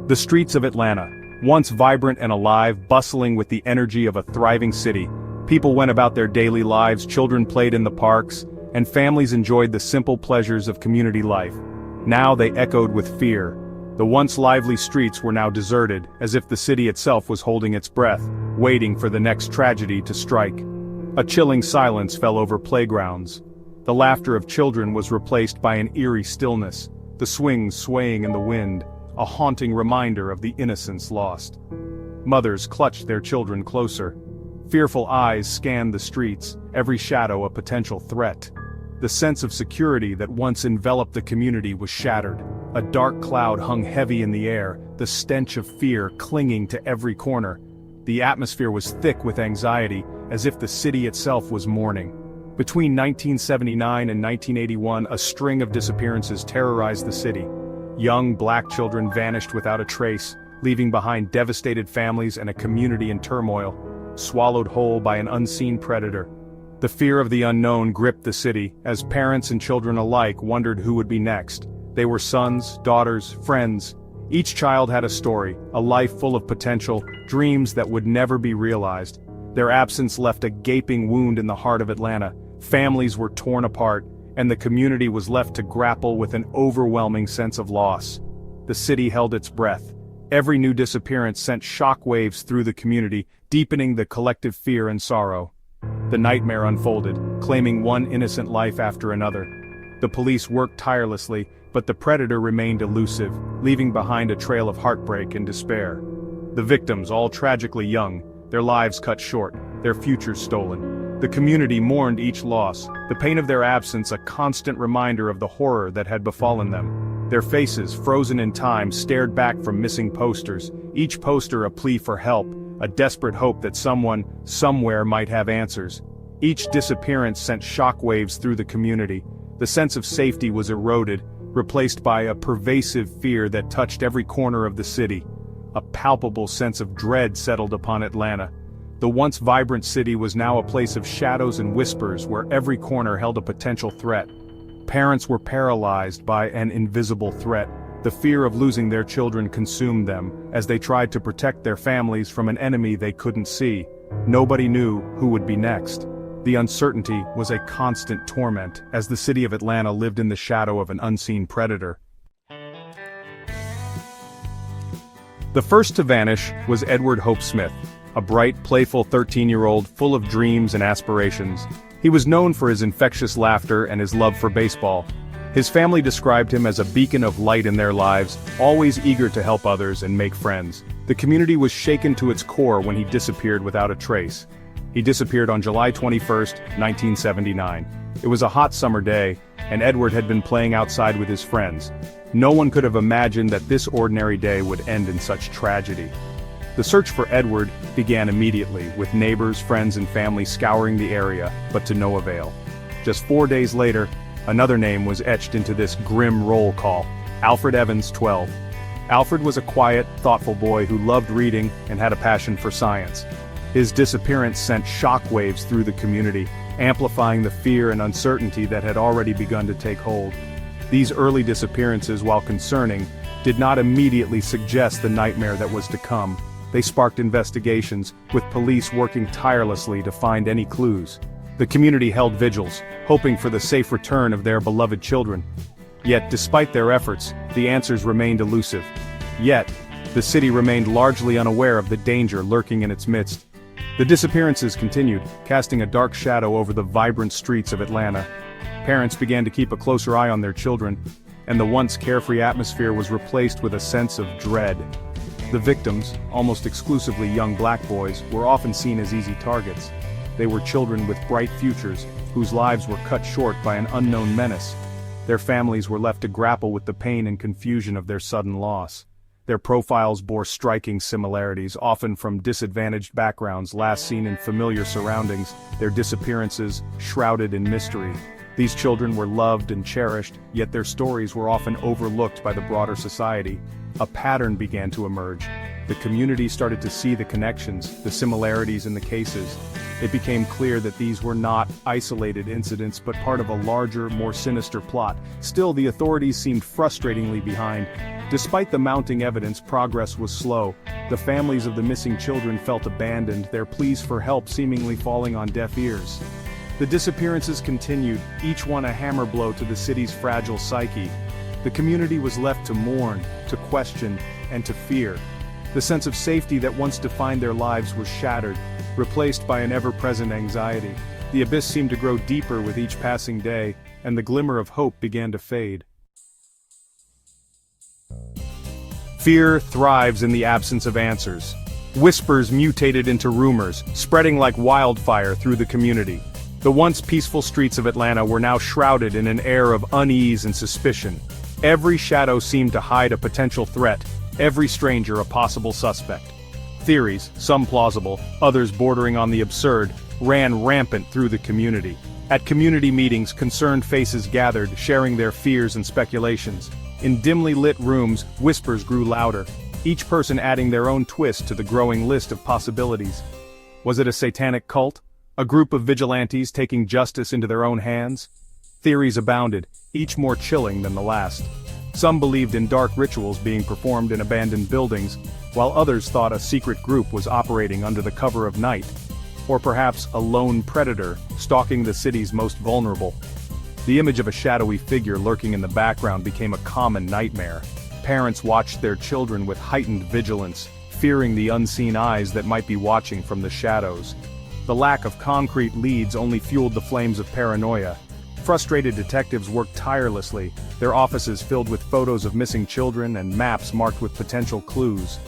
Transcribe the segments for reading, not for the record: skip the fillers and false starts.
The streets of Atlanta, once vibrant and alive, bustling with the energy of a thriving city. People went about their daily lives, children played in the parks, and families enjoyed the simple pleasures of community life. Now they echoed with fear. The once lively streets were now deserted, as if the city itself was holding its breath, waiting for the next tragedy to strike. A chilling silence fell over playgrounds. The laughter of children was replaced by an eerie stillness, the swings swaying in the wind, a haunting reminder of the innocence lost. Mothers clutched their children closer. Fearful eyes scanned the streets, every shadow a potential threat. The sense of security that once enveloped the community was shattered. A dark cloud hung heavy in the air, the stench of fear clinging to every corner. The atmosphere was thick with anxiety, as if the city itself was mourning. Between 1979 and 1981, a string of disappearances terrorized the city. Young black children vanished without a trace, leaving behind devastated families and a community in turmoil, swallowed whole by an unseen predator. The fear of the unknown gripped the city, as parents and children alike wondered who would be next. They were sons, daughters, friends. Each child had a story, a life full of potential, dreams that would never be realized. Their absence left a gaping wound in the heart of Atlanta. Families were torn apart, and the community was left to grapple with an overwhelming sense of loss. The city held its breath. Every new disappearance sent shockwaves through the community, deepening the collective fear and sorrow. The nightmare unfolded, claiming one innocent life after another. The police worked tirelessly, but the predator remained elusive, leaving behind a trail of heartbreak and despair. The victims, all tragically young, their lives cut short, their futures stolen. The community mourned each loss, the pain of their absence a constant reminder of the horror that had befallen them. Their faces, frozen in time, stared back from missing posters, each poster a plea for help, a desperate hope that someone, somewhere might have answers. Each disappearance sent shockwaves through the community. The sense of safety was eroded, replaced by a pervasive fear that touched every corner of the city. A palpable sense of dread settled upon Atlanta. The once vibrant city was now a place of shadows and whispers where every corner held a potential threat. Parents were paralyzed by an invisible threat. The fear of losing their children consumed them, as they tried to protect their families from an enemy they couldn't see. Nobody knew who would be next. The uncertainty was a constant torment, as the city of Atlanta lived in the shadow of an unseen predator. The first to vanish was Edward Hope Smith, a bright, playful 13-year-old full of dreams and aspirations. He was known for his infectious laughter and his love for baseball. His family described him as a beacon of light in their lives, always eager to help others and make friends. The community was shaken to its core when he disappeared without a trace. He disappeared on July 21, 1979. It was a hot summer day, and Edward had been playing outside with his friends. No one could have imagined that this ordinary day would end in such tragedy. The search for Edward began immediately, with neighbors, friends and family scouring the area, but to no avail. Just 4 days later, another name was etched into this grim roll call: Alfred Evans, 12. Alfred was a quiet, thoughtful boy who loved reading and had a passion for science. His disappearance sent shockwaves through the community, amplifying the fear and uncertainty that had already begun to take hold. These early disappearances, while concerning, did not immediately suggest the nightmare that was to come. They sparked investigations, with police working tirelessly to find any clues. The community held vigils, hoping for the safe return of their beloved children. Yet, despite their efforts, the answers remained elusive. Yet, the city remained largely unaware of the danger lurking in its midst. The disappearances continued, casting a dark shadow over the vibrant streets of Atlanta. Parents began to keep a closer eye on their children, and the once carefree atmosphere was replaced with a sense of dread. The victims, almost exclusively young black boys, were often seen as easy targets. They were children with bright futures, whose lives were cut short by an unknown menace. Their families were left to grapple with the pain and confusion of their sudden loss. Their profiles bore striking similarities, often from disadvantaged backgrounds last seen in familiar surroundings, their disappearances shrouded in mystery. These children were loved and cherished, yet their stories were often overlooked by the broader society. A pattern began to emerge. The community started to see the connections, the similarities in the cases. It became clear that these were not isolated incidents but part of a larger, more sinister plot. Still, the authorities seemed frustratingly behind. Despite the mounting evidence, progress was slow. The families of the missing children felt abandoned, their pleas for help seemingly falling on deaf ears. The disappearances continued, each one a hammer blow to the city's fragile psyche. The community was left to mourn, to question, and to fear. The sense of safety that once defined their lives was shattered, replaced by an ever-present anxiety. The abyss seemed to grow deeper with each passing day, and the glimmer of hope began to fade. Fear thrives in the absence of answers. Whispers mutated into rumors, spreading like wildfire through the community. The once peaceful streets of Atlanta were now shrouded in an air of unease and suspicion. Every shadow seemed to hide a potential threat, every stranger a possible suspect. Theories, some plausible, others bordering on the absurd, ran rampant through the community. At community meetings, concerned faces gathered, sharing their fears and speculations. In dimly lit rooms, whispers grew louder, each person adding their own twist to the growing list of possibilities. Was it a satanic cult? A group of vigilantes taking justice into their own hands? Theories abounded, each more chilling than the last. Some believed in dark rituals being performed in abandoned buildings, while others thought a secret group was operating under the cover of night. Or perhaps a lone predator, stalking the city's most vulnerable. The image of a shadowy figure lurking in the background became a common nightmare. Parents watched their children with heightened vigilance, fearing the unseen eyes that might be watching from the shadows. The lack of concrete leads only fueled the flames of paranoia. Frustrated detectives worked tirelessly, their offices filled with photos of missing children and maps marked with potential clues.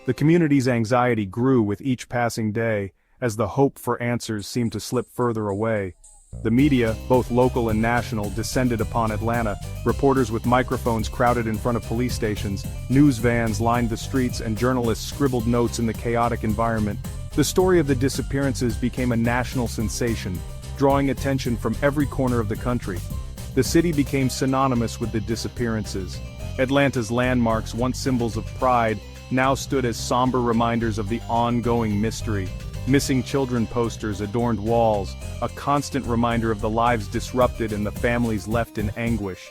The community's anxiety grew with each passing day, as the hope for answers seemed to slip further away. The media, both local and national, descended upon Atlanta. Reporters with microphones crowded in front of police stations, news vans lined the streets, and journalists scribbled notes in the chaotic environment. The story of the disappearances became a national sensation, drawing attention from every corner of the country. The city became synonymous with the disappearances. Atlanta's landmarks, once symbols of pride, now stood as somber reminders of the ongoing mystery. Missing children posters adorned walls, a constant reminder of the lives disrupted and the families left in anguish.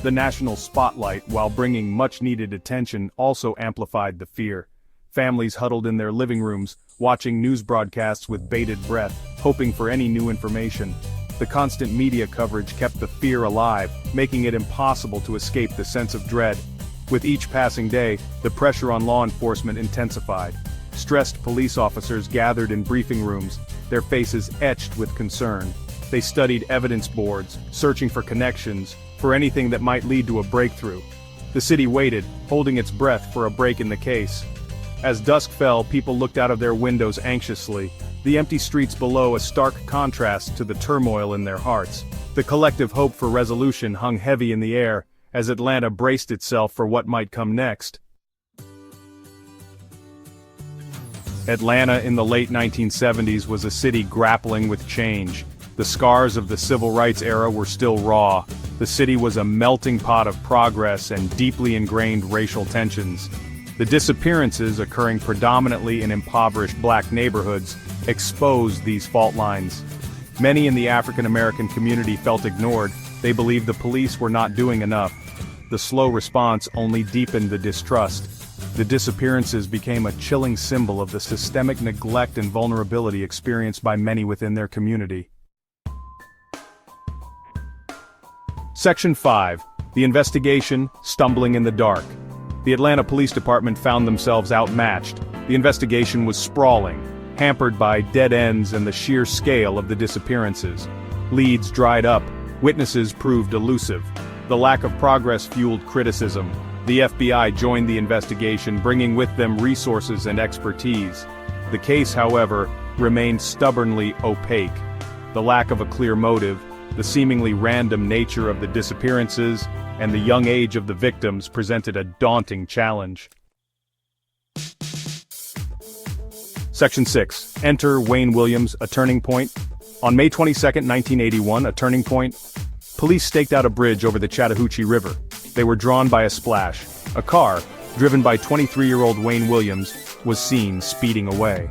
The national spotlight, while bringing much-needed attention, also amplified the fear. Families huddled in their living rooms, watching news broadcasts with bated breath, hoping for any new information. The constant media coverage kept the fear alive, making it impossible to escape the sense of dread. With each passing day, the pressure on law enforcement intensified. Stressed police officers gathered in briefing rooms, their faces etched with concern. They studied evidence boards, searching for connections, for anything that might lead to a breakthrough. The city waited, holding its breath for a break in the case. As dusk fell, people looked out of their windows anxiously, the empty streets below a stark contrast to the turmoil in their hearts. The collective hope for resolution hung heavy in the air, as Atlanta braced itself for what might come next. Atlanta in the late 1970s was a city grappling with change. The scars of the civil rights era were still raw. The city was a melting pot of progress and deeply ingrained racial tensions. The disappearances, occurring predominantly in impoverished black neighborhoods, exposed these fault lines. Many in the African American community felt ignored. They believed the police were not doing enough. The slow response only deepened the distrust. The disappearances became a chilling symbol of the systemic neglect and vulnerability experienced by many within their community. Section 5. The investigation, stumbling in the dark. The Atlanta Police Department found themselves outmatched. The investigation was sprawling, hampered by dead ends and the sheer scale of the disappearances. Leads dried up, witnesses proved elusive. The lack of progress fueled criticism. The FBI joined the investigation, bringing with them resources and expertise. The case, however, remained stubbornly opaque. The lack of a clear motive, the seemingly random nature of the disappearances, and the young age of the victims presented a daunting challenge. Section 6. Enter Wayne Williams, a turning point. On May 22, 1981, a turning point. Police staked out a bridge over the Chattahoochee River. They were drawn by a splash. A car, driven by 23-year-old Wayne Williams, was seen speeding away.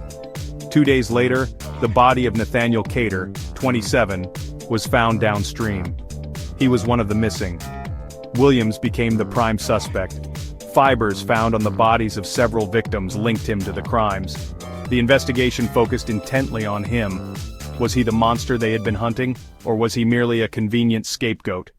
2 days later, the body of Nathaniel Cater, 27, was found downstream. He was one of the missing. Williams became the prime suspect. Fibers found on the bodies of several victims linked him to the crimes. The investigation focused intently on him. Was he the monster they had been hunting, or was he merely a convenient scapegoat?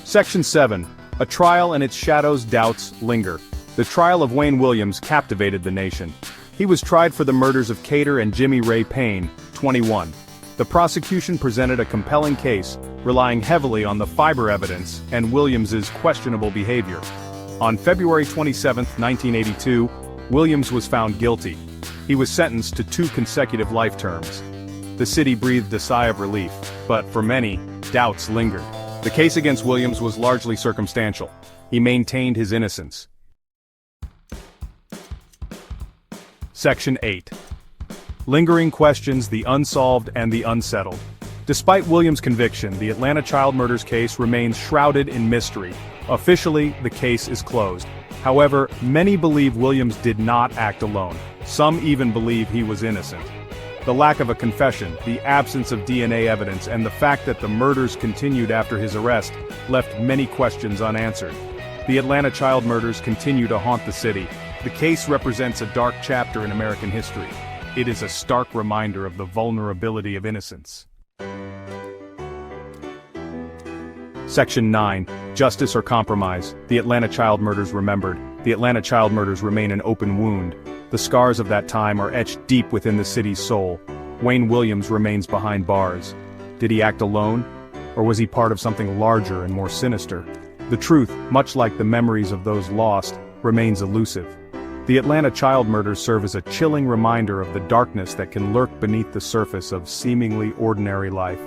Section 7. A trial and its shadows, doubts, linger. The trial of Wayne Williams captivated the nation. He was tried for the murders of Cater and Jimmy Ray Payne, 21. The prosecution presented a compelling case, relying heavily on the fiber evidence and Williams's questionable behavior. On February 27, 1982, Williams was found guilty. He was sentenced to 2 consecutive life terms. The city breathed a sigh of relief, but for many, doubts lingered. The case against Williams was largely circumstantial. He maintained his innocence. Section 8. Lingering questions, the unsolved and the unsettled. Despite Williams' conviction, the Atlanta child murders case remains shrouded in mystery. Officially, the case is closed. However, many believe Williams did not act alone. Some even believe he was innocent. The lack of a confession, the absence of DNA evidence, and the fact that the murders continued after his arrest left many questions unanswered. The Atlanta child murders continue to haunt the city. The case represents a dark chapter in American history. It is a stark reminder of the vulnerability of innocence. Section 9. Justice or compromise. The Atlanta child murders remembered. The Atlanta child murders remain an open wound. The scars of that time are etched deep within the city's soul. Wayne Williams remains behind bars. Did he act alone? Or was he part of something larger and more sinister? The truth, much like the memories of those lost, remains elusive. The Atlanta child murders serve as a chilling reminder of the darkness that can lurk beneath the surface of seemingly ordinary life.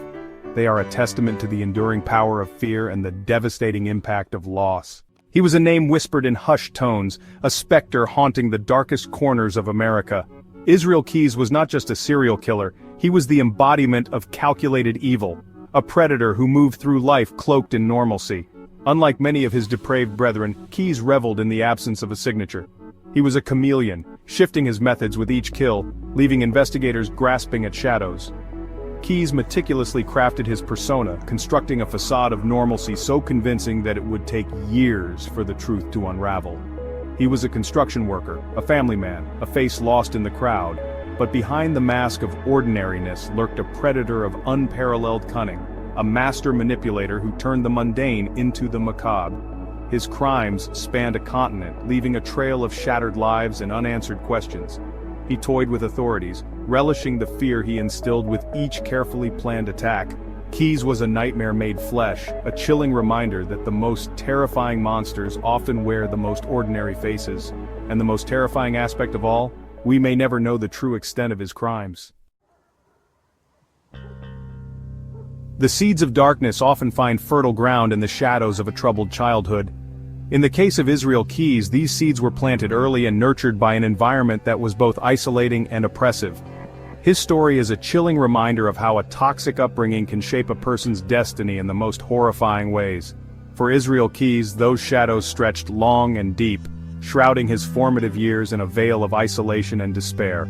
They are a testament to the enduring power of fear and the devastating impact of loss. He was a name whispered in hushed tones, a specter haunting the darkest corners of America. Israel Keyes was not just a serial killer, he was the embodiment of calculated evil, a predator who moved through life cloaked in normalcy. Unlike many of his depraved brethren, Keyes reveled in the absence of a signature. He was a chameleon, shifting his methods with each kill, leaving investigators grasping at shadows. Keyes meticulously crafted his persona, constructing a facade of normalcy so convincing that it would take years for the truth to unravel. He was a construction worker, a family man, a face lost in the crowd, but behind the mask of ordinariness lurked a predator of unparalleled cunning, a master manipulator who turned the mundane into the macabre. His crimes spanned a continent, leaving a trail of shattered lives and unanswered questions. He toyed with authorities, relishing the fear he instilled with each carefully planned attack. Keyes was a nightmare made flesh, a chilling reminder that the most terrifying monsters often wear the most ordinary faces. And the most terrifying aspect of all, we may never know the true extent of his crimes. The seeds of darkness often find fertile ground in the shadows of a troubled childhood. In the case of Israel Keyes, these seeds were planted early and nurtured by an environment that was both isolating and oppressive. His story is a chilling reminder of how a toxic upbringing can shape a person's destiny in the most horrifying ways. For Israel Keyes, those shadows stretched long and deep, shrouding his formative years in a veil of isolation and despair.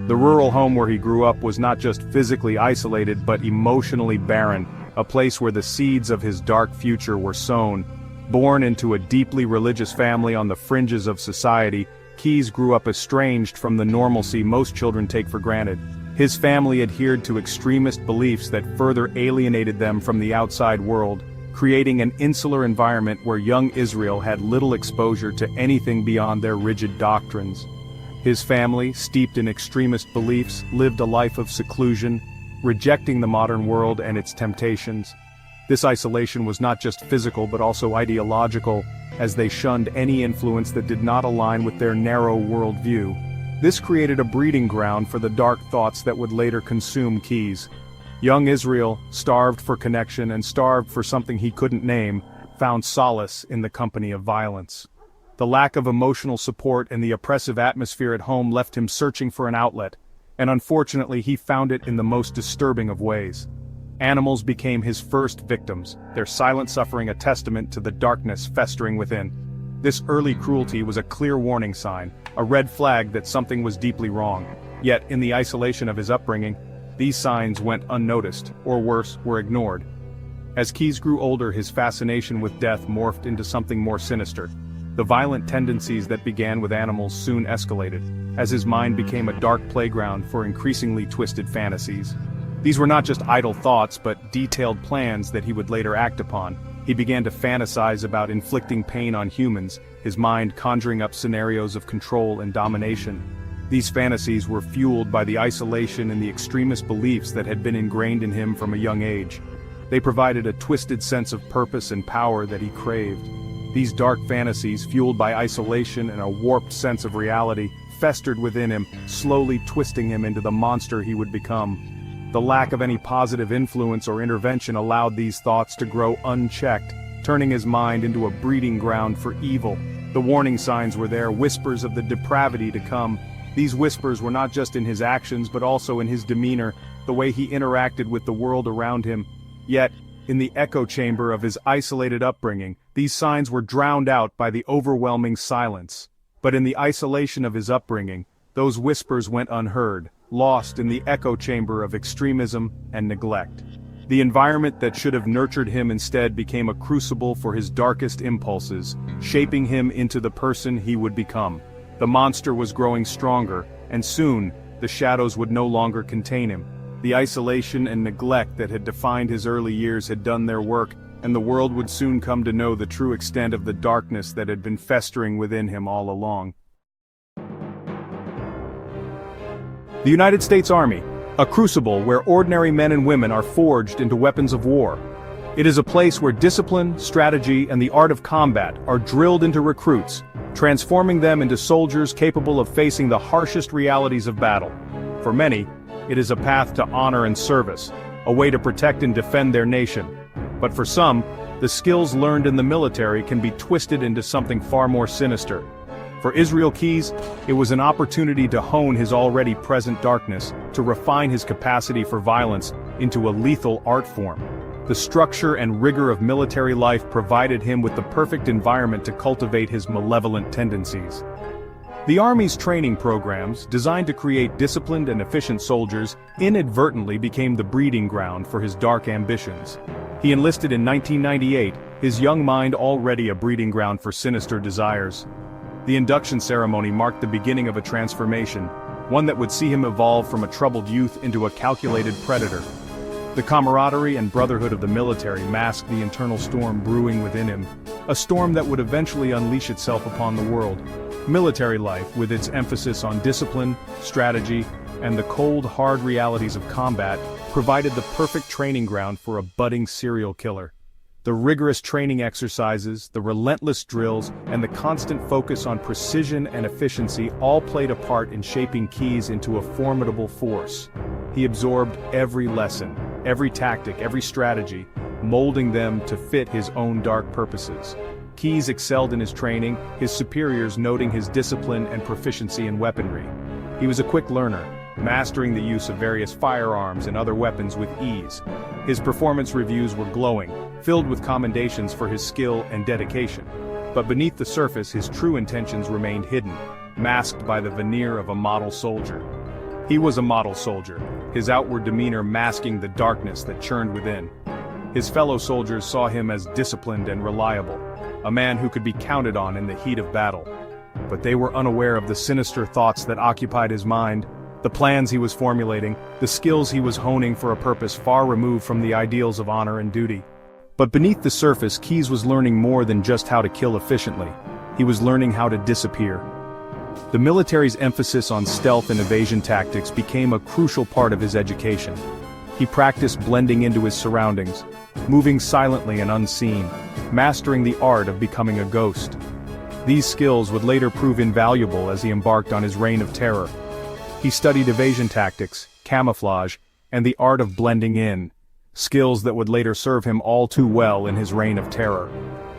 The rural home where he grew up was not just physically isolated but emotionally barren, a place where the seeds of his dark future were sown. Born into a deeply religious family on the fringes of society, Keyes grew up estranged from the normalcy most children take for granted. His family adhered to extremist beliefs that further alienated them from the outside world, creating an insular environment where young Israel had little exposure to anything beyond their rigid doctrines. His family, steeped in extremist beliefs, lived a life of seclusion, rejecting the modern world and its temptations. This isolation was not just physical but also ideological, as they shunned any influence that did not align with their narrow worldview. This created a breeding ground for the dark thoughts that would later consume Keyes. Young Israel, starved for connection and starved for something he couldn't name, found solace in the company of violence. The lack of emotional support and the oppressive atmosphere at home left him searching for an outlet, and unfortunately he found it in the most disturbing of ways. Animals became his first victims, their silent suffering a testament to the darkness festering within. This early cruelty was a clear warning sign, a red flag that something was deeply wrong. Yet, in the isolation of his upbringing, these signs went unnoticed, or worse, were ignored. As Keyes grew older, his fascination with death morphed into something more sinister. The violent tendencies that began with animals soon escalated, as his mind became a dark playground for increasingly twisted fantasies. These were not just idle thoughts, but detailed plans that he would later act upon. He began to fantasize about inflicting pain on humans, his mind conjuring up scenarios of control and domination. These fantasies were fueled by the isolation and the extremist beliefs that had been ingrained in him from a young age. They provided a twisted sense of purpose and power that he craved. These dark fantasies, fueled by isolation and a warped sense of reality, festered within him, slowly twisting him into the monster he would become. The lack of any positive influence or intervention allowed these thoughts to grow unchecked, turning his mind into a breeding ground for evil. The warning signs were there, whispers of the depravity to come. These whispers were not just in his actions but also in his demeanor, the way he interacted with the world around him. Yet, in the echo chamber of his isolated upbringing, these signs were drowned out by the overwhelming silence. But in the isolation of his upbringing, those whispers went unheard, lost in the echo chamber of extremism and neglect. The environment that should have nurtured him instead became a crucible for his darkest impulses, shaping him into the person he would become. The monster was growing stronger, and soon, the shadows would no longer contain him. The isolation and neglect that had defined his early years had done their work, and the world would soon come to know the true extent of the darkness that had been festering within him all along. The United States Army, a crucible where ordinary men and women are forged into weapons of war. It is a place where discipline, strategy, and the art of combat are drilled into recruits, transforming them into soldiers capable of facing the harshest realities of battle. For many, it is a path to honor and service, a way to protect and defend their nation. But for some, the skills learned in the military can be twisted into something far more sinister. For Israel Keyes, it was an opportunity to hone his already present darkness, to refine his capacity for violence into a lethal art form. The structure and rigor of military life provided him with the perfect environment to cultivate his malevolent tendencies. The Army's training programs, designed to create disciplined and efficient soldiers, inadvertently became the breeding ground for his dark ambitions. He enlisted in 1998, his young mind already a breeding ground for sinister desires. The induction ceremony marked the beginning of a transformation, one that would see him evolve from a troubled youth into a calculated predator. The camaraderie and brotherhood of the military masked the internal storm brewing within him, a storm that would eventually unleash itself upon the world. Military life, with its emphasis on discipline, strategy, and the cold, hard realities of combat, provided the perfect training ground for a budding serial killer. The rigorous training exercises, the relentless drills, and the constant focus on precision and efficiency all played a part in shaping Keyes into a formidable force. He absorbed every lesson, every tactic, every strategy, molding them to fit his own dark purposes. Keyes excelled in his training, his superiors noting his discipline and proficiency in weaponry. He was a quick learner, mastering the use of various firearms and other weapons with ease. His performance reviews were glowing, filled with commendations for his skill and dedication. But beneath the surface, his true intentions remained hidden, masked by the veneer of a model soldier. He was a model soldier, his outward demeanor masking the darkness that churned within. His fellow soldiers saw him as disciplined and reliable, a man who could be counted on in the heat of battle. But they were unaware of the sinister thoughts that occupied his mind, the plans he was formulating, the skills he was honing for a purpose far removed from the ideals of honor and duty. But beneath the surface, Keyes was learning more than just how to kill efficiently. He was learning how to disappear. The military's emphasis on stealth and evasion tactics became a crucial part of his education. He practiced blending into his surroundings, moving silently and unseen, mastering the art of becoming a ghost. These skills would later prove invaluable as he embarked on his reign of terror. He studied evasion tactics, camouflage, and the art of blending in, skills that would later serve him all too well in his reign of terror.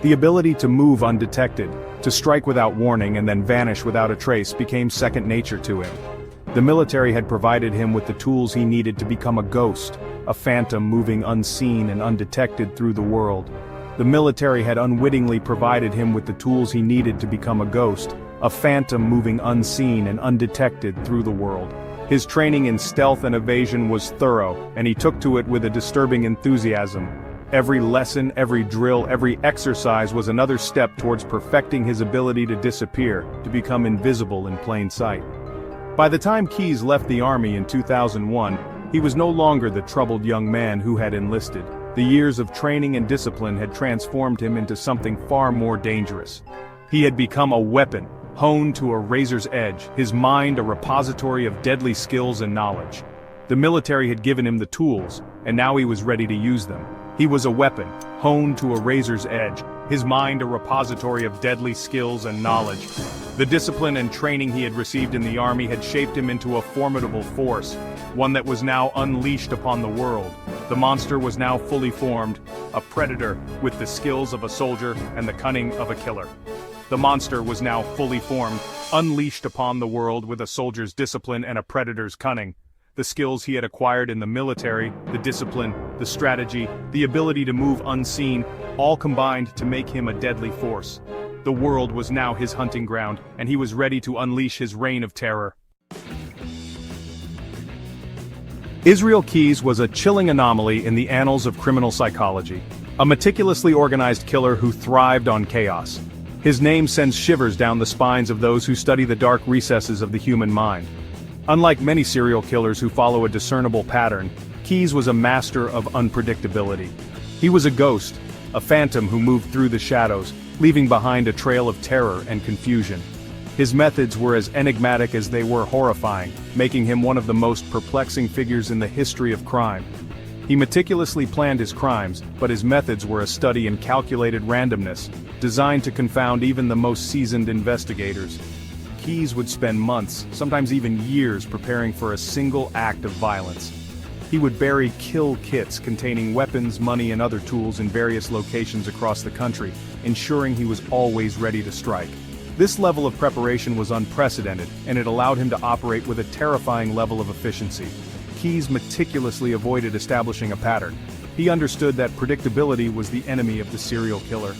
The ability to move undetected, to strike without warning and then vanish without a trace became second nature to him. The military had provided him with the tools he needed to become a ghost, a phantom moving unseen and undetected through the world. The military had unwittingly provided him with the tools he needed to become a ghost, a phantom moving unseen and undetected through the world. His training in stealth and evasion was thorough, and he took to it with a disturbing enthusiasm. Every lesson, every drill, every exercise was another step towards perfecting his ability to disappear, to become invisible in plain sight. By the time Keyes left the army in 2001, he was no longer the troubled young man who had enlisted. The years of training and discipline had transformed him into something far more dangerous. He had become a weapon, honed to a razor's edge, his mind a repository of deadly skills and knowledge. The military had given him the tools, and now he was ready to use them. He was a weapon, honed to a razor's edge, his mind a repository of deadly skills and knowledge. The discipline and training he had received in the army had shaped him into a formidable force, one that was now unleashed upon the world. The monster was now fully formed, a predator with the skills of a soldier and the cunning of a killer. The monster was now fully formed, unleashed upon the world with a soldier's discipline and a predator's cunning. The skills he had acquired in the military, the discipline, the strategy, the ability to move unseen, all combined to make him a deadly force. The world was now his hunting ground, and he was ready to unleash his reign of terror. Israel Keyes was a chilling anomaly in the annals of criminal psychology. A meticulously organized killer who thrived on chaos. His name sends shivers down the spines of those who study the dark recesses of the human mind. Unlike many serial killers who follow a discernible pattern, Keyes was a master of unpredictability. He was a ghost, a phantom who moved through the shadows, leaving behind a trail of terror and confusion. His methods were as enigmatic as they were horrifying, making him one of the most perplexing figures in the history of crime. He meticulously planned his crimes, but his methods were a study in calculated randomness, designed to confound even the most seasoned investigators. Keyes would spend months, sometimes even years, preparing for a single act of violence. He would bury kill kits containing weapons, money, and other tools in various locations across the country, ensuring he was always ready to strike. This level of preparation was unprecedented, and it allowed him to operate with a terrifying level of efficiency. Keyes meticulously avoided establishing a pattern. He understood that predictability was the enemy of the serial killer.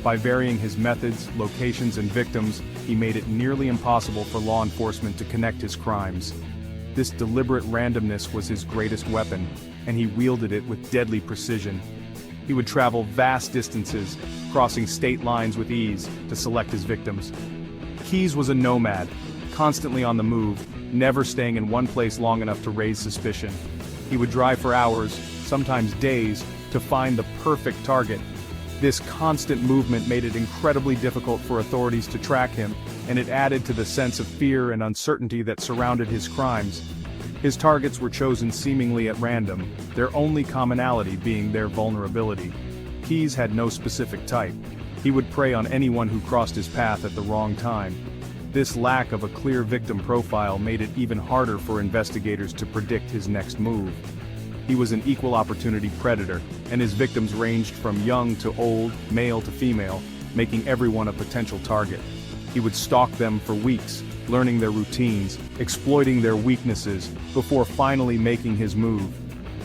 By varying his methods, locations, and victims, he made it nearly impossible for law enforcement to connect his crimes. This deliberate randomness was his greatest weapon, and he wielded it with deadly precision. He would travel vast distances, crossing state lines with ease, to select his victims. Keyes was a nomad, constantly on the move, never staying in one place long enough to raise suspicion. He would drive for hours, sometimes days, to find the perfect target. This constant movement made it incredibly difficult for authorities to track him, and it added to the sense of fear and uncertainty that surrounded his crimes. His targets were chosen seemingly at random, their only commonality being their vulnerability. Keyes had no specific type. He would prey on anyone who crossed his path at the wrong time. This lack of a clear victim profile made it even harder for investigators to predict his next move. He was an equal opportunity predator, and his victims ranged from young to old, male to female, making everyone a potential target. He would stalk them for weeks, learning their routines, exploiting their weaknesses, before finally making his move.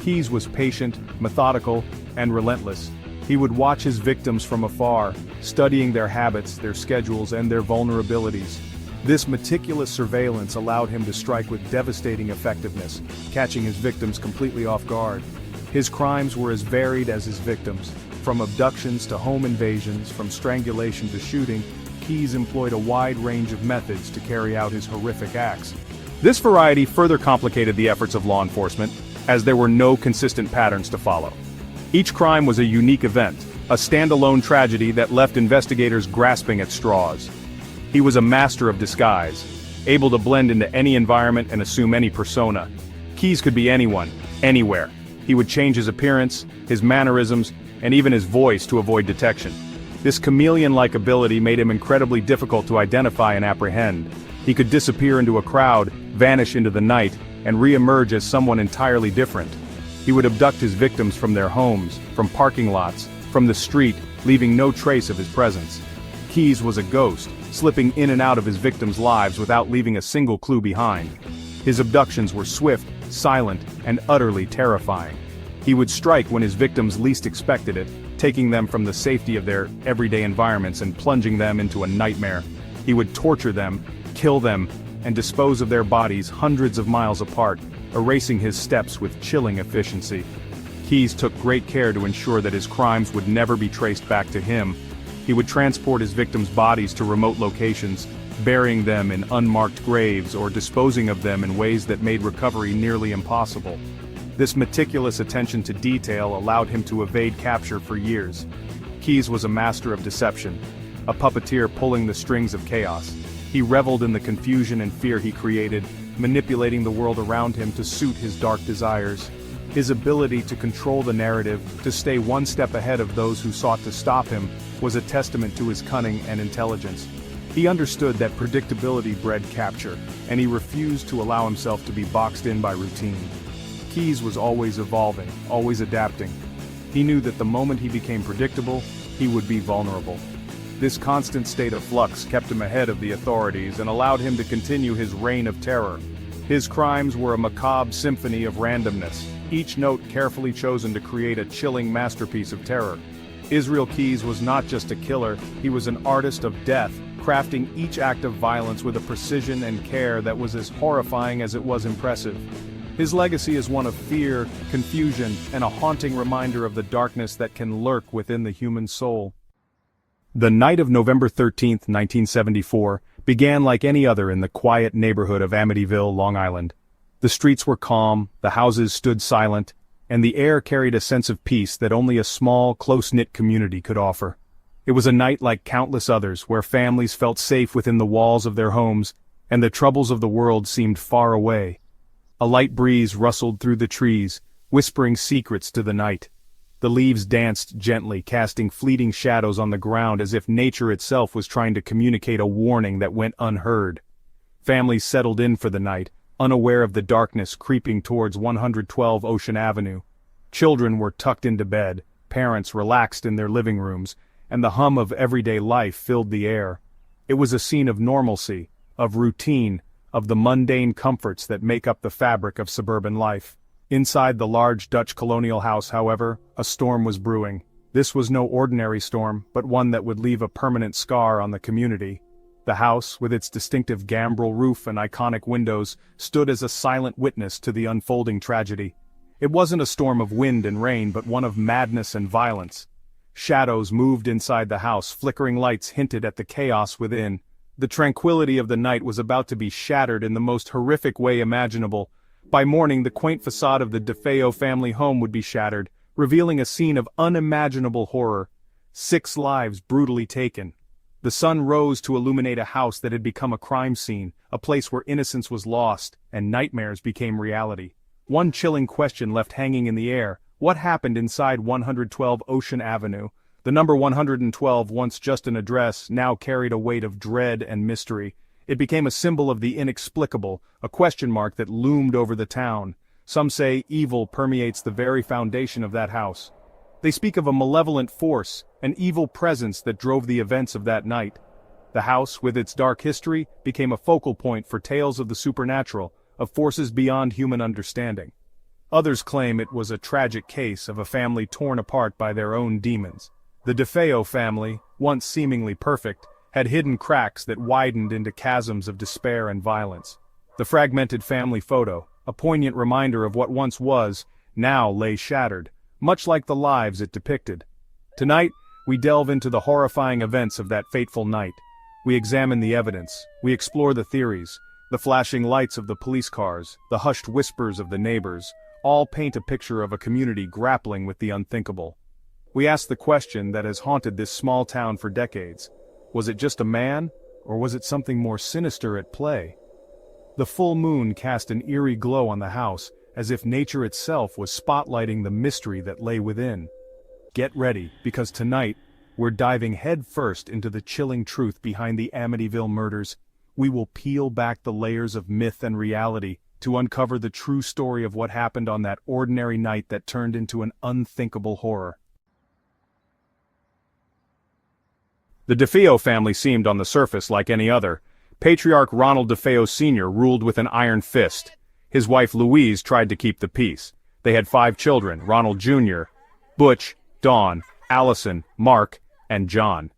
Keyes was patient, methodical, and relentless. He would watch his victims from afar, studying their habits, their schedules, and their vulnerabilities. This meticulous surveillance allowed him to strike with devastating effectiveness, catching his victims completely off guard. His crimes were as varied as his victims. From abductions to home invasions, from strangulation to shooting, Keyes employed a wide range of methods to carry out his horrific acts. This variety further complicated the efforts of law enforcement, as there were no consistent patterns to follow. Each crime was a unique event, a standalone tragedy that left investigators grasping at straws. He was a master of disguise, able to blend into any environment and assume any persona. Keyes could be anyone, anywhere. He would change his appearance, his mannerisms, and even his voice to avoid detection. This chameleon-like ability made him incredibly difficult to identify and apprehend. He could disappear into a crowd, vanish into the night, and re-emerge as someone entirely different. He would abduct his victims from their homes, from parking lots, from the street, leaving no trace of his presence. Keyes was a ghost, slipping in and out of his victims' lives without leaving a single clue behind. His abductions were swift, silent, and utterly terrifying. He would strike when his victims least expected it, taking them from the safety of their everyday environments and plunging them into a nightmare. He would torture them, kill them, and dispose of their bodies hundreds of miles apart, erasing his steps with chilling efficiency. Keyes took great care to ensure that his crimes would never be traced back to him. He would transport his victims' bodies to remote locations, burying them in unmarked graves or disposing of them in ways that made recovery nearly impossible. This meticulous attention to detail allowed him to evade capture for years. Keyes was a master of deception, a puppeteer pulling the strings of chaos. He reveled in the confusion and fear he created, manipulating the world around him to suit his dark desires. His ability to control the narrative, to stay one step ahead of those who sought to stop him, was a testament to his cunning and intelligence. He understood that predictability bred capture, and he refused to allow himself to be boxed in by routine. Keyes was always evolving, always adapting. He knew that the moment he became predictable, he would be vulnerable. This constant state of flux kept him ahead of the authorities and allowed him to continue his reign of terror. His crimes were a macabre symphony of randomness, each note carefully chosen to create a chilling masterpiece of terror. Israel Keyes was not just a killer, he was an artist of death, crafting each act of violence with a precision and care that was as horrifying as it was impressive. His legacy is one of fear, confusion, and a haunting reminder of the darkness that can lurk within the human soul. The night of November 13, 1974, began like any other in the quiet neighborhood of Amityville, Long Island. The streets were calm, the houses stood silent, and the air carried a sense of peace that only a small, close-knit community could offer. It was a night like countless others, where families felt safe within the walls of their homes, and the troubles of the world seemed far away. A light breeze rustled through the trees, whispering secrets to the night. The leaves danced gently, casting fleeting shadows on the ground as if nature itself was trying to communicate a warning that went unheard. Families settled in for the night, unaware of the darkness creeping towards 112 Ocean Avenue. Children were tucked into bed, parents relaxed in their living rooms, and the hum of everyday life filled the air. It was a scene of normalcy, of routine, of the mundane comforts that make up the fabric of suburban life. Inside the large Dutch colonial house, however, a storm was brewing. This was no ordinary storm, but one that would leave a permanent scar on the community. The house, with its distinctive gambrel roof and iconic windows, stood as a silent witness to the unfolding tragedy. It wasn't a storm of wind and rain, but one of madness and violence. Shadows moved inside the house, flickering lights hinted at the chaos within. The tranquility of the night was about to be shattered in the most horrific way imaginable. By morning, the quaint facade of the DeFeo family home would be shattered, revealing a scene of unimaginable horror. 6 lives brutally taken. The sun rose to illuminate a house that had become a crime scene, a place where innocence was lost, and nightmares became reality. One chilling question left hanging in the air: what happened inside 112 Ocean Avenue? The number 112, once just an address, now carried a weight of dread and mystery. It became a symbol of the inexplicable, a question mark that loomed over the town. Some say evil permeates the very foundation of that house. They speak of a malevolent force, an evil presence that drove the events of that night. The house, with its dark history, became a focal point for tales of the supernatural, of forces beyond human understanding. Others claim it was a tragic case of a family torn apart by their own demons. The DeFeo family, once seemingly perfect, had hidden cracks that widened into chasms of despair and violence. The fragmented family photo, a poignant reminder of what once was, now lay shattered, much like the lives it depicted. Tonight, we delve into the horrifying events of that fateful night. We examine the evidence, we explore the theories, the flashing lights of the police cars, the hushed whispers of the neighbors, all paint a picture of a community grappling with the unthinkable. We ask the question that has haunted this small town for decades: was it just a man, or was it something more sinister at play? The full moon cast an eerie glow on the house, as if nature itself was spotlighting the mystery that lay within. Get ready, because tonight, we're diving headfirst into the chilling truth behind the Amityville murders. We will peel back the layers of myth and reality to uncover the true story of what happened on that ordinary night that turned into an unthinkable horror. The DeFeo family seemed on the surface like any other. Patriarch Ronald DeFeo Sr. ruled with an iron fist. His wife Louise tried to keep the peace. They had 5 children: Ronald Jr., Butch, Dawn, Allison, Mark, and John.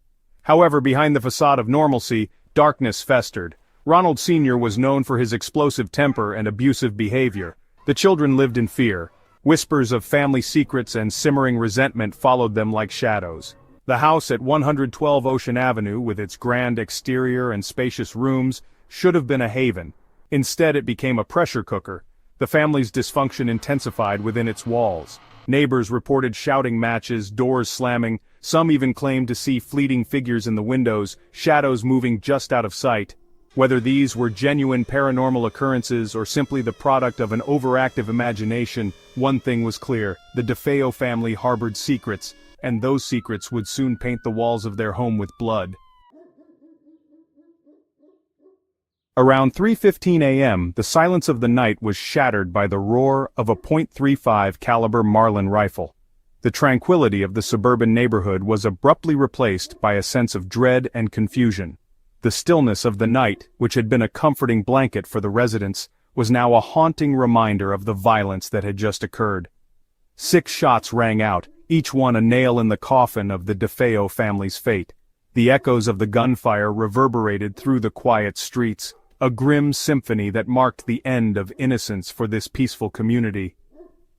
However, behind the facade of normalcy, darkness festered. Ronald Sr. was known for his explosive temper and abusive behavior. The children lived in fear. Whispers of family secrets and simmering resentment followed them like shadows. The house at 112 Ocean Avenue, with its grand exterior and spacious rooms, should have been a haven. Instead, it became a pressure cooker. The family's dysfunction intensified within its walls. Neighbors reported shouting matches, doors slamming. Some even claimed to see fleeting figures in the windows, shadows moving just out of sight. Whether these were genuine paranormal occurrences or simply the product of an overactive imagination, one thing was clear: the DeFeo family harbored secrets, and those secrets would soon paint the walls of their home with blood. Around 3:15 a.m., the silence of the night was shattered by the roar of a .35 caliber Marlin rifle. The tranquility of the suburban neighborhood was abruptly replaced by a sense of dread and confusion. The stillness of the night, which had been a comforting blanket for the residents, was now a haunting reminder of the violence that had just occurred. 6 shots rang out, each one a nail in the coffin of the DeFeo family's fate. The echoes of the gunfire reverberated through the quiet streets, a grim symphony that marked the end of innocence for this peaceful community.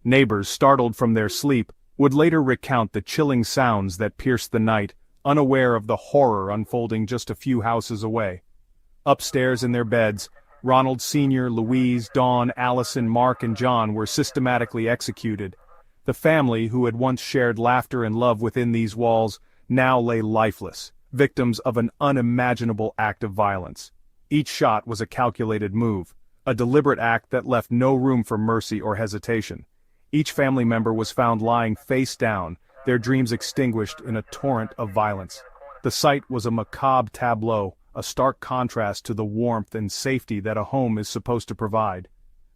Neighbors, startled from their sleep, would later recount the chilling sounds that pierced the night, unaware of the horror unfolding just a few houses away. Upstairs in their beds, Ronald Sr., Louise, Dawn, Allison, Mark, and John were systematically executed. The family, who had once shared laughter and love within these walls, now lay lifeless, victims of an unimaginable act of violence. Each shot was a calculated move, a deliberate act that left no room for mercy or hesitation. Each family member was found lying face down, their dreams extinguished in a torrent of violence. The sight was a macabre tableau, a stark contrast to the warmth and safety that a home is supposed to provide.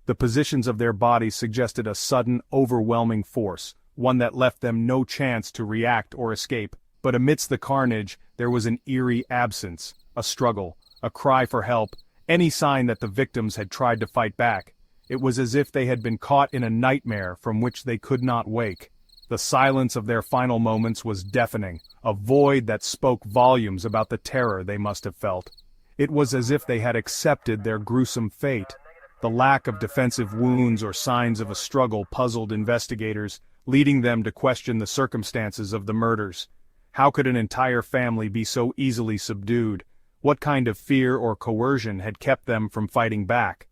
The positions of their bodies suggested a sudden, overwhelming force, one that left them no chance to react or escape. But amidst the carnage, there was an eerie absence, a struggle, a cry for help, any sign that the victims had tried to fight back. It was as if they had been caught in a nightmare from which they could not wake. The silence of their final moments was deafening, a void that spoke volumes about the terror they must have felt. It was as if they had accepted their gruesome fate. The lack of defensive wounds or signs of a struggle puzzled investigators, leading them to question the circumstances of the murders. How could an entire family be so easily subdued? What kind of fear or coercion had kept them from fighting back?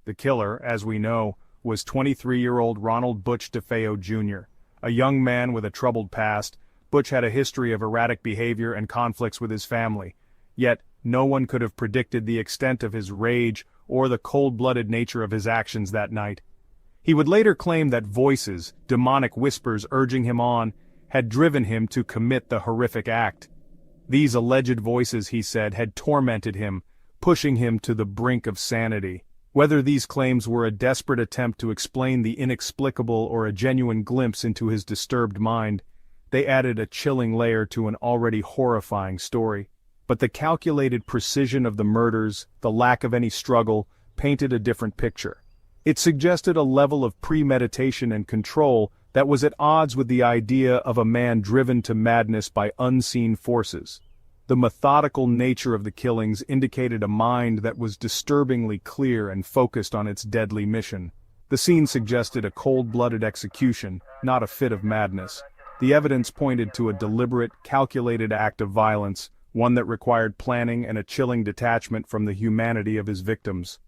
The killer, as we know, was 23-year-old Ronald Butch DeFeo Jr., a young man with a troubled past. Butch had a history of erratic behavior and conflicts with his family. Yet, no one could have predicted the extent of his rage or the cold-blooded nature of his actions that night. He would later claim that voices, demonic whispers urging him on, had driven him to commit the horrific act. These alleged voices, he said, had tormented him, pushing him to the brink of sanity. Whether these claims were a desperate attempt to explain the inexplicable or a genuine glimpse into his disturbed mind, they added a chilling layer to an already horrifying story. But the calculated precision of the murders, the lack of any struggle, painted a different picture. It suggested a level of premeditation and control that was at odds with the idea of a man driven to madness by unseen forces. The methodical nature of the killings indicated a mind that was disturbingly clear and focused on its deadly mission. The scene suggested a cold-blooded execution, not a fit of madness. The evidence pointed to a deliberate, calculated act of violence, one that required planning and a chilling detachment from the humanity of his victims.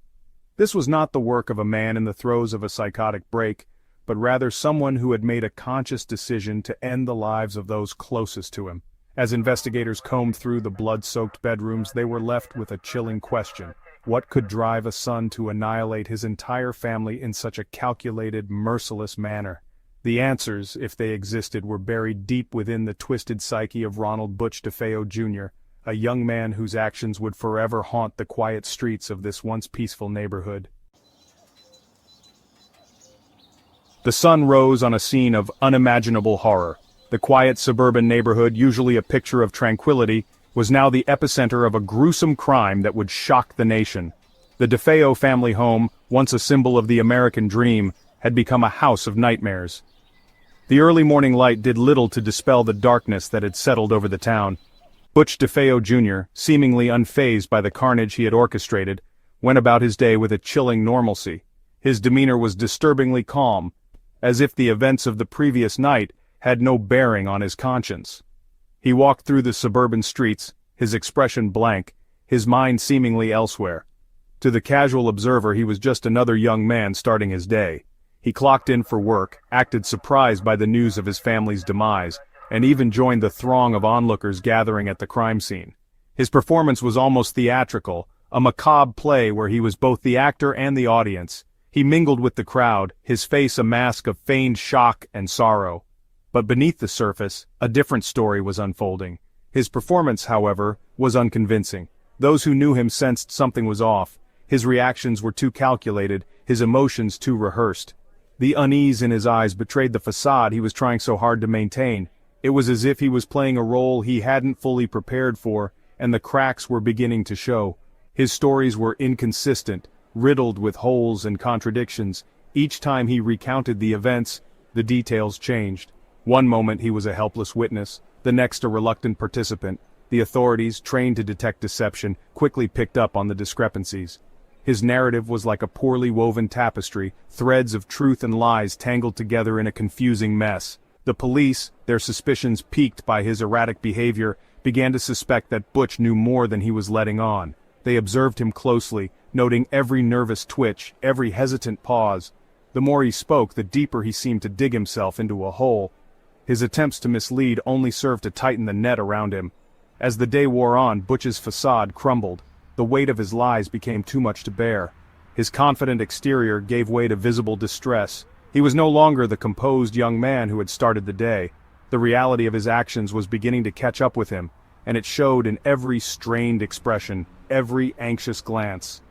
This was not the work of a man in the throes of a psychotic break, but rather someone who had made a conscious decision to end the lives of those closest to him. As investigators combed through the blood-soaked bedrooms, they were left with a chilling question. What could drive a son to annihilate his entire family in such a calculated, merciless manner? The answers, if they existed, were buried deep within the twisted psyche of Ronald Butch DeFeo Jr., a young man whose actions would forever haunt the quiet streets of this once peaceful neighborhood. The sun rose on a scene of unimaginable horror. The quiet suburban neighborhood, usually a picture of tranquility, was now the epicenter of a gruesome crime that would shock the nation. The DeFeo family home, once a symbol of the American dream, had become a house of nightmares. The early morning light did little to dispel the darkness that had settled over the town. Butch DeFeo Jr., seemingly unfazed by the carnage he had orchestrated, went about his day with a chilling normalcy. His demeanor was disturbingly calm, as if the events of the previous night had no bearing on his conscience. He walked through the suburban streets, his expression blank, his mind seemingly elsewhere. To the casual observer he was just another young man starting his day. He clocked in for work, acted surprised by the news of his family's demise, and even joined the throng of onlookers gathering at the crime scene. His performance was almost theatrical, a macabre play where he was both the actor and the audience. He mingled with the crowd, his face a mask of feigned shock and sorrow. But beneath the surface, a different story was unfolding. His performance, however, was unconvincing. Those who knew him sensed something was off. His reactions were too calculated, his emotions too rehearsed. The unease in his eyes betrayed the facade he was trying so hard to maintain. It was as if he was playing a role he hadn't fully prepared for, and the cracks were beginning to show. His stories were inconsistent, riddled with holes and contradictions. Each time he recounted the events, the details changed. One moment he was a helpless witness, the next a reluctant participant. The authorities, trained to detect deception, quickly picked up on the discrepancies. His narrative was like a poorly woven tapestry, threads of truth and lies tangled together in a confusing mess. The police, their suspicions piqued by his erratic behavior, began to suspect that Butch knew more than he was letting on. They observed him closely, noting every nervous twitch, every hesitant pause. The more he spoke, the deeper he seemed to dig himself into a hole. His attempts to mislead only served to tighten the net around him. As the day wore on, Butch's facade crumbled. The weight of his lies became too much to bear. His confident exterior gave way to visible distress. He was no longer the composed young man who had started the day. The reality of his actions was beginning to catch up with him, and it showed in every strained expression, every anxious glance.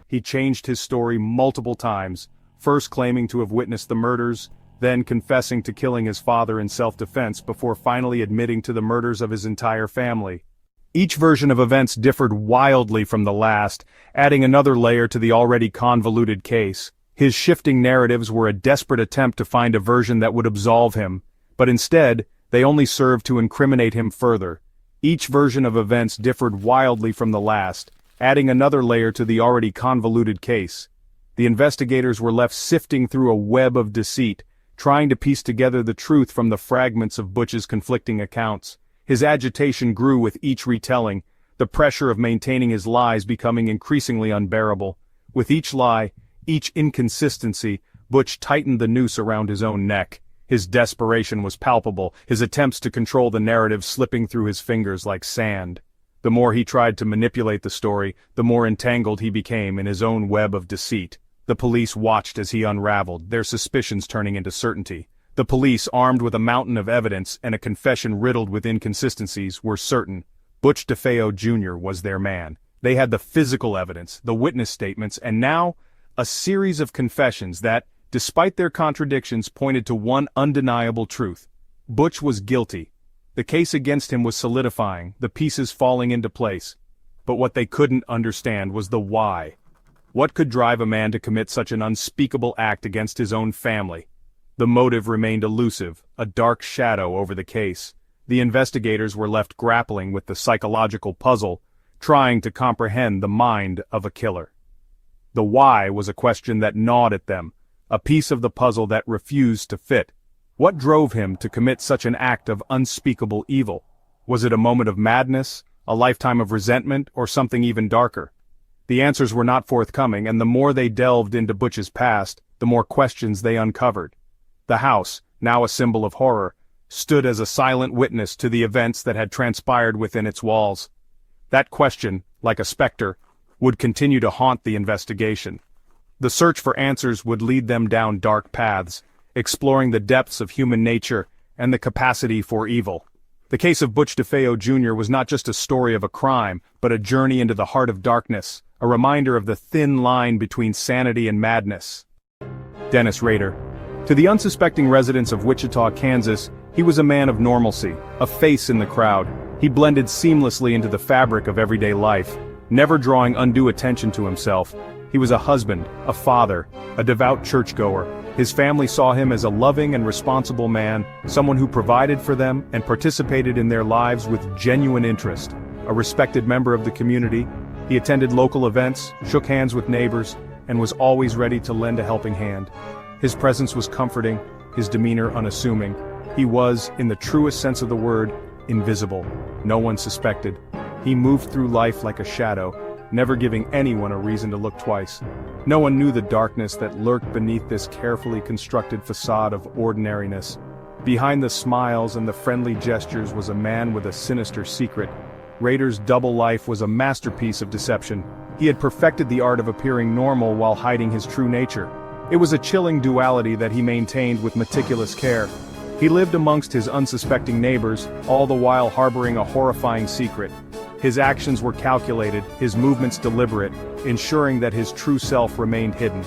He changed his story multiple times, first claiming to have witnessed the murders, then confessing to killing his father in self-defense before finally admitting to the murders of his entire family. Each version of events differed wildly from the last, adding another layer to the already convoluted case. His shifting narratives were a desperate attempt to find a version that would absolve him, but instead, they only served to incriminate him further. Each version of events differed wildly from the last, adding another layer to the already convoluted case. The investigators were left sifting through a web of deceit, trying to piece together the truth from the fragments of Butch's conflicting accounts. His agitation grew with each retelling, the pressure of maintaining his lies becoming increasingly unbearable. With each lie, each inconsistency, Butch tightened the noose around his own neck. His desperation was palpable, his attempts to control the narrative slipping through his fingers like sand. The more he tried to manipulate the story, the more entangled he became in his own web of deceit. The police watched as he unraveled, their suspicions turning into certainty. The police, armed with a mountain of evidence and a confession riddled with inconsistencies, were certain. Butch DeFeo Jr. was their man. They had the physical evidence, the witness statements, and now, a series of confessions that, despite their contradictions, pointed to one undeniable truth. Butch was guilty. The case against him was solidifying, the pieces falling into place. But what they couldn't understand was the why. What could drive a man to commit such an unspeakable act against his own family? The motive remained elusive, a dark shadow over the case. The investigators were left grappling with the psychological puzzle, trying to comprehend the mind of a killer. The why was a question that gnawed at them, a piece of the puzzle that refused to fit. What drove him to commit such an act of unspeakable evil? Was it a moment of madness, a lifetime of resentment, or something even darker? The answers were not forthcoming, and the more they delved into Butch's past, the more questions they uncovered. The house, now a symbol of horror, stood as a silent witness to the events that had transpired within its walls. That question, like a specter, would continue to haunt the investigation. The search for answers would lead them down dark paths, exploring the depths of human nature and the capacity for evil. The case of Butch DeFeo Jr. was not just a story of a crime, but a journey into the heart of darkness, a reminder of the thin line between sanity and madness. Dennis Rader. To the unsuspecting residents of Wichita, Kansas, he was a man of normalcy, a face in the crowd. He blended seamlessly into the fabric of everyday life, never drawing undue attention to himself. He He was a husband, a father, a devout churchgoer. His family saw him as a loving and responsible man, someone who provided for them and participated in their lives with genuine interest. A respected member of the community, he attended local events, shook hands with neighbors, and was always ready to lend a helping hand. His presence was comforting, his demeanor unassuming. He was, in the truest sense of the word, invisible. No one suspected. He moved through life like a shadow, never giving anyone a reason to look twice. No one knew the darkness that lurked beneath this carefully constructed facade of ordinariness. Behind the smiles and the friendly gestures was a man with a sinister secret. Rader's double life was a masterpiece of deception. He had perfected the art of appearing normal while hiding his true nature. It was a chilling duality that he maintained with meticulous care. He lived amongst his unsuspecting neighbors, all the while harboring a horrifying secret. His actions were calculated, his movements deliberate, ensuring that his true self remained hidden.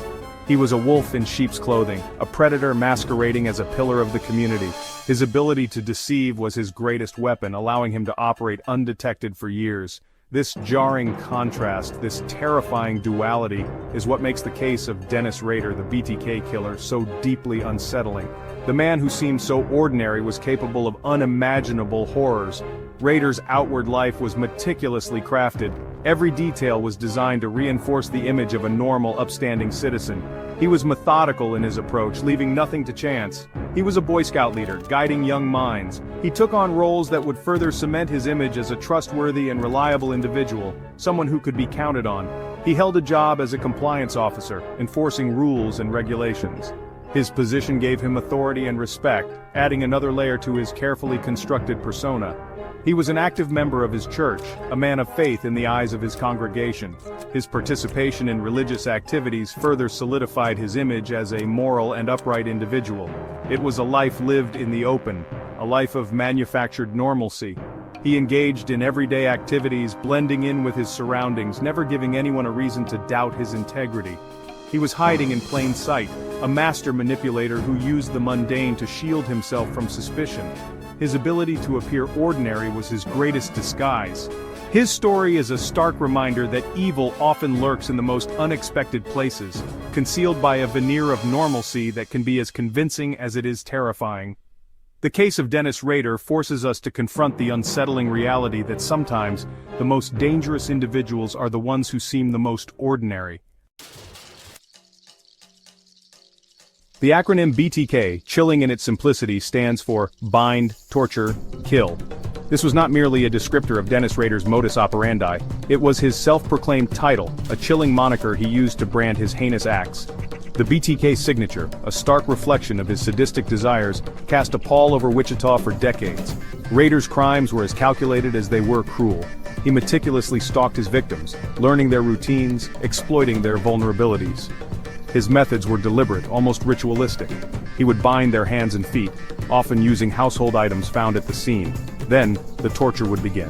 He was a wolf in sheep's clothing, a predator masquerading as a pillar of the community. His ability to deceive was his greatest weapon, allowing him to operate undetected for years. This jarring contrast, this terrifying duality, is what makes the case of Dennis Rader, the BTK killer, so deeply unsettling. The man who seemed so ordinary was capable of unimaginable horrors. Rader's outward life was meticulously crafted. Every detail was designed to reinforce the image of a normal, upstanding citizen. He was methodical in his approach, leaving nothing to chance. He was a Boy Scout leader, guiding young minds. He took on roles that would further cement his image as a trustworthy and reliable individual, someone who could be counted on. He held a job as a compliance officer, enforcing rules and regulations. His position gave him authority and respect, adding another layer to his carefully constructed persona. He was an active member of his church, a man of faith in the eyes of his congregation. His participation in religious activities further solidified his image as a moral and upright individual. It was a life lived in the open, a life of manufactured normalcy. He engaged in everyday activities, blending in with his surroundings, never giving anyone a reason to doubt his integrity. He was hiding in plain sight, a master manipulator who used the mundane to shield himself from suspicion. His ability to appear ordinary was his greatest disguise. His story is a stark reminder that evil often lurks in the most unexpected places, concealed by a veneer of normalcy that can be as convincing as it is terrifying. The case of Dennis Rader forces us to confront the unsettling reality that sometimes the most dangerous individuals are the ones who seem the most ordinary. The acronym BTK, chilling in its simplicity, stands for Bind, Torture, Kill. This was not merely a descriptor of Dennis Rader's modus operandi, it was his self-proclaimed title, a chilling moniker he used to brand his heinous acts. The BTK signature, a stark reflection of his sadistic desires, cast a pall over Wichita for decades. Rader's crimes were as calculated as they were cruel. He meticulously stalked his victims, learning their routines, exploiting their vulnerabilities. His methods were deliberate, almost ritualistic. He would bind their hands and feet, often using household items found at the scene. Then, the torture would begin.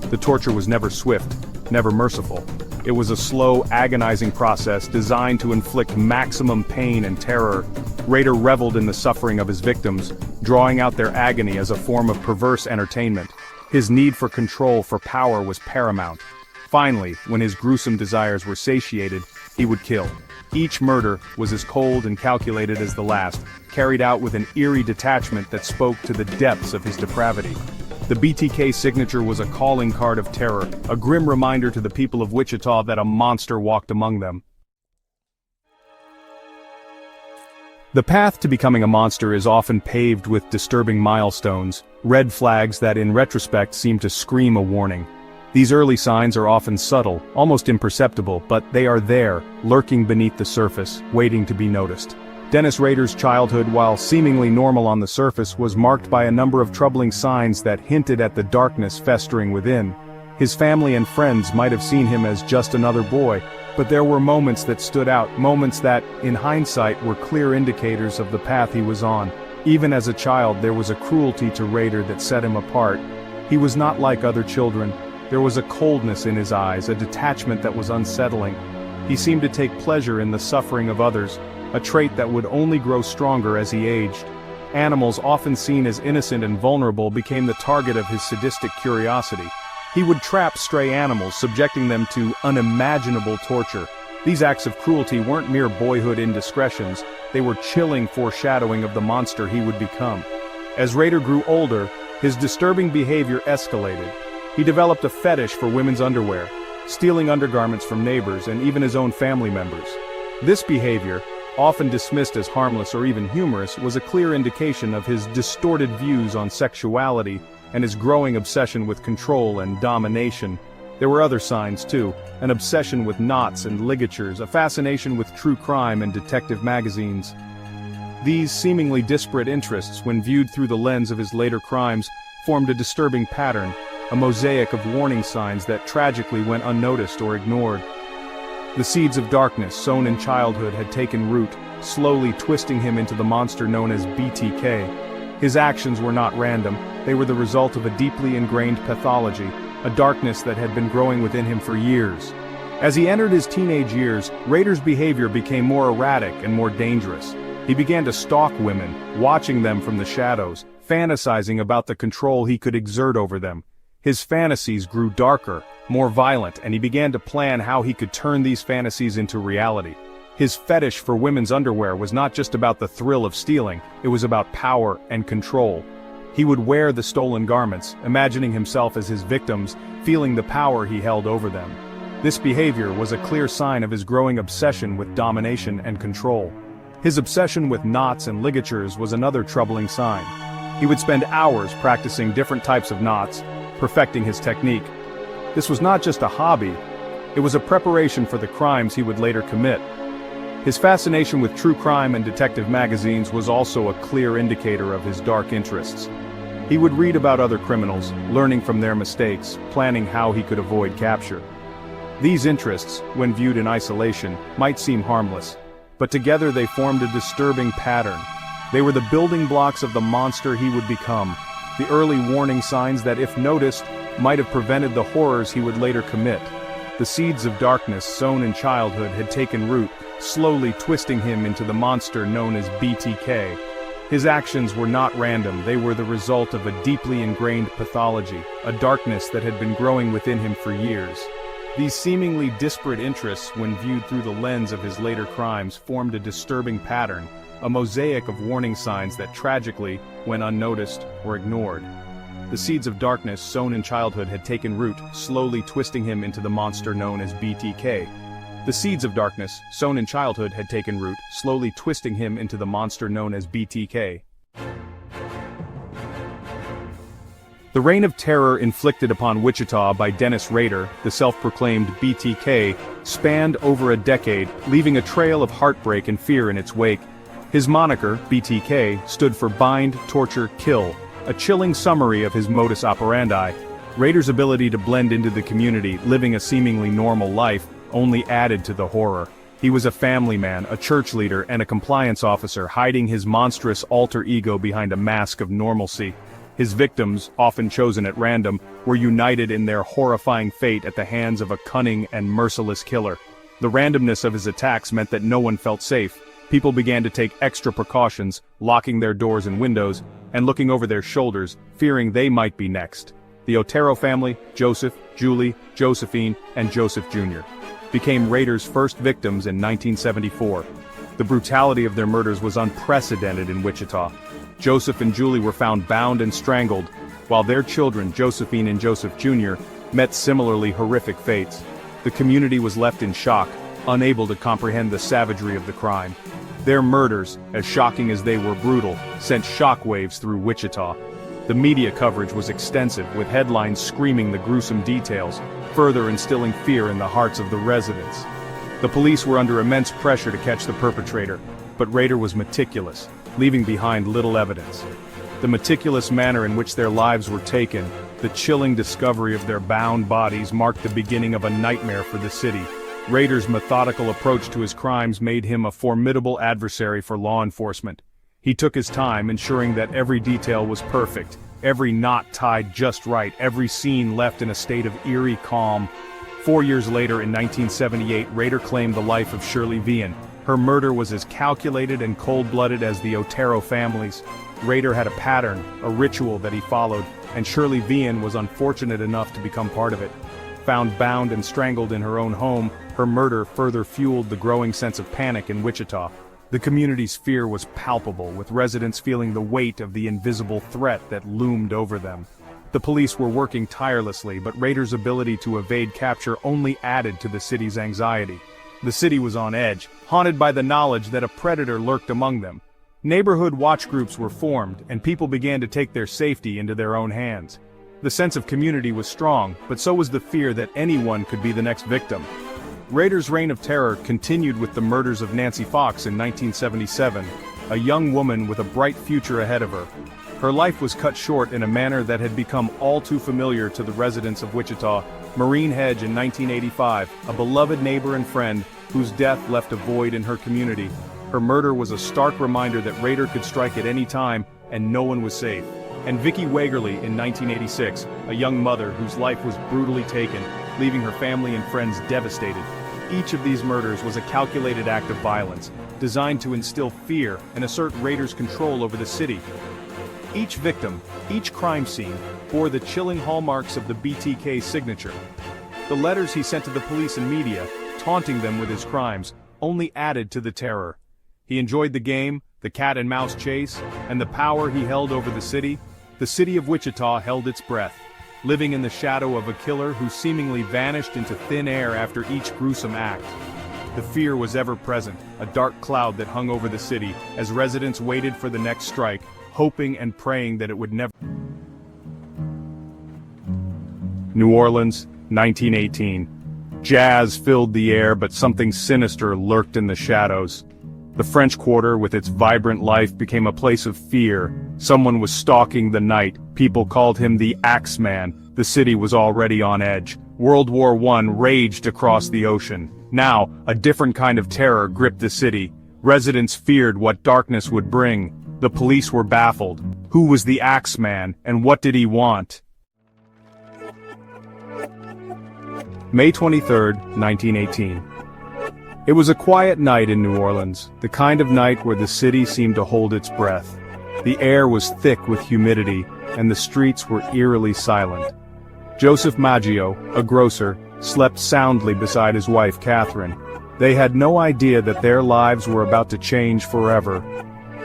The torture was never swift, never merciful. It was a slow, agonizing process designed to inflict maximum pain and terror. Rader reveled in the suffering of his victims, drawing out their agony as a form of perverse entertainment. His need for control, for power, was paramount. Finally, when his gruesome desires were satiated, he would kill. Each murder was as cold and calculated as the last, carried out with an eerie detachment that spoke to the depths of his depravity. The BTK signature was a calling card of terror, a grim reminder to the people of Wichita that a monster walked among them. The path to becoming a monster is often paved with disturbing milestones, red flags that in retrospect seem to scream a warning. These early signs are often subtle, almost imperceptible, but they are there, lurking beneath the surface, waiting to be noticed. Dennis Rader's childhood, while seemingly normal on the surface, was marked by a number of troubling signs that hinted at the darkness festering within. His family and friends might have seen him as just another boy, but there were moments that stood out, moments that, in hindsight, were clear indicators of the path he was on. Even as a child, there was a cruelty to Rader that set him apart. He was not like other children. There was a coldness in his eyes, a detachment that was unsettling. He seemed to take pleasure in the suffering of others, a trait that would only grow stronger as he aged. Animals, often seen as innocent and vulnerable, became the target of his sadistic curiosity. He would trap stray animals, subjecting them to unimaginable torture. These acts of cruelty weren't mere boyhood indiscretions, they were chilling foreshadowing of the monster he would become. As Rader grew older, his disturbing behavior escalated. He developed a fetish for women's underwear, stealing undergarments from neighbors and even his own family members. This behavior, often dismissed as harmless or even humorous, was a clear indication of his distorted views on sexuality and his growing obsession with control and domination. There were other signs too, an obsession with knots and ligatures, a fascination with true crime and detective magazines. These seemingly disparate interests, when viewed through the lens of his later crimes, formed a disturbing pattern, a mosaic of warning signs that tragically went unnoticed or ignored. The seeds of darkness sown in childhood had taken root, slowly twisting him into the monster known as BTK. His actions were not random, they were the result of a deeply ingrained pathology, a darkness that had been growing within him for years. As he entered his teenage years, Rader's behavior became more erratic and more dangerous. He began to stalk women, watching them from the shadows, fantasizing about the control he could exert over them. His fantasies grew darker, more violent, and he began to plan how he could turn these fantasies into reality. His fetish for women's underwear was not just about the thrill of stealing, it was about power and control. He would wear the stolen garments, imagining himself as his victims, feeling the power he held over them. This behavior was a clear sign of his growing obsession with domination and control. His obsession with knots and ligatures was another troubling sign. He would spend hours practicing different types of knots, perfecting his technique. This was not just a hobby, it was a preparation for the crimes he would later commit. His fascination with true crime and detective magazines was also a clear indicator of his dark interests. He would read about other criminals, learning from their mistakes, planning how he could avoid capture. These interests, when viewed in isolation, might seem harmless, but together they formed a disturbing pattern. They were the building blocks of the monster he would become, the early warning signs that, if noticed, might have prevented the horrors he would later commit. The seeds of darkness sown in childhood had taken root, slowly twisting him into the monster known as BTK. His actions were not random, they were the result of a deeply ingrained pathology, a darkness that had been growing within him for years. These seemingly disparate interests, when viewed through the lens of his later crimes, formed a disturbing pattern, a mosaic of warning signs that tragically, when unnoticed, were ignored. The seeds of darkness sown in childhood had taken root, slowly twisting him into the monster known as BTK. The seeds of darkness, sown in childhood, had taken root, slowly twisting him into the monster known as BTK. The reign of terror inflicted upon Wichita by Dennis Rader, the self-proclaimed BTK, spanned over a decade, leaving a trail of heartbreak and fear in its wake. His moniker, BTK, stood for Bind, Torture, Kill, a chilling summary of his modus operandi. Rader's ability to blend into the community, living a seemingly normal life, only added to the horror. He was a family man, a church leader, and a compliance officer, hiding his monstrous alter ego behind a mask of normalcy. His victims, often chosen at random, were united in their horrifying fate at the hands of a cunning and merciless killer. The randomness of his attacks meant that no one felt safe. People began to take extra precautions, locking their doors and windows, and looking over their shoulders, fearing they might be next. The Otero family, Joseph, Julie, Josephine, and Joseph Jr., became Rader's first victims in 1974. The brutality of their murders was unprecedented in Wichita. Joseph and Julie were found bound and strangled, while their children, Josephine and Joseph Jr., met similarly horrific fates. The community was left in shock, unable to comprehend the savagery of the crime. Their murders, as shocking as they were brutal, sent shockwaves through Wichita. The media coverage was extensive, with headlines screaming the gruesome details, further instilling fear in the hearts of the residents. The police were under immense pressure to catch the perpetrator, but Rader was meticulous, leaving behind little evidence. The meticulous manner in which their lives were taken, the chilling discovery of their bound bodies, marked the beginning of a nightmare for the city. Rader's methodical approach to his crimes made him a formidable adversary for law enforcement. He took his time, ensuring that every detail was perfect, every knot tied just right, every scene left in a state of eerie calm. 4 years later, in 1978, Rader claimed the life of Shirley Vian. Her murder was as calculated and cold-blooded as the Otero family's. Rader had a pattern, a ritual that he followed, and Shirley Vian was unfortunate enough to become part of it. found bound and strangled in her own home, her murder further fueled the growing sense of panic in Wichita. The community's fear was palpable, with residents feeling the weight of the invisible threat that loomed over them. The police were working tirelessly, but raiders' ability to evade capture only added to the city's anxiety. The city was on edge, haunted by the knowledge that a predator lurked among them. Neighborhood watch groups were formed, and people began to take their safety into their own hands. The sense of community was strong, but so was the fear that anyone could be the next victim. Raiders' reign of terror continued with the murders of Nancy Fox in 1977, a young woman with a bright future ahead of her. Her life was cut short in a manner that had become all too familiar to the residents of Wichita. Maureen Hedge in 1985, a beloved neighbor and friend whose death left a void in her community. Her murder was a stark reminder that Raider could strike at any time, and no one was safe. And Vicki Wagerly in 1986, a young mother whose life was brutally taken, leaving her family and friends devastated. Each of these murders was a calculated act of violence, designed to instill fear and assert Raiders' control over the city. Each victim, each crime scene, bore the chilling hallmarks of the BTK signature. The letters he sent to the police and media, taunting them with his crimes, only added to the terror. He enjoyed the game, the cat-and-mouse chase, and the power he held over the city. The city of Wichita held its breath, living in the shadow of a killer who seemingly vanished into thin air after each gruesome act. The fear was ever present, a dark cloud that hung over the city, as residents waited for the next strike, hoping and praying that it would never. New Orleans, 1918. Jazz filled the air, but something sinister lurked in the shadows. The French Quarter, with its vibrant life, became a place of fear. Someone was stalking the night. People called him the Axeman. The city was already on edge. World War I raged across the ocean. Now, a different kind of terror gripped the city. Residents feared what darkness would bring. The police were baffled. Who was the Axeman, and what did he want? May 23, 1918. It was a quiet night in New Orleans, the kind of night where the city seemed to hold its breath. The air was thick with humidity, and the streets were eerily silent. Joseph Maggio, a grocer, slept soundly beside his wife Catherine. They had no idea that their lives were about to change forever.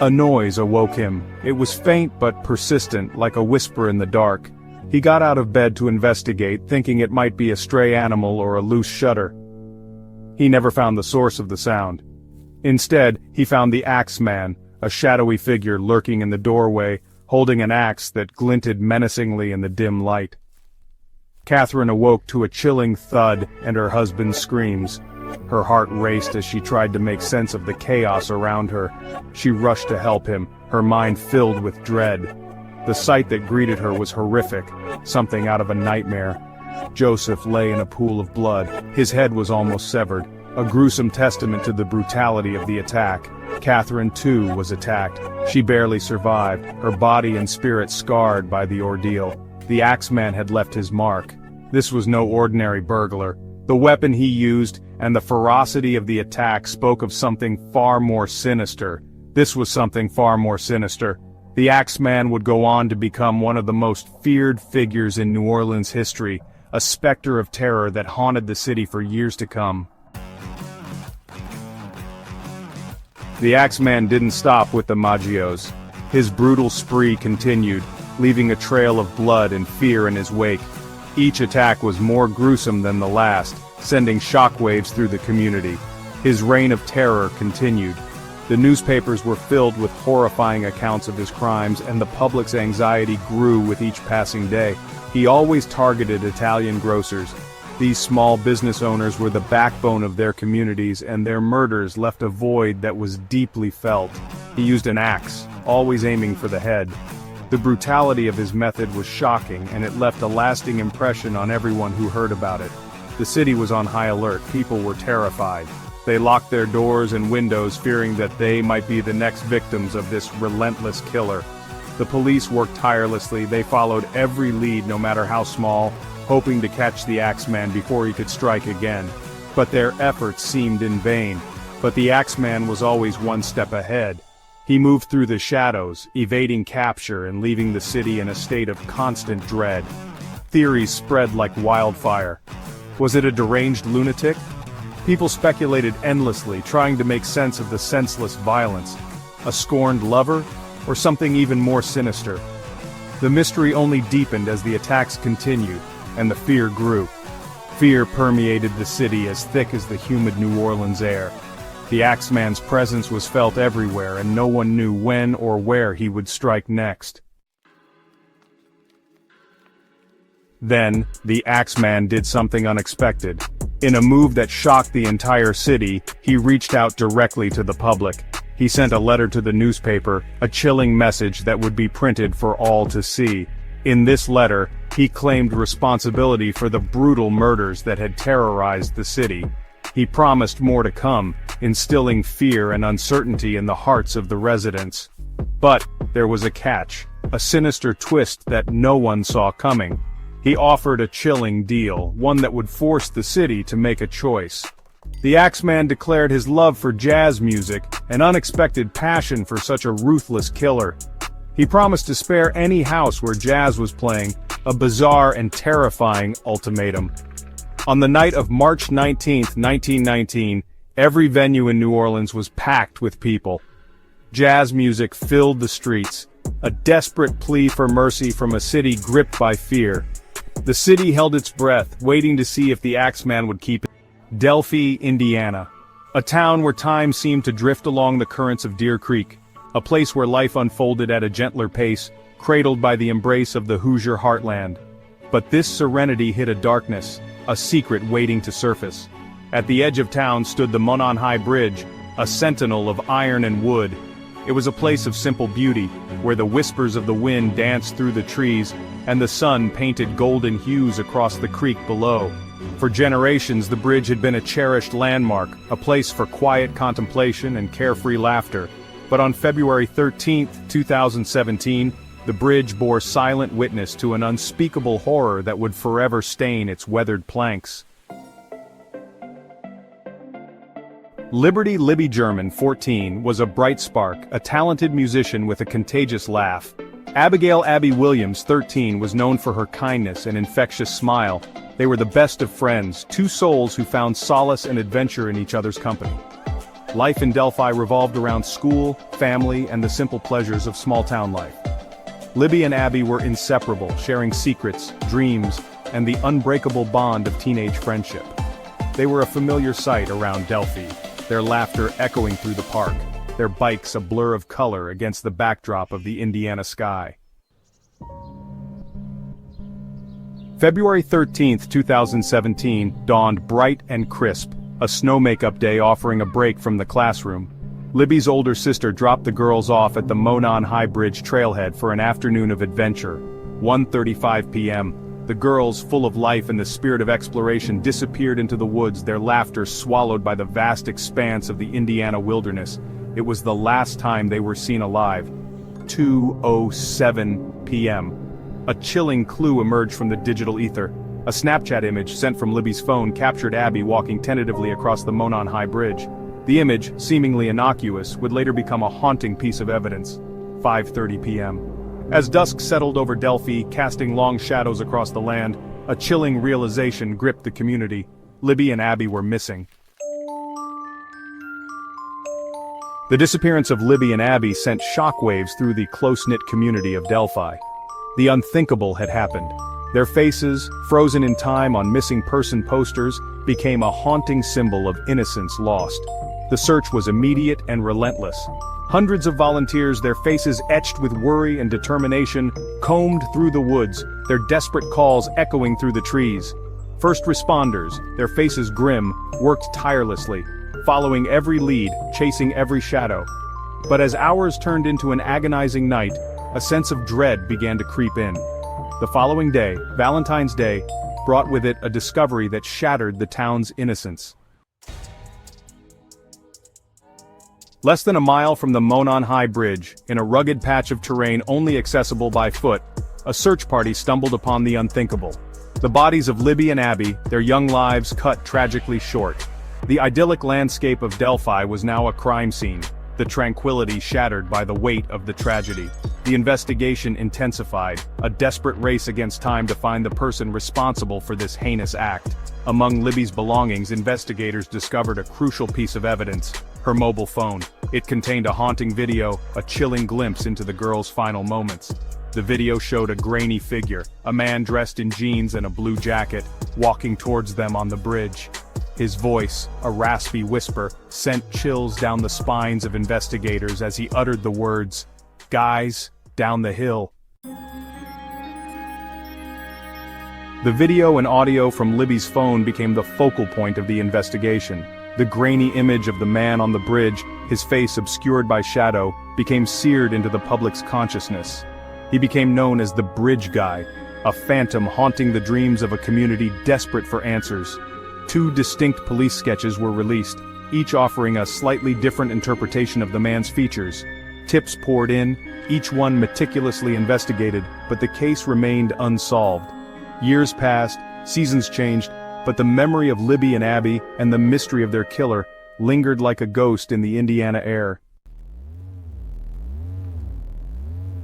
A noise awoke him. It was faint but persistent, like a whisper in the dark. He got out of bed to investigate, thinking it might be a stray animal or a loose shutter. He never found the source of the sound. Instead, he found the Axeman, a shadowy figure lurking in the doorway, holding an axe that glinted menacingly in the dim light. Catherine awoke to a chilling thud and her husband's screams. Her heart raced as she tried to make sense of the chaos around her. She rushed to help him, her mind filled with dread. The sight that greeted her was horrific, something out of a nightmare. Joseph lay in a pool of blood. His head was almost severed, a gruesome testament to the brutality of the attack. Catherine, too, was attacked. She barely survived, her body and spirit scarred by the ordeal. The Axeman had left his mark. This was no ordinary burglar. The weapon he used and the ferocity of the attack spoke of something far more sinister. This was something far more sinister. The Axeman would go on to become one of the most feared figures in New Orleans history, a specter of terror that haunted the city for years to come. The Axeman didn't stop with the Maggios. His brutal spree continued, leaving a trail of blood and fear in his wake. Each attack was more gruesome than the last, sending shockwaves through the community. His reign of terror continued. The newspapers were filled with horrifying accounts of his crimes, and the public's anxiety grew with each passing day. He always targeted Italian grocers. These small business owners were the backbone of their communities, and their murders left a void that was deeply felt. He used an axe, always aiming for the head. The brutality of his method was shocking, and it left a lasting impression on everyone who heard about it. The city was on high alert. People were terrified. They locked their doors and windows, fearing that they might be the next victims of this relentless killer. The police worked tirelessly. They followed every lead, no matter how small, hoping to catch the Axeman before he could strike again. But their efforts seemed in vain. But the Axeman was always one step ahead. He moved through the shadows, evading capture and leaving the city in a state of constant dread. Theories spread like wildfire. Was it a deranged lunatic? People speculated endlessly, trying to make sense of the senseless violence. A scorned lover? Or something even more sinister? The mystery only deepened as the attacks continued, and the fear grew. Fear permeated the city as thick as the humid New Orleans air. The Axeman's presence was felt everywhere, and no one knew when or where he would strike next. Then, the Axeman did something unexpected. In a move that shocked the entire city, he reached out directly to the public. He sent a letter to the newspaper, a chilling message that would be printed for all to see. In this letter, he claimed responsibility for the brutal murders that had terrorized the city. He promised more to come, instilling fear and uncertainty in the hearts of the residents. But there was a catch, a sinister twist that no one saw coming. He offered a chilling deal, one that would force the city to make a choice. The Axeman declared his love for jazz music, an unexpected passion for such a ruthless killer. He promised to spare any house where jazz was playing, a bizarre and terrifying ultimatum. On the night of March 19, 1919, every venue in New Orleans was packed with people. Jazz music filled the streets, a desperate plea for mercy from a city gripped by fear. The city held its breath, waiting to see if the Axeman would keep it. Delphi, Indiana. A town where time seemed to drift along the currents of Deer Creek. A place where life unfolded at a gentler pace, cradled by the embrace of the Hoosier heartland. But this serenity hid a darkness, a secret waiting to surface. At the edge of town stood the Monon High Bridge, a sentinel of iron and wood. It was a place of simple beauty, where the whispers of the wind danced through the trees, and the sun painted golden hues across the creek below. For generations, the bridge had been a cherished landmark, a place for quiet contemplation and carefree laughter. But on February 13, 2017, the bridge bore silent witness to an unspeakable horror that would forever stain its weathered planks. Liberty Libby German, 14, was a bright spark, a talented musician with a contagious laugh. Abigail Abby Williams, 13, was known for her kindness and infectious smile. They were the best of friends, two souls who found solace and adventure in each other's company. Life in Delphi revolved around school, family, and the simple pleasures of small-town life. Libby and Abby were inseparable, sharing secrets, dreams, and the unbreakable bond of teenage friendship. They were a familiar sight around Delphi, their laughter echoing through the park, their bikes a blur of color against the backdrop of the Indiana sky. February 13, 2017, dawned bright and crisp, a snow makeup day offering a break from the classroom. Libby's older sister dropped the girls off at the Monon High Bridge trailhead for an afternoon of adventure. 1:35 p.m. The girls, full of life and the spirit of exploration, disappeared into the woods, their laughter swallowed by the vast expanse of the Indiana wilderness. It was the last time they were seen alive. 2:07 p.m. A chilling clue emerged from the digital ether. A Snapchat image sent from Libby's phone captured Abby walking tentatively across the Monon High Bridge. The image, seemingly innocuous, would later become a haunting piece of evidence. 5:30 p.m. As dusk settled over Delphi, casting long shadows across the land, a chilling realization gripped the community. Libby and Abby were missing. The disappearance of Libby and Abby sent shockwaves through the close-knit community of Delphi. The unthinkable had happened. Their faces, frozen in time on missing person posters, became a haunting symbol of innocence lost. The search was immediate and relentless. Hundreds of volunteers, their faces etched with worry and determination, combed through the woods, their desperate calls echoing through the trees. First responders, their faces grim, worked tirelessly, following every lead, chasing every shadow. But as hours turned into an agonizing night, a sense of dread began to creep in. The following day, Valentine's Day, brought with it a discovery that shattered the town's innocence. Less than a mile from the Monon High Bridge, in a rugged patch of terrain only accessible by foot, a search party stumbled upon the unthinkable. The bodies of Libby and Abby, their young lives cut tragically short. The idyllic landscape of Delphi was now a crime scene. the tranquility shattered by the weight of the tragedy. The investigation intensified, a desperate race against time to find the person responsible for this heinous act. Among Libby's belongings, investigators discovered a crucial piece of evidence: her mobile phone. It contained a haunting video, a chilling glimpse into the girl's final moments. The video showed a grainy figure, a man dressed in jeans and a blue jacket, walking towards them on the bridge. His voice, a raspy whisper, sent chills down the spines of investigators as he uttered the words, "Guys, down the hill." The video and audio from Libby's phone became the focal point of the investigation. The grainy image of the man on the bridge, his face obscured by shadow, became seared into the public's consciousness. He became known as the Bridge Guy, a phantom haunting the dreams of a community desperate for answers. 2 distinct police sketches were released, each offering a slightly different interpretation of the man's features. Tips poured in, each one meticulously investigated, but the case remained unsolved. Years passed, seasons changed, but the memory of Libby and Abby and the mystery of their killer lingered like a ghost in the Indiana air.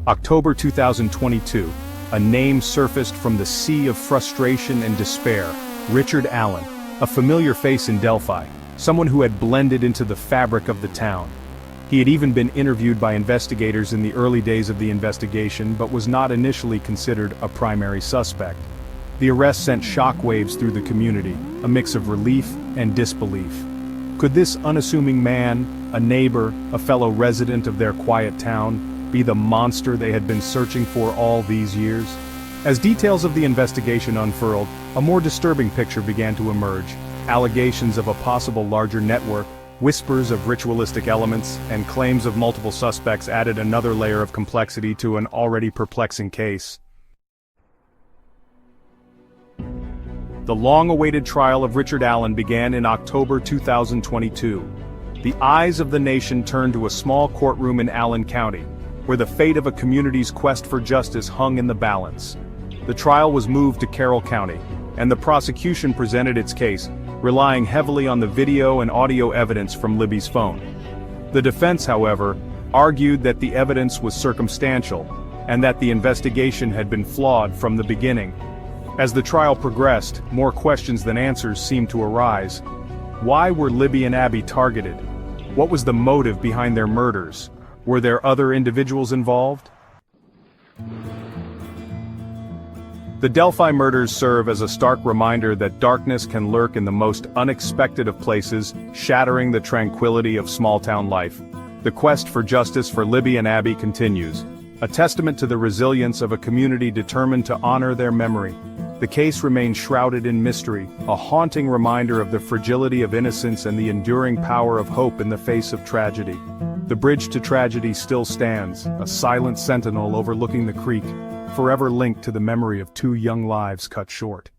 October 2022, a name surfaced from the sea of frustration and despair: Richard Allen, a familiar face in Delphi, someone who had blended into the fabric of the town. He had even been interviewed by investigators in the early days of the investigation, but was not initially considered a primary suspect. The arrest sent shockwaves through the community, a mix of relief and disbelief. Could this unassuming man, a neighbor, a fellow resident of their quiet town, be the monster they had been searching for all these years? As details of the investigation unfurled, a more disturbing picture began to emerge. Allegations of a possible larger network, whispers of ritualistic elements, and claims of multiple suspects added another layer of complexity to an already perplexing case. The long-awaited trial of Richard Allen began in October 2022. The eyes of the nation turned to a small courtroom in Allen County, where the fate of a community's quest for justice hung in the balance. The trial was moved to Carroll County, and the prosecution presented its case, relying heavily on the video and audio evidence from Libby's phone. The defense, however, argued that the evidence was circumstantial, and that the investigation had been flawed from the beginning. As the trial progressed, more questions than answers seemed to arise. Why were Libby and Abby targeted? What was the motive behind their murders? Were there other individuals involved? The Delphi murders serve as a stark reminder that darkness can lurk in the most unexpected of places, shattering the tranquility of small-town life. The quest for justice for Libby and Abby continues, a testament to the resilience of a community determined to honor their memory. The case remains shrouded in mystery, a haunting reminder of the fragility of innocence and the enduring power of hope in the face of tragedy. The bridge to tragedy still stands, a silent sentinel overlooking the creek, forever linked to the memory of 2 young lives cut short.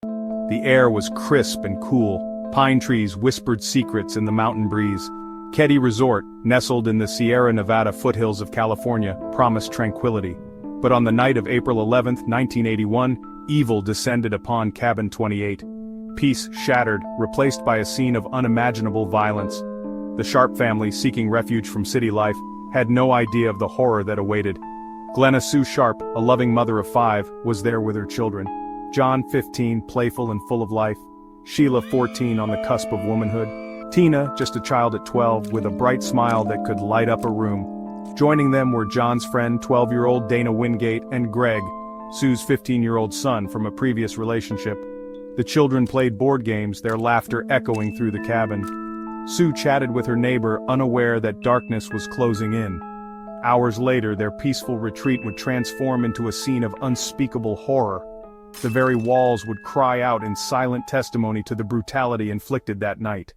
The air was crisp and cool, pine trees whispered secrets in the mountain breeze. Keddie Resort, nestled in the Sierra Nevada foothills of California, promised tranquility. But on the night of April 11, 1981, evil descended upon Cabin 28. Peace shattered, replaced by a scene of unimaginable violence. The Sharp family, seeking refuge from city life, had no idea of the horror that awaited. Glenna Sue Sharp, a loving mother of 5, was there with her children. John, 15, playful and full of life. Sheila, 14, on the cusp of womanhood. Tina, just a child at 12, with a bright smile that could light up a room. Joining them were John's friend, 12-year-old Dana Wingate, and Greg, Sue's 15-year-old son from a previous relationship. The children played board games, their laughter echoing through the cabin. Sue chatted with her neighbor, unaware that darkness was closing in. Hours later, their peaceful retreat would transform into a scene of unspeakable horror. The very walls would cry out in silent testimony to the brutality inflicted that night.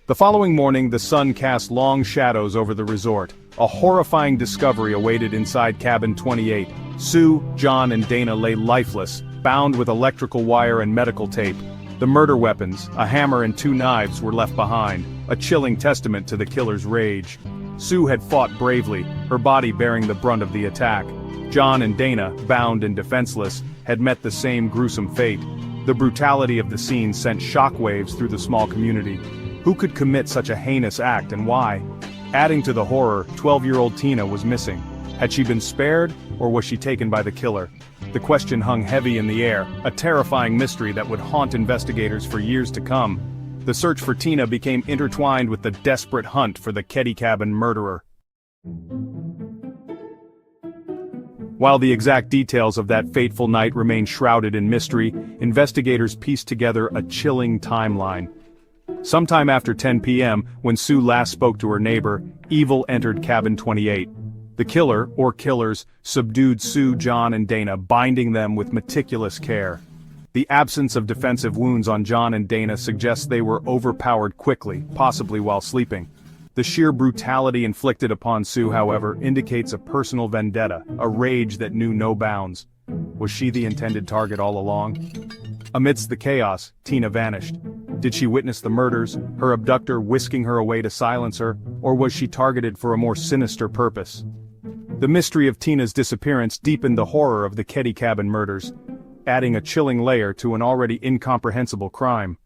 The following morning, the sun cast long shadows over the resort. A horrifying discovery awaited inside Cabin 28. Sue, John, and Dana lay lifeless, bound with electrical wire and medical tape. The murder weapons, a hammer and 2 knives, were left behind, a chilling testament to the killer's rage. Sue had fought bravely, her body bearing the brunt of the attack. John and Dana, bound and defenseless, had met the same gruesome fate. The brutality of the scene sent shockwaves through the small community. Who could commit such a heinous act and why? Adding to the horror, 12-year-old Tina was missing. Had she been spared, or was she taken by the killer? The question hung heavy in the air, a terrifying mystery that would haunt investigators for years to come. The search for Tina became intertwined with the desperate hunt for the Keddy Cabin murderer. While the exact details of that fateful night remain shrouded in mystery, investigators pieced together a chilling timeline. Sometime after 10 p.m., when Sue last spoke to her neighbor, evil entered Cabin 28. The killer, or killers, subdued Sue, John, and Dana, binding them with meticulous care. The absence of defensive wounds on John and Dana suggests they were overpowered quickly, possibly while sleeping. The sheer brutality inflicted upon Sue, however, indicates a personal vendetta, a rage that knew no bounds. Was she the intended target all along? Amidst the chaos, Tina vanished. Did she witness the murders, her abductor whisking her away to silence her, or was she targeted for a more sinister purpose? The mystery of Tina's disappearance deepened the horror of the Keddy Cabin murders, adding a chilling layer to an already incomprehensible crime.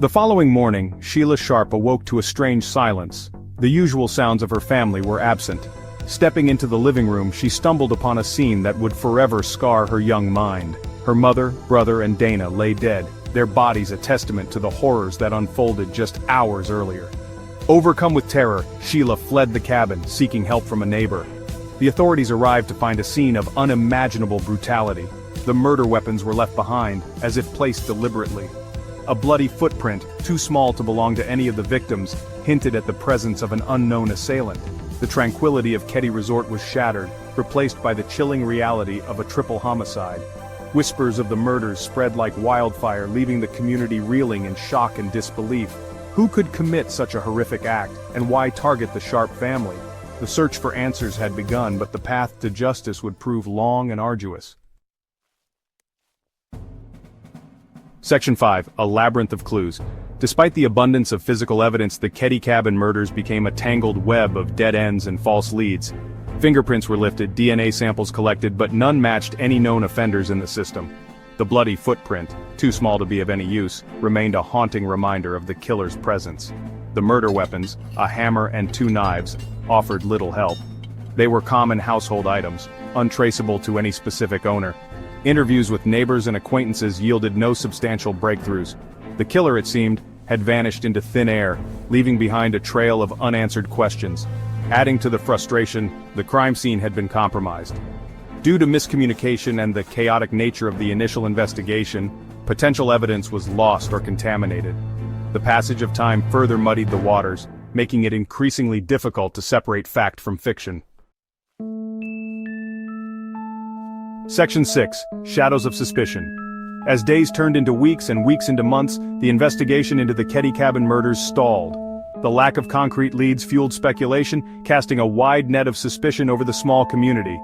The following morning, Sheila Sharp awoke to a strange silence. The usual sounds of her family were absent. Stepping into the living room, she stumbled upon a scene that would forever scar her young mind. Her mother, brother, and Dana lay dead, their bodies a testament to the horrors that unfolded just hours earlier. Overcome with terror, Sheila fled the cabin, seeking help from a neighbor. The authorities arrived to find a scene of unimaginable brutality. The murder weapons were left behind, as if placed deliberately. A bloody footprint, too small to belong to any of the victims, hinted at the presence of an unknown assailant. The tranquility of Keddy Resort was shattered, replaced by the chilling reality of a triple homicide. Whispers of the murders spread like wildfire, leaving the community reeling in shock and disbelief. Who could commit such a horrific act, and why target the Sharp family? The search for answers had begun, but the path to justice would prove long and arduous. Section 5. A labyrinth of clues. Despite the abundance of physical evidence, the Keddy Cabin murders became a tangled web of dead ends and false leads. Fingerprints were lifted, DNA samples collected, but none matched any known offenders in the system. The bloody footprint, too small to be of any use, remained a haunting reminder of the killer's presence. The murder weapons, a hammer and 2 knives, offered little help. They were common household items, untraceable to any specific owner. Interviews with neighbors and acquaintances yielded no substantial breakthroughs. The killer, it seemed, had vanished into thin air, leaving behind a trail of unanswered questions. Adding to the frustration, the crime scene had been compromised. Due to miscommunication and the chaotic nature of the initial investigation, potential evidence was lost or contaminated. The passage of time further muddied the waters, making it increasingly difficult to separate fact from fiction. Section 6. Shadows of Suspicion. As days turned into weeks and weeks into months, the investigation into the Keddy Cabin murders stalled. The lack of concrete leads fueled speculation, casting a wide net of suspicion over the small community.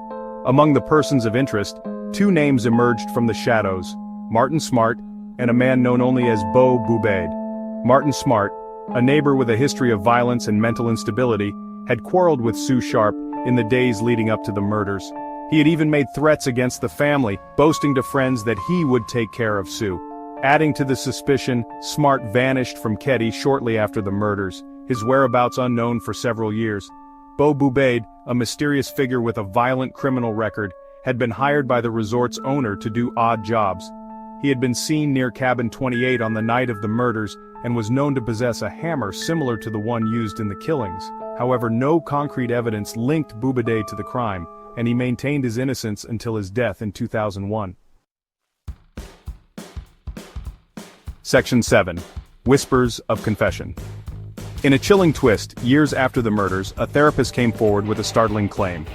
Among the persons of interest, 2 names emerged from the shadows: Martin Smart and a man known only as Beau Boubaid. Martin Smart, a neighbor with a history of violence and mental instability, had quarreled with Sue Sharp in the days leading up to the murders. He had even made threats against the family, boasting to friends that he would take care of Sue. Adding to the suspicion, Smart vanished from Keddy shortly after the murders, his whereabouts unknown for several years. Beau Boubaid, a mysterious figure with a violent criminal record, had been hired by the resort's owner to do odd jobs. He had been seen near Cabin 28 on the night of the murders and was known to possess a hammer similar to the one used in the killings. However, no concrete evidence linked Boubaid to the crime, and he maintained his innocence until his death in 2001. Section 7. Whispers of Confession. In a chilling twist, years after the murders, a therapist came forward with a startling claim.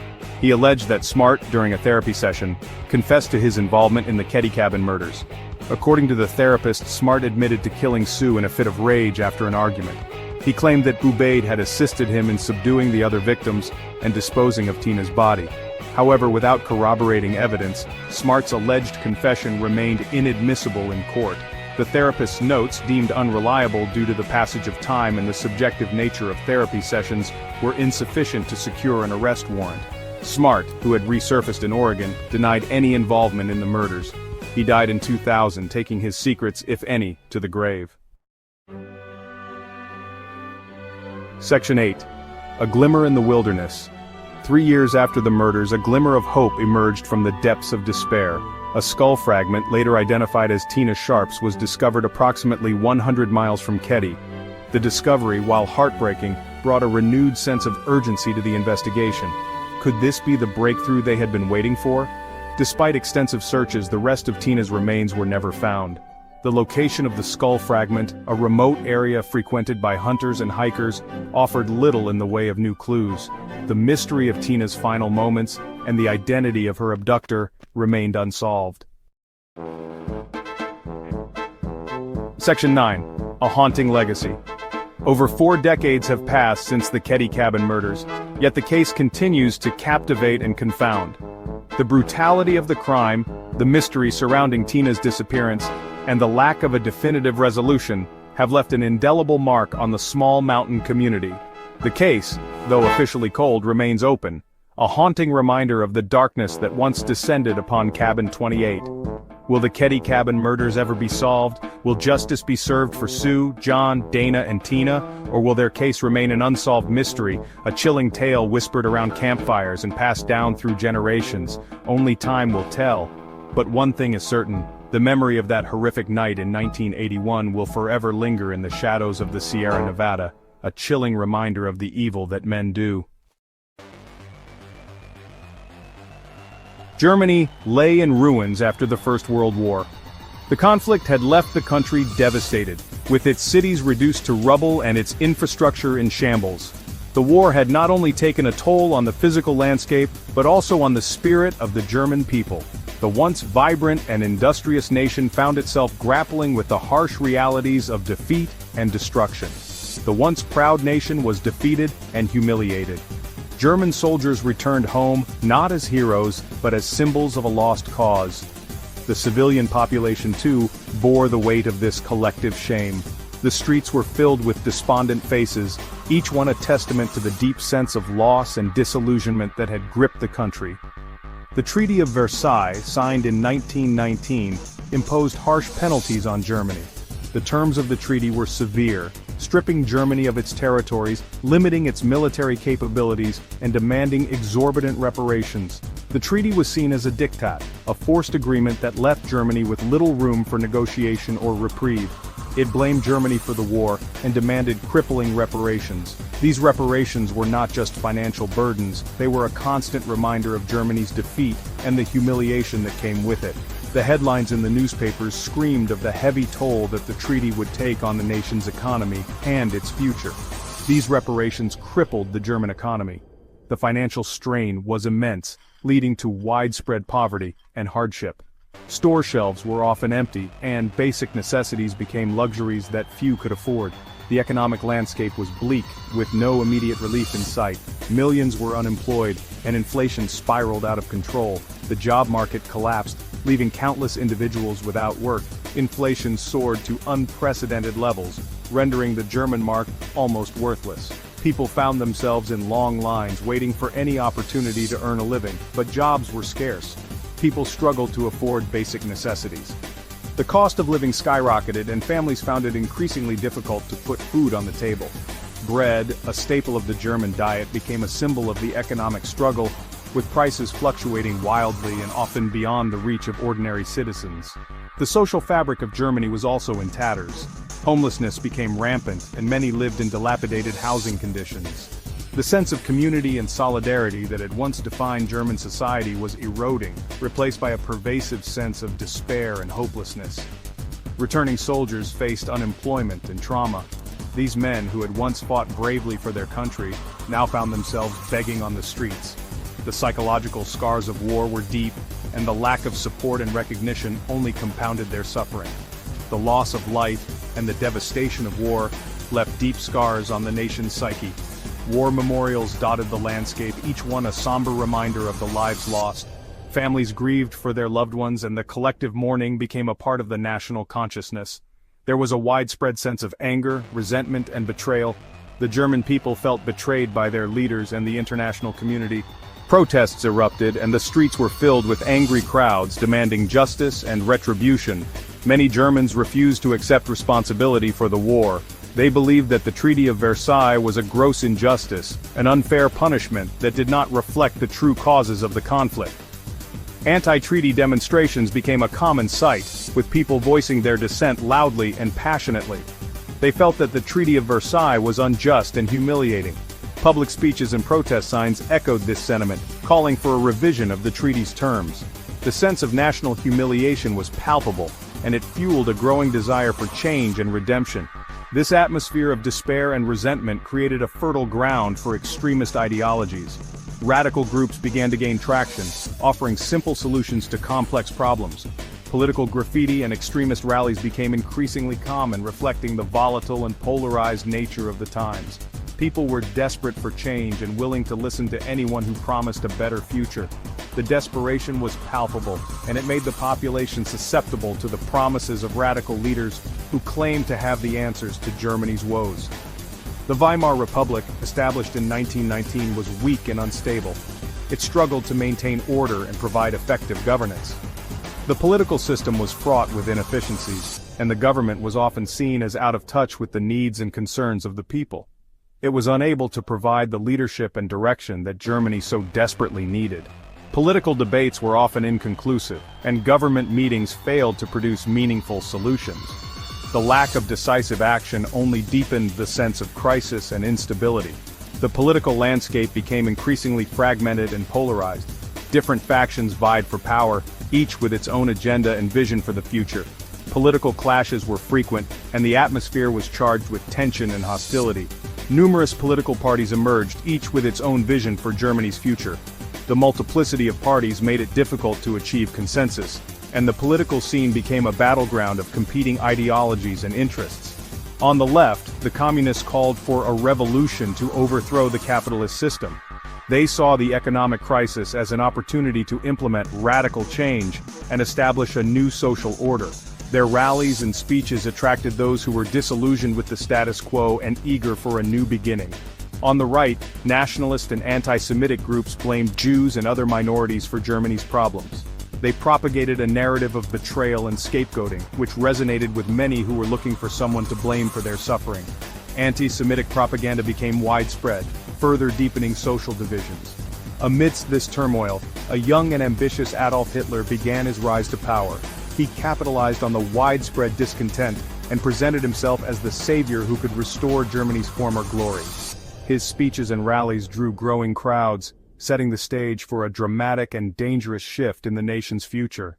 He alleged that Smart, during a therapy session, confessed to his involvement in the Keddy Cabin murders. According to the therapist, Smart admitted to killing Sue in a fit of rage after an argument. He claimed that Boubaid had assisted him in subduing the other victims and disposing of Tina's body. However, without corroborating evidence, Smart's alleged confession remained inadmissible in court. The therapist's notes, deemed unreliable due to the passage of time and the subjective nature of therapy sessions, were insufficient to secure an arrest warrant. Smart, who had resurfaced in Oregon, denied any involvement in the murders. He died in 2000, taking his secrets, if any, to the grave. Section 8. A Glimmer in the Wilderness. 3 years after the murders, a glimmer of hope emerged from the depths of despair. A skull fragment, later identified as Tina Sharp's, was discovered approximately 100 miles from Keddie. The discovery, while heartbreaking, brought a renewed sense of urgency to the investigation. Could this be the breakthrough they had been waiting for? Despite extensive searches, the rest of Tina's remains were never found. The location of the skull fragment, a remote area frequented by hunters and hikers, offered little in the way of new clues. The mystery of Tina's final moments, and the identity of her abductor, remained unsolved. Section 9. A Haunting Legacy. Over 4 decades have passed since the Keddie Cabin murders, yet the case continues to captivate and confound. The brutality of the crime, the mystery surrounding Tina's disappearance, and the lack of a definitive resolution have left an indelible mark on the small mountain community. The case, though officially cold, remains open, a haunting reminder of the darkness that once descended upon Cabin 28. Will the Keddie Cabin murders ever be solved? Will justice be served for Sue, John, Dana, and Tina? Or will their case remain an unsolved mystery, a chilling tale whispered around campfires and passed down through generations? Only time will tell. But one thing is certain, the memory of that horrific night in 1981 will forever linger in the shadows of the Sierra Nevada, a chilling reminder of the evil that men do. Germany lay in ruins after the First World War. The conflict had left the country devastated, with its cities reduced to rubble and its infrastructure in shambles. The war had not only taken a toll on the physical landscape, but also on the spirit of the German people. The once vibrant and industrious nation found itself grappling with the harsh realities of defeat and destruction. The once proud nation was defeated and humiliated. German soldiers returned home, not as heroes, but as symbols of a lost cause. The civilian population, too, bore the weight of this collective shame. The streets were filled with despondent faces, each one a testament to the deep sense of loss and disillusionment that had gripped the country. The Treaty of Versailles, signed in 1919, imposed harsh penalties on Germany. The terms of the treaty were severe, stripping Germany of its territories, limiting its military capabilities, and demanding exorbitant reparations. The treaty was seen as a diktat, a forced agreement that left Germany with little room for negotiation or reprieve. It blamed Germany for the war and demanded crippling reparations. These reparations were not just financial burdens, they were a constant reminder of Germany's defeat and the humiliation that came with it. The headlines in the newspapers screamed of the heavy toll that the treaty would take on the nation's economy and its future. These reparations crippled the German economy. The financial strain was immense, leading to widespread poverty and hardship. Store shelves were often empty, and basic necessities became luxuries that few could afford. The economic landscape was bleak, with no immediate relief in sight. Millions were unemployed, and inflation spiraled out of control. The job market collapsed, leaving countless individuals without work. Inflation soared to unprecedented levels, rendering the German mark almost worthless. People found themselves in long lines waiting for any opportunity to earn a living, but jobs were scarce. People struggled to afford basic necessities. The cost of living skyrocketed, and families found it increasingly difficult to put food on the table. Bread, a staple of the German diet, became a symbol of the economic struggle, with prices fluctuating wildly and often beyond the reach of ordinary citizens. The social fabric of Germany was also in tatters. Homelessness became rampant, and many lived in dilapidated housing conditions. The sense of community and solidarity that had once defined German society was eroding, replaced by a pervasive sense of despair and hopelessness. Returning soldiers faced unemployment and trauma. These men, who had once fought bravely for their country, now found themselves begging on the streets. The psychological scars of war were deep, and the lack of support and recognition only compounded their suffering. The loss of life and the devastation of war left deep scars on the nation's psyche. War memorials dotted the landscape, each one a somber reminder of the lives lost. Families grieved for their loved ones, and the collective mourning became a part of the national consciousness. There was a widespread sense of anger, resentment, and betrayal. The German people felt betrayed by their leaders and the international community. Protests erupted and the streets were filled with angry crowds demanding justice and retribution. Many Germans refused to accept responsibility for the war. They believed that the Treaty of Versailles was a gross injustice, an unfair punishment that did not reflect the true causes of the conflict. Anti-treaty demonstrations became a common sight, with people voicing their dissent loudly and passionately. They felt that the Treaty of Versailles was unjust and humiliating. Public speeches and protest signs echoed this sentiment, calling for a revision of the treaty's terms. The sense of national humiliation was palpable, and it fueled a growing desire for change and redemption. This atmosphere of despair and resentment created a fertile ground for extremist ideologies. Radical groups began to gain traction, offering simple solutions to complex problems. Political graffiti and extremist rallies became increasingly common, reflecting the volatile and polarized nature of the times. People were desperate for change and willing to listen to anyone who promised a better future. The desperation was palpable, and it made the population susceptible to the promises of radical leaders who claimed to have the answers to Germany's woes. The Weimar Republic, established in 1919, was weak and unstable. It struggled to maintain order and provide effective governance. The political system was fraught with inefficiencies, and the government was often seen as out of touch with the needs and concerns of the people. It was unable to provide the leadership and direction that Germany so desperately needed. Political debates were often inconclusive, and government meetings failed to produce meaningful solutions. The lack of decisive action only deepened the sense of crisis and instability. The political landscape became increasingly fragmented and polarized. Different factions vied for power, each with its own agenda and vision for the future. Political clashes were frequent, and the atmosphere was charged with tension and hostility. Numerous political parties emerged, each with its own vision for Germany's future. The multiplicity of parties made it difficult to achieve consensus, and the political scene became a battleground of competing ideologies and interests. On the left, the communists called for a revolution to overthrow the capitalist system. They saw the economic crisis as an opportunity to implement radical change and establish a new social order. Their rallies and speeches attracted those who were disillusioned with the status quo and eager for a new beginning. On the right, nationalist and anti-Semitic groups blamed Jews and other minorities for Germany's problems. They propagated a narrative of betrayal and scapegoating, which resonated with many who were looking for someone to blame for their suffering. Anti-Semitic propaganda became widespread, further deepening social divisions. Amidst this turmoil, a young and ambitious Adolf Hitler began his rise to power. He capitalized on the widespread discontent and presented himself as the savior who could restore Germany's former glory. His speeches and rallies drew growing crowds, setting the stage for a dramatic and dangerous shift in the nation's future.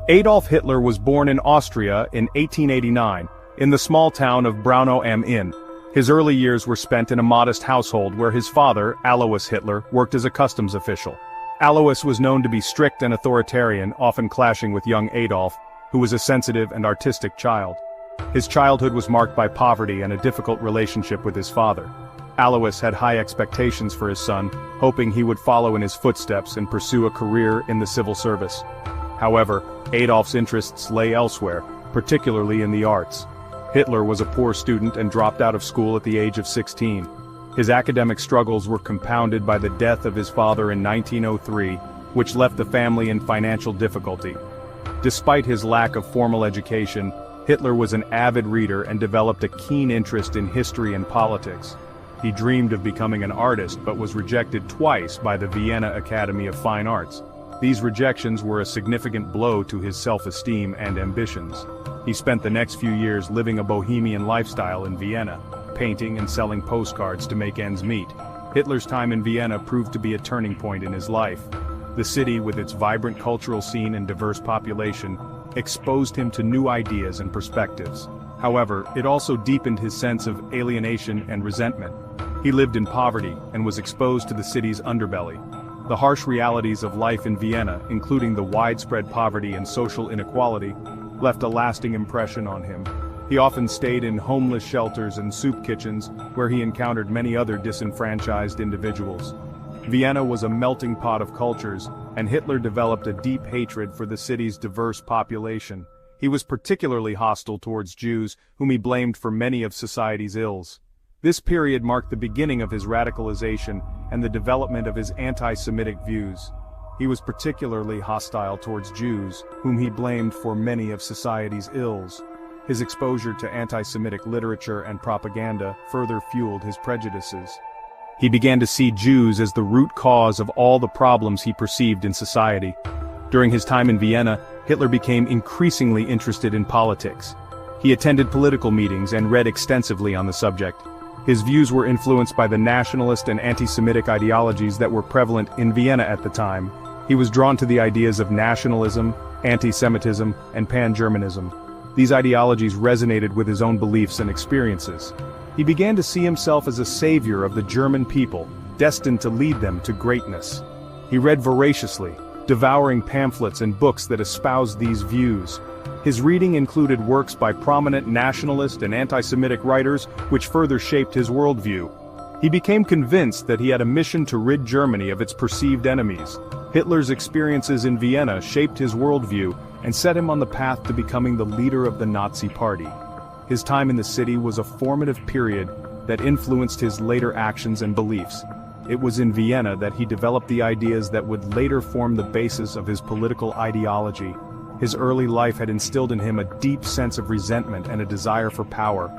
Adolf Hitler was born in Austria in 1889, in the small town of Braunau am Inn. His early years were spent in a modest household where his father, Alois Hitler, worked as a customs official. Alois was known to be strict and authoritarian, often clashing with young Adolf, who was a sensitive and artistic child. His childhood was marked by poverty and a difficult relationship with his father. Alois had high expectations for his son, hoping he would follow in his footsteps and pursue a career in the civil service. However, Adolf's interests lay elsewhere, particularly in the arts. Hitler was a poor student and dropped out of school at the age of 16. His academic struggles were compounded by the death of his father in 1903, which left the family in financial difficulty. Despite his lack of formal education, Hitler was an avid reader and developed a keen interest in history and politics. He dreamed of becoming an artist but was rejected twice by the Vienna Academy of Fine Arts. These rejections were a significant blow to his self-esteem and ambitions. He spent the next few years living a bohemian lifestyle in Vienna, painting and selling postcards to make ends meet. Hitler's time in Vienna proved to be a turning point in his life. The city, with its vibrant cultural scene and diverse population, exposed him to new ideas and perspectives. However, it also deepened his sense of alienation and resentment. He lived in poverty and was exposed to the city's underbelly. The harsh realities of life in Vienna, including the widespread poverty and social inequality, left a lasting impression on him. He often stayed in homeless shelters and soup kitchens, where he encountered many other disenfranchised individuals. Vienna was a melting pot of cultures, and Hitler developed a deep hatred for the city's diverse population. He was particularly hostile towards Jews, whom he blamed for many of society's ills. This period marked the beginning of his radicalization and the development of his anti-Semitic views. He was particularly hostile towards Jews, whom he blamed for many of society's ills. His exposure to anti-Semitic literature and propaganda further fueled his prejudices. He began to see Jews as the root cause of all the problems he perceived in society. During his time in Vienna, Hitler became increasingly interested in politics. He attended political meetings and read extensively on the subject. His views were influenced by the nationalist and anti-Semitic ideologies that were prevalent in Vienna at the time. He was drawn to the ideas of nationalism, anti-Semitism, and pan-Germanism. These ideologies resonated with his own beliefs and experiences. He began to see himself as a savior of the German people, destined to lead them to greatness. He read voraciously, devouring pamphlets and books that espoused these views. His reading included works by prominent nationalist and anti-Semitic writers, which further shaped his worldview. He became convinced that he had a mission to rid Germany of its perceived enemies. Hitler's experiences in Vienna shaped his worldview and set him on the path to becoming the leader of the Nazi Party. His time in the city was a formative period that influenced his later actions and beliefs. It was in Vienna that he developed the ideas that would later form the basis of his political ideology. His early life had instilled in him a deep sense of resentment and a desire for power.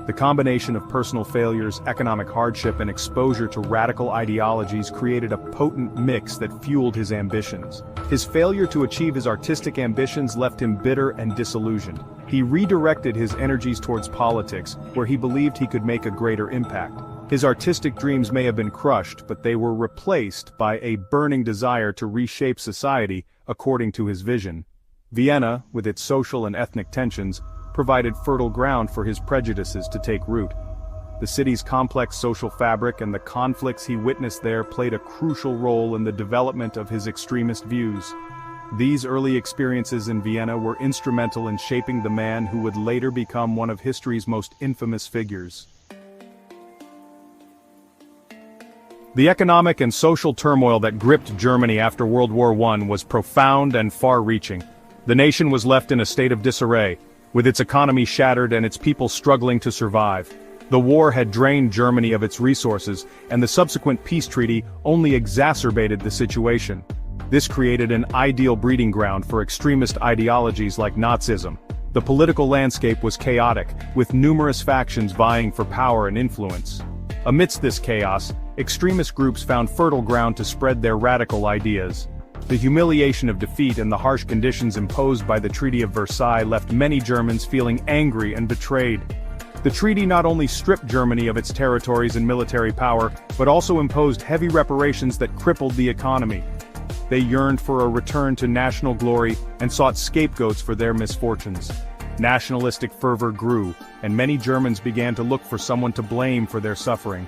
The combination of personal failures, economic hardship, and exposure to radical ideologies created a potent mix that fueled his ambitions. His failure to achieve his artistic ambitions left him bitter and disillusioned. He redirected his energies towards politics, where he believed he could make a greater impact. His artistic dreams may have been crushed, but they were replaced by a burning desire to reshape society according to his vision. Vienna, with its social and ethnic tensions, provided fertile ground for his prejudices to take root. The city's complex social fabric and the conflicts he witnessed there played a crucial role in the development of his extremist views. These early experiences in Vienna were instrumental in shaping the man who would later become one of history's most infamous figures. The economic and social turmoil that gripped Germany after World War I was profound and far-reaching. The nation was left in a state of disarray, with its economy shattered and its people struggling to survive. The war had drained Germany of its resources, and the subsequent peace treaty only exacerbated the situation. This created an ideal breeding ground for extremist ideologies like Nazism. The political landscape was chaotic, with numerous factions vying for power and influence. Amidst this chaos, extremist groups found fertile ground to spread their radical ideas. The humiliation of defeat and the harsh conditions imposed by the Treaty of Versailles left many Germans feeling angry and betrayed. The treaty not only stripped Germany of its territories and military power, but also imposed heavy reparations that crippled the economy. They yearned for a return to national glory and sought scapegoats for their misfortunes. Nationalistic fervor grew, and many Germans began to look for someone to blame for their suffering.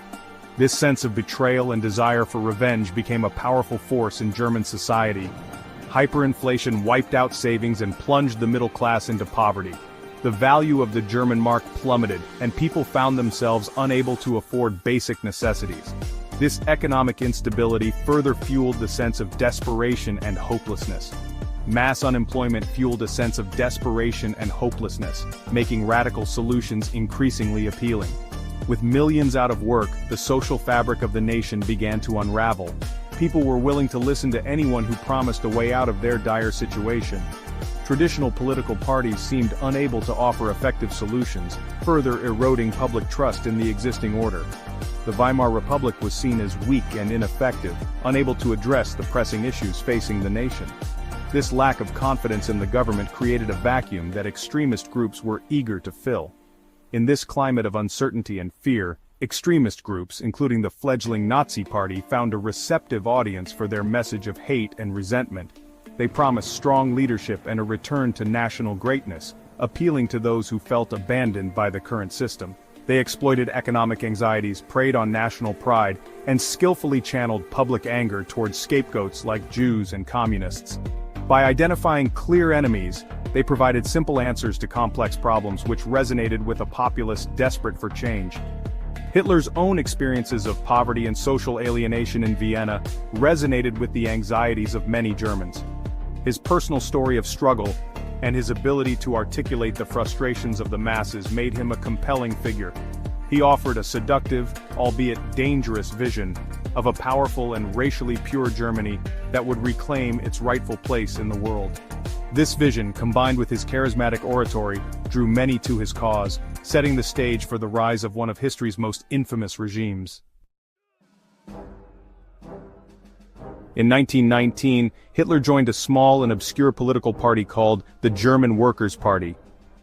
This sense of betrayal and desire for revenge became a powerful force in German society. Hyperinflation wiped out savings and plunged the middle class into poverty. The value of the German mark plummeted, and people found themselves unable to afford basic necessities. This economic instability further fueled the sense of desperation and hopelessness. Mass unemployment fueled a sense of desperation and hopelessness, making radical solutions increasingly appealing. With millions out of work, the social fabric of the nation began to unravel. People were willing to listen to anyone who promised a way out of their dire situation. Traditional political parties seemed unable to offer effective solutions, further eroding public trust in the existing order. The Weimar Republic was seen as weak and ineffective, unable to address the pressing issues facing the nation. This lack of confidence in the government created a vacuum that extremist groups were eager to fill. In this climate of uncertainty and fear, extremist groups, including the fledgling Nazi Party, found a receptive audience for their message of hate and resentment. They promised strong leadership and a return to national greatness, appealing to those who felt abandoned by the current system. They exploited economic anxieties, preyed on national pride, and skillfully channeled public anger towards scapegoats like Jews and communists. By identifying clear enemies, they provided simple answers to complex problems which resonated with a populace desperate for change. Hitler's own experiences of poverty and social alienation in Vienna resonated with the anxieties of many Germans. His personal story of struggle and his ability to articulate the frustrations of the masses made him a compelling figure. He offered a seductive, albeit dangerous vision of a powerful and racially pure Germany that would reclaim its rightful place in the world. This vision, combined with his charismatic oratory, drew many to his cause, setting the stage for the rise of one of history's most infamous regimes. In 1919, Hitler joined a small and obscure political party called the German Workers' Party.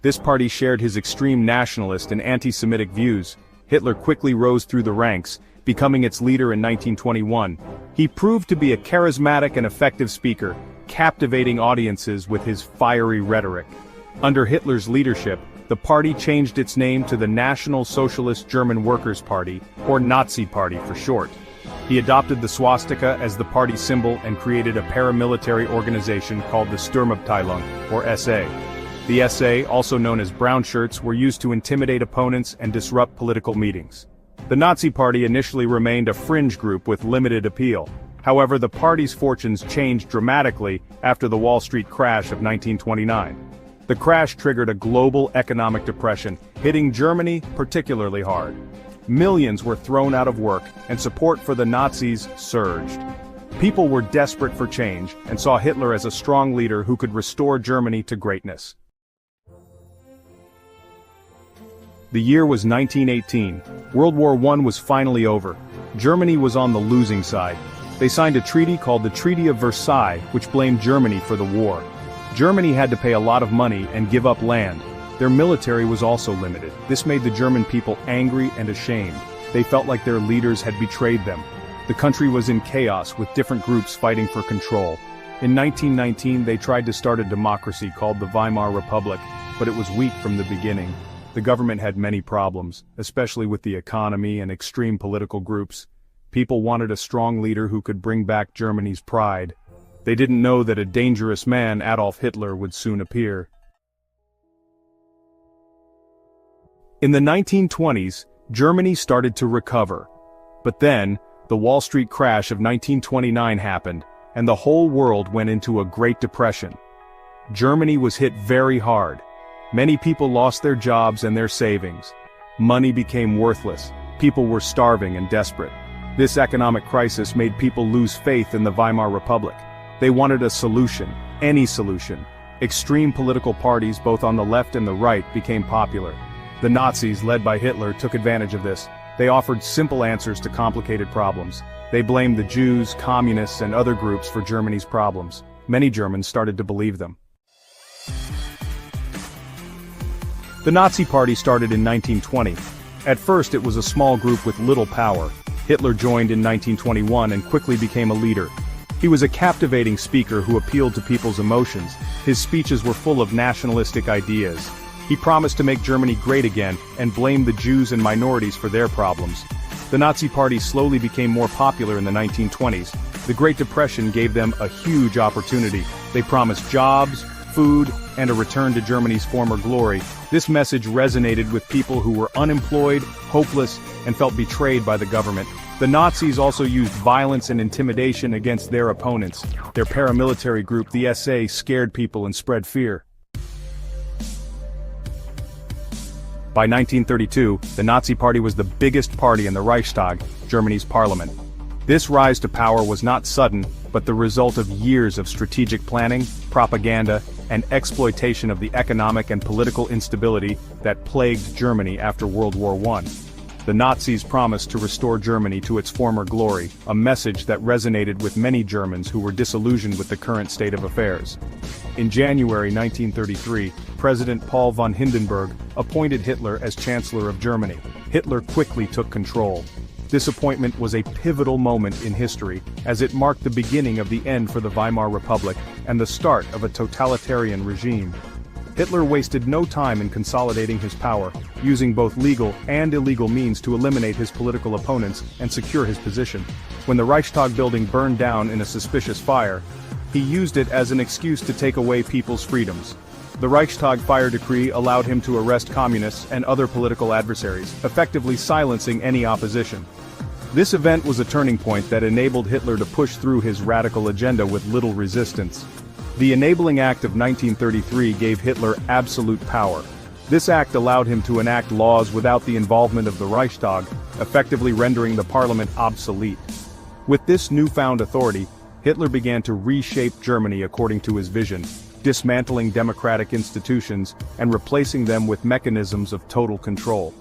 This party shared his extreme nationalist and anti-Semitic views. Hitler quickly rose through the ranks, becoming its leader in 1921. He proved to be a charismatic and effective speaker, captivating audiences with his fiery rhetoric. Under Hitler's leadership, the party changed its name to the National Socialist German Workers' Party, or Nazi Party for short. He adopted the swastika as the party symbol and created a paramilitary organization called the Sturmabteilung, or SA. The SA, also known as brown shirts, were used to intimidate opponents and disrupt political meetings. The Nazi Party initially remained a fringe group with limited appeal. However, the party's fortunes changed dramatically after the Wall Street crash of 1929. The crash triggered a global economic depression, hitting Germany particularly hard. Millions were thrown out of work, and support for the Nazis surged. People were desperate for change, and saw Hitler as a strong leader who could restore Germany to greatness. The year was 1918. World War I was finally over. Germany was on the losing side. They signed a treaty called the Treaty of Versailles, which blamed Germany for the war. Germany had to pay a lot of money and give up land. Their military was also limited. This made the German people angry and ashamed. They felt like their leaders had betrayed them. The country was in chaos, with different groups fighting for control. In 1919, they tried to start a democracy called the Weimar Republic, but it was weak from the beginning. The government had many problems, especially with the economy and extreme political groups. People wanted a strong leader who could bring back Germany's pride. They didn't know that a dangerous man, Adolf Hitler, would soon appear. In the 1920s, Germany started to recover. But then, the Wall Street crash of 1929 happened, and the whole world went into a Great Depression. Germany was hit very hard. Many people lost their jobs and their savings. Money became worthless. People were starving and desperate. This economic crisis made people lose faith in the Weimar Republic. They wanted a solution, any solution. Extreme political parties both on the left and the right became popular. The Nazis, led by Hitler, took advantage of this. They offered simple answers to complicated problems. They blamed the Jews, communists, and other groups for Germany's problems. Many Germans started to believe them. The Nazi Party started in 1920. At first it was a small group with little power. Hitler joined in 1921 and quickly became a leader. He was a captivating speaker who appealed to people's emotions. His speeches were full of nationalistic ideas. He promised to make Germany great again and blamed the Jews and minorities for their problems. The Nazi Party slowly became more popular in the 1920s. The Great Depression gave them a huge opportunity. They promised jobs, food, and a return to Germany's former glory. This message resonated with people who were unemployed, hopeless, and felt betrayed by the government. The Nazis also used violence and intimidation against their opponents. Their paramilitary group, the SA, scared people and spread fear. By 1932, the Nazi Party was the biggest party in the Reichstag, Germany's parliament. This rise to power was not sudden, but the result of years of strategic planning, propaganda, and exploitation of the economic and political instability that plagued Germany after World War I. The Nazis promised to restore Germany to its former glory, a message that resonated with many Germans who were disillusioned with the current state of affairs. In January 1933, President Paul von Hindenburg appointed Hitler as Chancellor of Germany. Hitler quickly took control. This appointment was a pivotal moment in history, as it marked the beginning of the end for the Weimar Republic and the start of a totalitarian regime. Hitler wasted no time in consolidating his power, using both legal and illegal means to eliminate his political opponents and secure his position. When the Reichstag building burned down in a suspicious fire, he used it as an excuse to take away people's freedoms. The Reichstag fire decree allowed him to arrest communists and other political adversaries, effectively silencing any opposition. This event was a turning point that enabled Hitler to push through his radical agenda with little resistance. The Enabling Act of 1933 gave Hitler absolute power. This act allowed him to enact laws without the involvement of the Reichstag, effectively rendering the parliament obsolete. With this newfound authority, Hitler began to reshape Germany according to his vision, dismantling democratic institutions and replacing them with mechanisms of total control.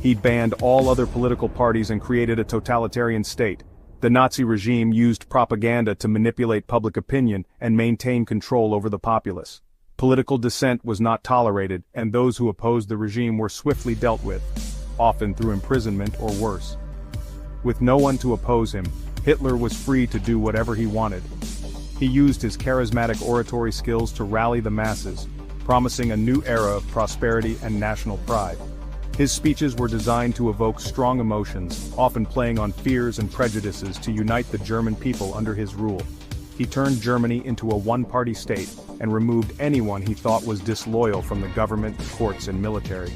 He banned all other political parties and created a totalitarian state. The Nazi regime used propaganda to manipulate public opinion and maintain control over the populace. Political dissent was not tolerated, and those who opposed the regime were swiftly dealt with, often through imprisonment or worse. With no one to oppose him, Hitler was free to do whatever he wanted. He used his charismatic oratory skills to rally the masses, promising a new era of prosperity and national pride. His speeches were designed to evoke strong emotions, often playing on fears and prejudices to unite the German people under his rule. He turned Germany into a one-party state and removed anyone he thought was disloyal from the government, courts, and military.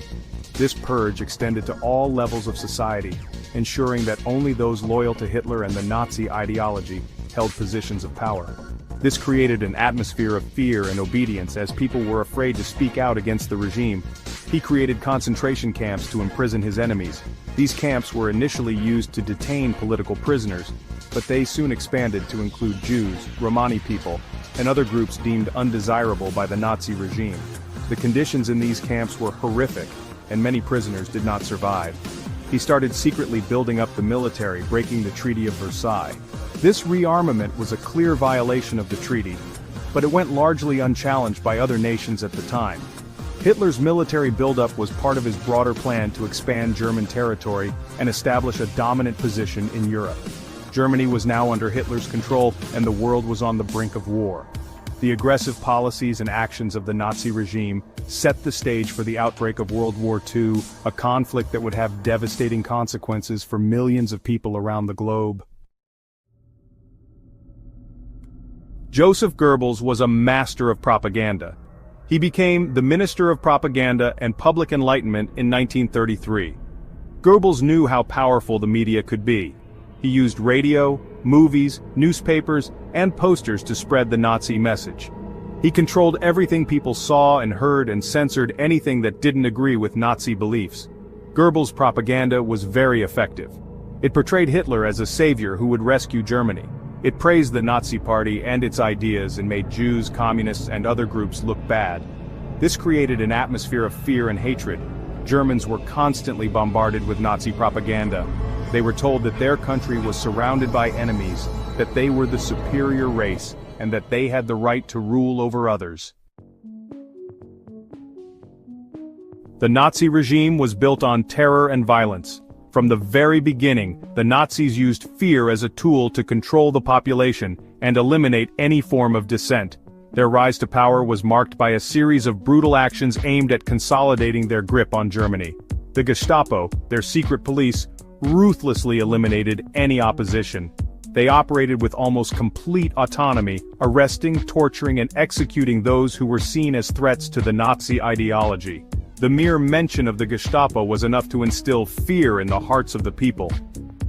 This purge extended to all levels of society, ensuring that only those loyal to Hitler and the Nazi ideology held positions of power. This created an atmosphere of fear and obedience as people were afraid to speak out against the regime. He created concentration camps to imprison his enemies. These camps were initially used to detain political prisoners, but they soon expanded to include Jews, Romani people, and other groups deemed undesirable by the Nazi regime. The conditions in these camps were horrific, and many prisoners did not survive. He started secretly building up the military, breaking the Treaty of Versailles. This rearmament was a clear violation of the treaty, but it went largely unchallenged by other nations at the time. Hitler's military buildup was part of his broader plan to expand German territory and establish a dominant position in Europe. Germany was now under Hitler's control, and the world was on the brink of war. The aggressive policies and actions of the Nazi regime set the stage for the outbreak of World War II, a conflict that would have devastating consequences for millions of people around the globe. Joseph Goebbels was a master of propaganda. He became the Minister of Propaganda and Public Enlightenment in 1933. Goebbels knew how powerful the media could be. He used radio, movies, newspapers, and posters to spread the Nazi message. He controlled everything people saw and heard and censored anything that didn't agree with Nazi beliefs. Goebbels' propaganda was very effective. It portrayed Hitler as a savior who would rescue Germany. It praised the Nazi Party and its ideas and made Jews, communists, and other groups look bad. This created an atmosphere of fear and hatred. Germans were constantly bombarded with Nazi propaganda. They were told that their country was surrounded by enemies, that they were the superior race, and that they had the right to rule over others. The Nazi regime was built on terror and violence. From the very beginning, the Nazis used fear as a tool to control the population and eliminate any form of dissent. Their rise to power was marked by a series of brutal actions aimed at consolidating their grip on Germany. The Gestapo, their secret police, ruthlessly eliminated any opposition. They operated with almost complete autonomy, arresting, torturing, and executing those who were seen as threats to the Nazi ideology. The mere mention of the Gestapo was enough to instill fear in the hearts of the people.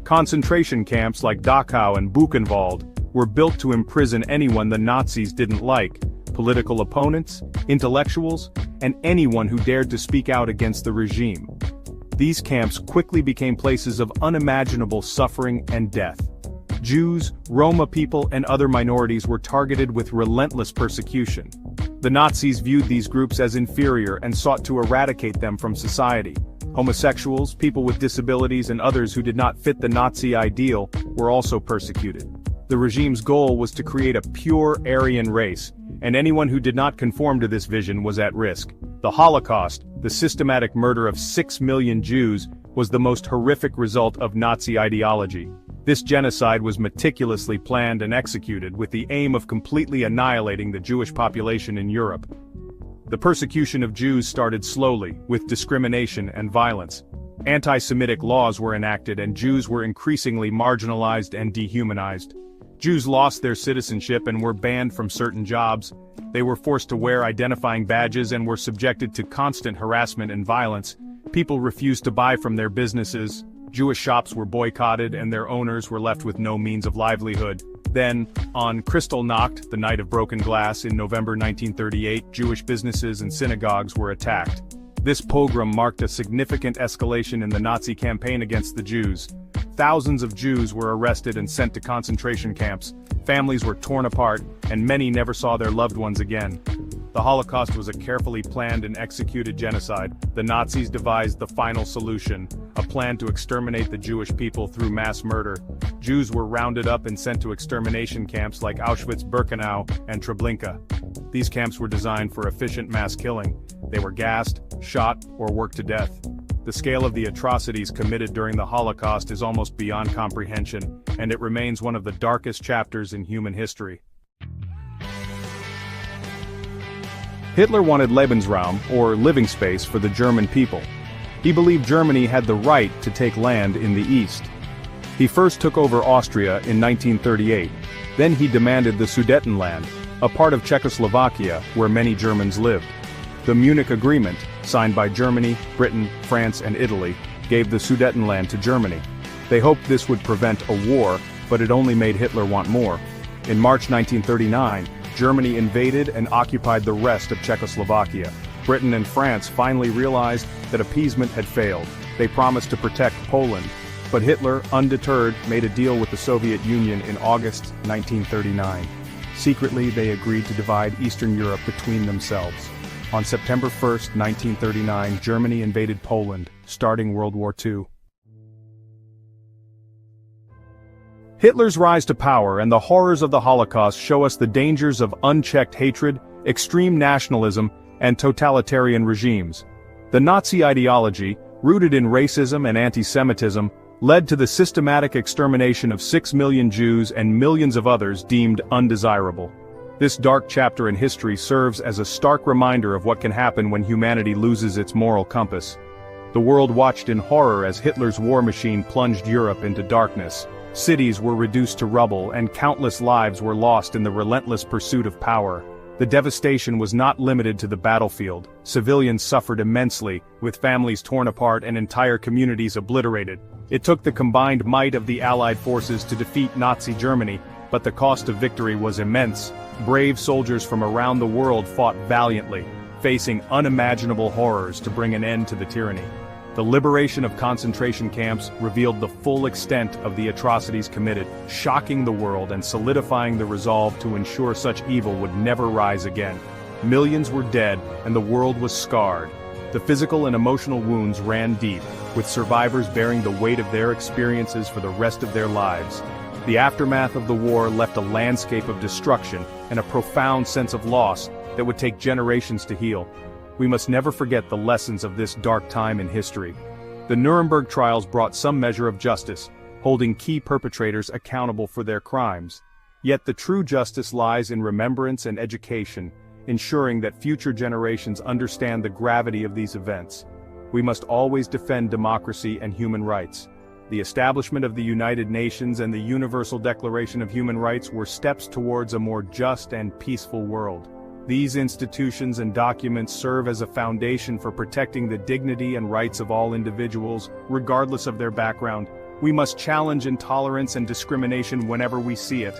Concentration camps like Dachau and Buchenwald were built to imprison anyone the Nazis didn't like, political opponents, intellectuals, and anyone who dared to speak out against the regime. These camps quickly became places of unimaginable suffering and death. Jews, Roma people, and other minorities were targeted with relentless persecution. The Nazis viewed these groups as inferior and sought to eradicate them from society. Homosexuals, people with disabilities, and others who did not fit the Nazi ideal were also persecuted. The regime's goal was to create a pure Aryan race, and anyone who did not conform to this vision was at risk. The Holocaust, the systematic murder of 6 million Jews, was the most horrific result of Nazi ideology. This genocide was meticulously planned and executed with the aim of completely annihilating the Jewish population in Europe. The persecution of Jews started slowly, with discrimination and violence. Anti-Semitic laws were enacted and Jews were increasingly marginalized and dehumanized. Jews lost their citizenship and were banned from certain jobs. They were forced to wear identifying badges and were subjected to constant harassment and violence. People refused to buy from their businesses. Jewish shops were boycotted and their owners were left with no means of livelihood. Then, on Kristallnacht, the night of broken glass in November 1938, Jewish businesses and synagogues were attacked. This pogrom marked a significant escalation in the Nazi campaign against the Jews. Thousands of Jews were arrested and sent to concentration camps, families were torn apart, and many never saw their loved ones again. The Holocaust was a carefully planned and executed genocide. The Nazis devised the final solution, a plan to exterminate the Jewish people through mass murder. Jews were rounded up and sent to extermination camps like Auschwitz-Birkenau and Treblinka. These camps were designed for efficient mass killing. They were gassed, shot, or worked to death. The scale of the atrocities committed during the Holocaust is almost beyond comprehension, and it remains one of the darkest chapters in human history. Hitler wanted Lebensraum, or living space, for the German people. He believed Germany had the right to take land in the east. He first took over Austria in 1938. Then he demanded the Sudetenland, a part of Czechoslovakia where many Germans lived. The Munich Agreement, signed by Germany, Britain, France and Italy, gave the Sudetenland to Germany. They hoped this would prevent a war, but it only made Hitler want more. In March 1939, Germany invaded and occupied the rest of Czechoslovakia. Britain and France finally realized that appeasement had failed. They promised to protect Poland, but Hitler, undeterred, made a deal with the Soviet Union in August 1939. Secretly, they agreed to divide Eastern Europe between themselves. On September 1, 1939, Germany invaded Poland, starting World War II. Hitler's rise to power and the horrors of the Holocaust show us the dangers of unchecked hatred, extreme nationalism, and totalitarian regimes. The Nazi ideology, rooted in racism and anti-Semitism, led to the systematic extermination of 6 million Jews and millions of others deemed undesirable. This dark chapter in history serves as a stark reminder of what can happen when humanity loses its moral compass. The world watched in horror as Hitler's war machine plunged Europe into darkness. Cities were reduced to rubble and countless lives were lost in the relentless pursuit of power. The devastation was not limited to the battlefield. Civilians suffered immensely, with families torn apart and entire communities obliterated. It took the combined might of the Allied forces to defeat Nazi Germany, but the cost of victory was immense. Brave soldiers from around the world fought valiantly, facing unimaginable horrors to bring an end to the tyranny. The liberation of concentration camps revealed the full extent of the atrocities committed, shocking the world and solidifying the resolve to ensure such evil would never rise again. Millions were dead, and the world was scarred. The physical and emotional wounds ran deep, with survivors bearing the weight of their experiences for the rest of their lives. The aftermath of the war left a landscape of destruction and a profound sense of loss that would take generations to heal. We must never forget the lessons of this dark time in history. The Nuremberg trials brought some measure of justice, holding key perpetrators accountable for their crimes. Yet the true justice lies in remembrance and education, ensuring that future generations understand the gravity of these events. We must always defend democracy and human rights. The establishment of the United Nations and the Universal Declaration of Human Rights were steps towards a more just and peaceful world. These institutions and documents serve as a foundation for protecting the dignity and rights of all individuals, regardless of their background. We must challenge intolerance and discrimination whenever we see it.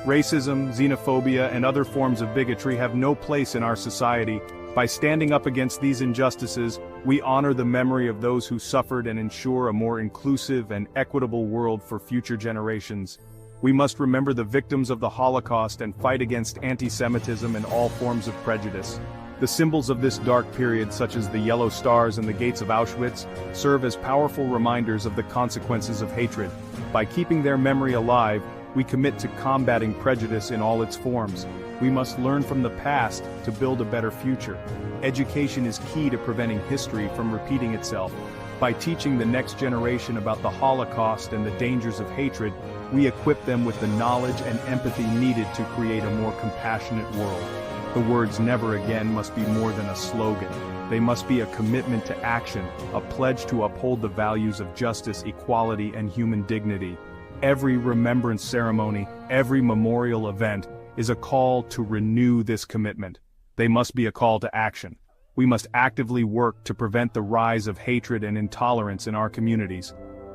Racism, xenophobia, and other forms of bigotry have no place in our society. By standing up against these injustices, we honor the memory of those who suffered and ensure a more inclusive and equitable world for future generations. We must remember the victims of the Holocaust and fight against anti-Semitism and all forms of prejudice. The symbols of this dark period, such as the yellow stars and the gates of Auschwitz, serve as powerful reminders of the consequences of hatred. By keeping their memory alive, we commit to combating prejudice in all its forms. We must learn from the past to build a better future. Education is key to preventing history from repeating itself. By teaching the next generation about the Holocaust and the dangers of hatred, we equip them with the knowledge and empathy needed to create a more compassionate world. The words "never again" must be more than a slogan. They must be a commitment to action, a pledge to uphold the values of justice, equality, and human dignity. Every remembrance ceremony, every memorial event, is a call to renew this commitment. They must be a call to action. We must actively work to prevent the rise of hatred and intolerance in our communities.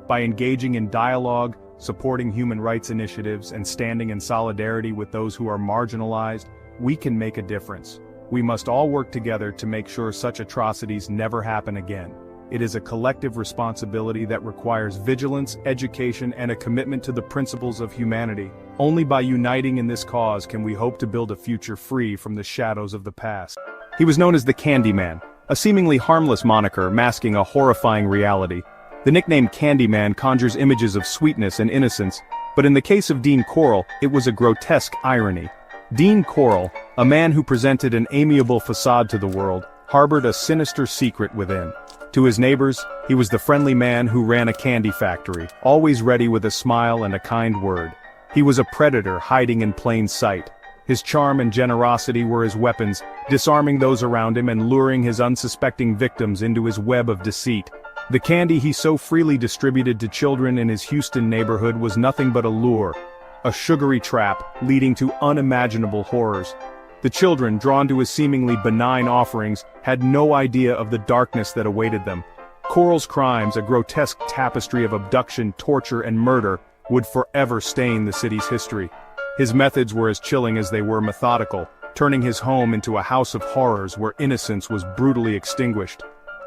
By engaging in dialogue, supporting human rights initiatives, and standing in solidarity with those who are marginalized, we can make a difference. We must all work together to make sure such atrocities never happen again. It is a collective responsibility that requires vigilance, education, and a commitment to the principles of humanity. Only by uniting in this cause can we hope to build a future free from the shadows of the past. He was known as the Candyman, a seemingly harmless moniker masking a horrifying reality. The nickname Candyman conjures images of sweetness and innocence, but in the case of Dean Corll, it was a grotesque irony. Dean Corll, a man who presented an amiable facade to the world, harbored a sinister secret within. To his neighbors, he was the friendly man who ran a candy factory, always ready with a smile and a kind word. He was a predator hiding in plain sight. His charm and generosity were his weapons, disarming those around him and luring his unsuspecting victims into his web of deceit. The candy he so freely distributed to children in his Houston neighborhood was nothing but a lure, a sugary trap leading to unimaginable horrors. The children, drawn to his seemingly benign offerings, had no idea of the darkness that awaited them. Corll's crimes, a grotesque tapestry of abduction, torture, and murder, would forever stain the city's history. His methods were as chilling as they were methodical, turning his home into a house of horrors where innocence was brutally extinguished.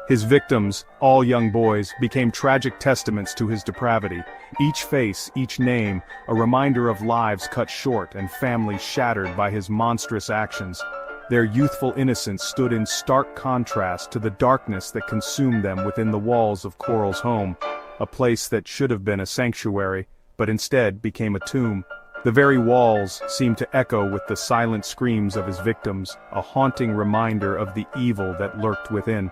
His victims, all young boys, became tragic testaments to his depravity. Each face, each name, a reminder of lives cut short and families shattered by his monstrous actions. Their youthful innocence stood in stark contrast to the darkness that consumed them within the walls of Corll's home, a place that should have been a sanctuary, but instead became a tomb. The very walls seemed to echo with the silent screams of his victims, a haunting reminder of the evil that lurked within.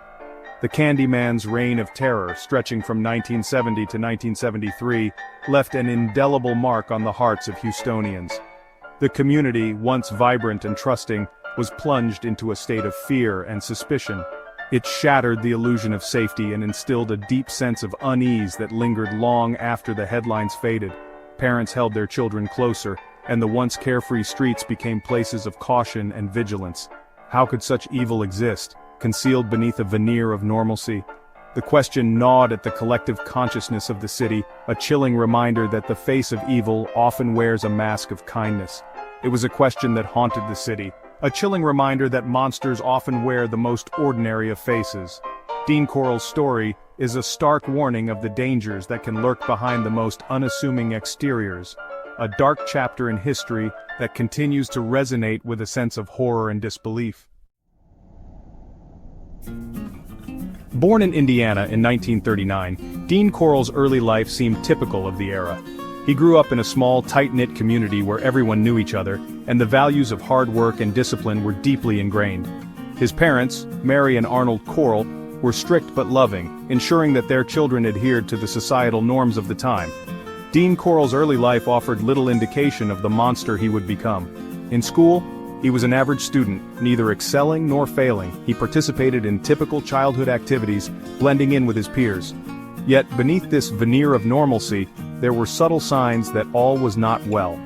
The Candyman's reign of terror, stretching from 1970 to 1973, left an indelible mark on the hearts of Houstonians. The community, once vibrant and trusting, was plunged into a state of fear and suspicion. It shattered the illusion of safety and instilled a deep sense of unease that lingered long after the headlines faded. Parents held their children closer, and the once carefree streets became places of caution and vigilance. How could such evil exist, concealed beneath a veneer of normalcy? The question gnawed at the collective consciousness of the city, a chilling reminder that the face of evil often wears a mask of kindness. It was a question that haunted the city, a chilling reminder that monsters often wear the most ordinary of faces. Dean Corll's story is a stark warning of the dangers that can lurk behind the most unassuming exteriors, a dark chapter in history that continues to resonate with a sense of horror and disbelief. Born in Indiana in 1939, Dean Corll's early life seemed typical of the era. He grew up in a small, tight-knit community where everyone knew each other, and the values of hard work and discipline were deeply ingrained. His parents, Mary and Arnold Corll, were strict but loving, ensuring that their children adhered to the societal norms of the time. Dean Corll's early life offered little indication of the monster he would become. In school, he was an average student, neither excelling nor failing. He participated in typical childhood activities, blending in with his peers. Yet beneath this veneer of normalcy, there were subtle signs that all was not well.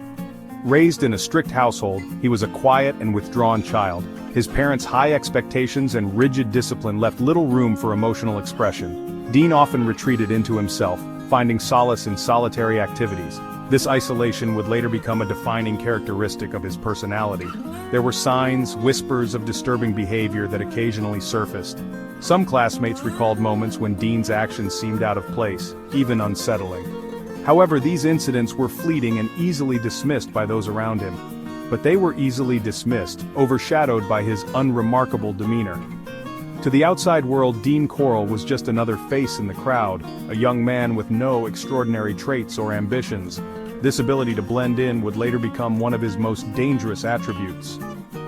Raised in a strict household, he was a quiet and withdrawn child. His parents' high expectations and rigid discipline left little room for emotional expression. Dean often retreated into himself, finding solace in solitary activities. This isolation would later become a defining characteristic of his personality. There were signs, whispers of disturbing behavior that occasionally surfaced. Some classmates recalled moments when Dean's actions seemed out of place, even unsettling. However, these incidents were fleeting and easily dismissed by those around him. But they were easily dismissed, overshadowed by his unremarkable demeanor. To the outside world, Dean Corll was just another face in the crowd, a young man with no extraordinary traits or ambitions. This ability to blend in would later become one of his most dangerous attributes.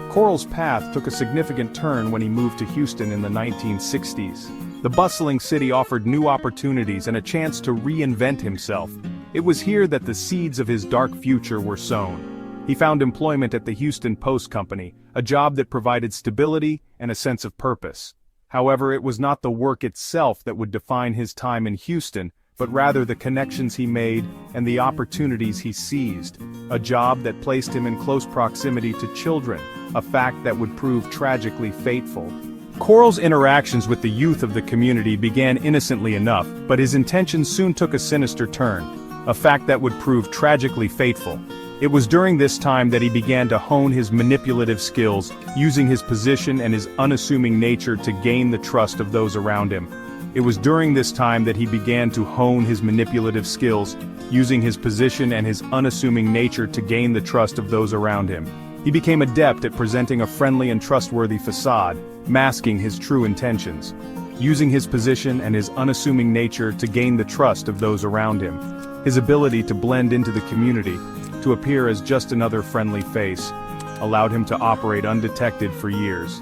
Corll's path took a significant turn when he moved to Houston in the 1960s. The bustling city offered new opportunities and a chance to reinvent himself. It was here that the seeds of his dark future were sown. He found employment at the Houston Post Company, a job that provided stability and a sense of purpose. However, it was not the work itself that would define his time in Houston, but rather the connections he made and the opportunities he seized. A job that placed him in close proximity to children, a fact that would prove tragically fateful. Corll's interactions with the youth of the community began innocently enough, but his intentions soon took a sinister turn, a fact that would prove tragically fateful. It was during this time that he began to hone his manipulative skills, using his position and his unassuming nature to gain the trust of those around him. It was during this time that he began to hone his manipulative skills, using his position and his unassuming nature to gain the trust of those around him. He became adept at presenting a friendly and trustworthy facade, masking his true intentions. Using his position and his unassuming nature to gain the trust of those around him. His ability to blend into the community, to appear as just another friendly face, allowed him to operate undetected for years.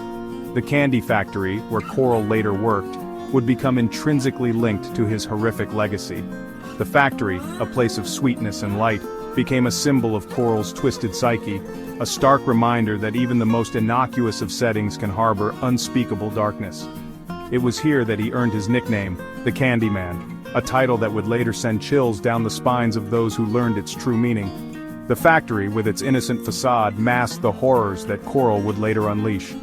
The candy factory, where Coral later worked, would become intrinsically linked to his horrific legacy. The factory, a place of sweetness and light, became a symbol of Coral's twisted psyche, a stark reminder that even the most innocuous of settings can harbor unspeakable darkness. It was here that he earned his nickname, the Candyman, a title that would later send chills down the spines of those who learned its true meaning. The factory, with its innocent facade, masked the horrors that Coral would later unleash.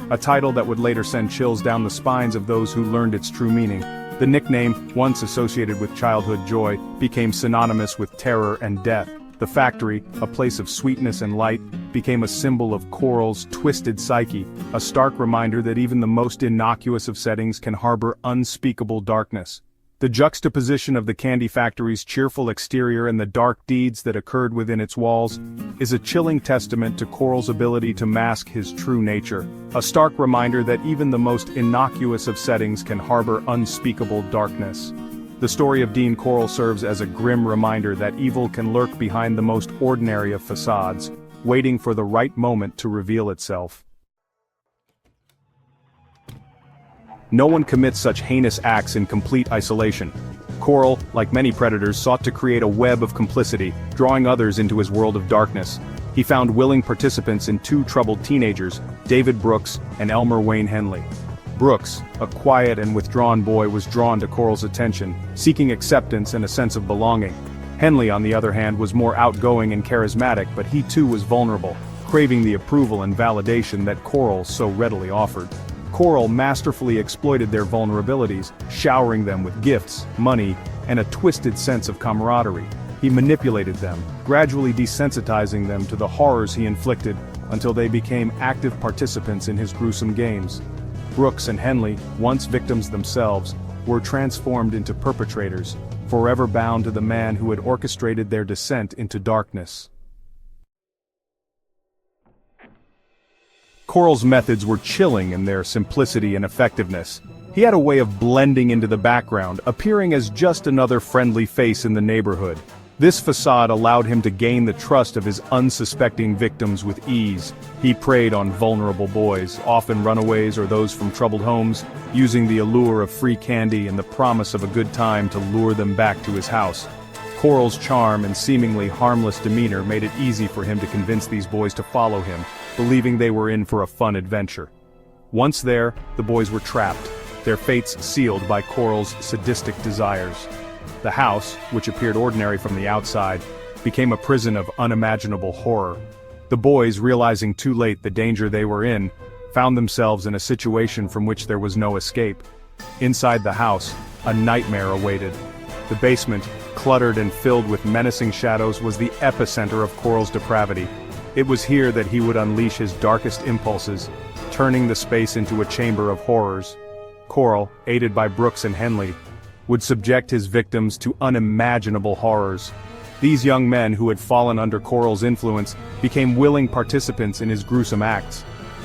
A title that would later send chills down the spines of those who learned its true meaning. The nickname, once associated with childhood joy, became synonymous with terror and death. The factory, a place of sweetness and light, became a symbol of Coral's twisted psyche, a stark reminder that even the most innocuous of settings can harbor unspeakable darkness. The juxtaposition of the candy factory's cheerful exterior and the dark deeds that occurred within its walls is a chilling testament to Coral's ability to mask his true nature, a stark reminder that even the most innocuous of settings can harbor unspeakable darkness. The story of Dean Coral serves as a grim reminder that evil can lurk behind the most ordinary of facades, waiting for the right moment to reveal itself. No one commits such heinous acts in complete isolation. Coral, like many predators, sought to create a web of complicity, drawing others into his world of darkness. He found willing participants in two troubled teenagers, David Brooks and Elmer Wayne Henley. Brooks, a quiet and withdrawn boy, was drawn to Coral's attention, seeking acceptance and a sense of belonging. Henley, on the other hand, was more outgoing and charismatic, but he too was vulnerable, craving the approval and validation that Coral so readily offered. Coral masterfully exploited their vulnerabilities, showering them with gifts, money, and a twisted sense of camaraderie. He manipulated them, gradually desensitizing them to the horrors he inflicted until they became active participants in his gruesome games. Brooks and Henley, once victims themselves, were transformed into perpetrators, forever bound to the man who had orchestrated their descent into darkness. Coral's methods were chilling in their simplicity and effectiveness. He had a way of blending into the background, appearing as just another friendly face in the neighborhood. This facade allowed him to gain the trust of his unsuspecting victims with ease. He preyed on vulnerable boys, often runaways or those from troubled homes, using the allure of free candy and the promise of a good time to lure them back to his house. Coral's charm and seemingly harmless demeanor made it easy for him to convince these boys to follow him, believing they were in for a fun adventure. Once there, the boys were trapped, their fates sealed by Coral's sadistic desires. The house, which appeared ordinary from the outside, became a prison of unimaginable horror. The boys, realizing too late the danger they were in, found themselves in a situation from which there was no escape. Inside the house, a nightmare awaited. The basement, cluttered and filled with menacing shadows, was the epicenter of Coral's depravity. It was here that he would unleash his darkest impulses, turning the space into a chamber of horrors. Coral, aided by Brooks and Henley, would subject his victims to unimaginable horrors. These young men who had fallen under Coral's influence became willing participants in his gruesome acts.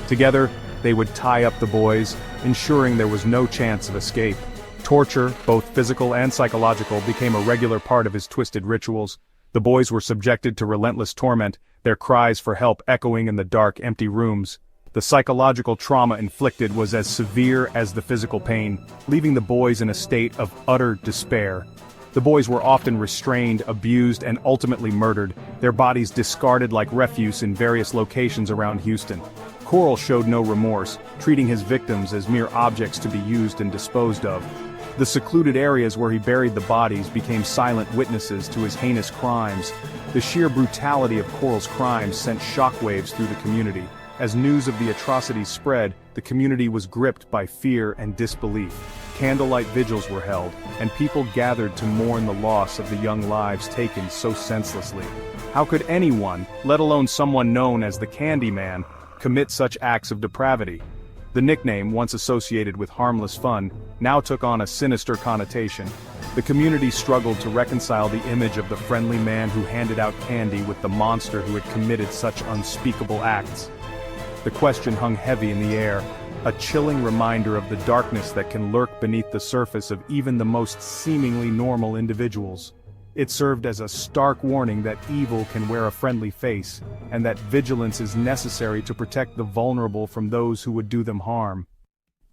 Together, they would tie up the boys, ensuring there was no chance of escape. Torture, both physical and psychological, became a regular part of his twisted rituals. The boys were subjected to relentless torment, their cries for help echoing in the dark, empty rooms. The psychological trauma inflicted was as severe as the physical pain, leaving the boys in a state of utter despair. The boys were often restrained, abused, and ultimately murdered, their bodies discarded like refuse in various locations around Houston. Coral showed no remorse, treating his victims as mere objects to be used and disposed of. The secluded areas where he buried the bodies became silent witnesses to his heinous crimes. The sheer brutality of Coral's crimes sent shockwaves through the community. As news of the atrocities spread, the community was gripped by fear and disbelief. Candlelight vigils were held, and people gathered to mourn the loss of the young lives taken so senselessly. How could anyone, let alone someone known as the Candyman, commit such acts of depravity? The nickname, once associated with harmless fun, now took on a sinister connotation. The community struggled to reconcile the image of the friendly man who handed out candy with the monster who had committed such unspeakable acts. The question hung heavy in the air, a chilling reminder of the darkness that can lurk beneath the surface of even the most seemingly normal individuals. It served as a stark warning that evil can wear a friendly face, and that vigilance is necessary to protect the vulnerable from those who would do them harm.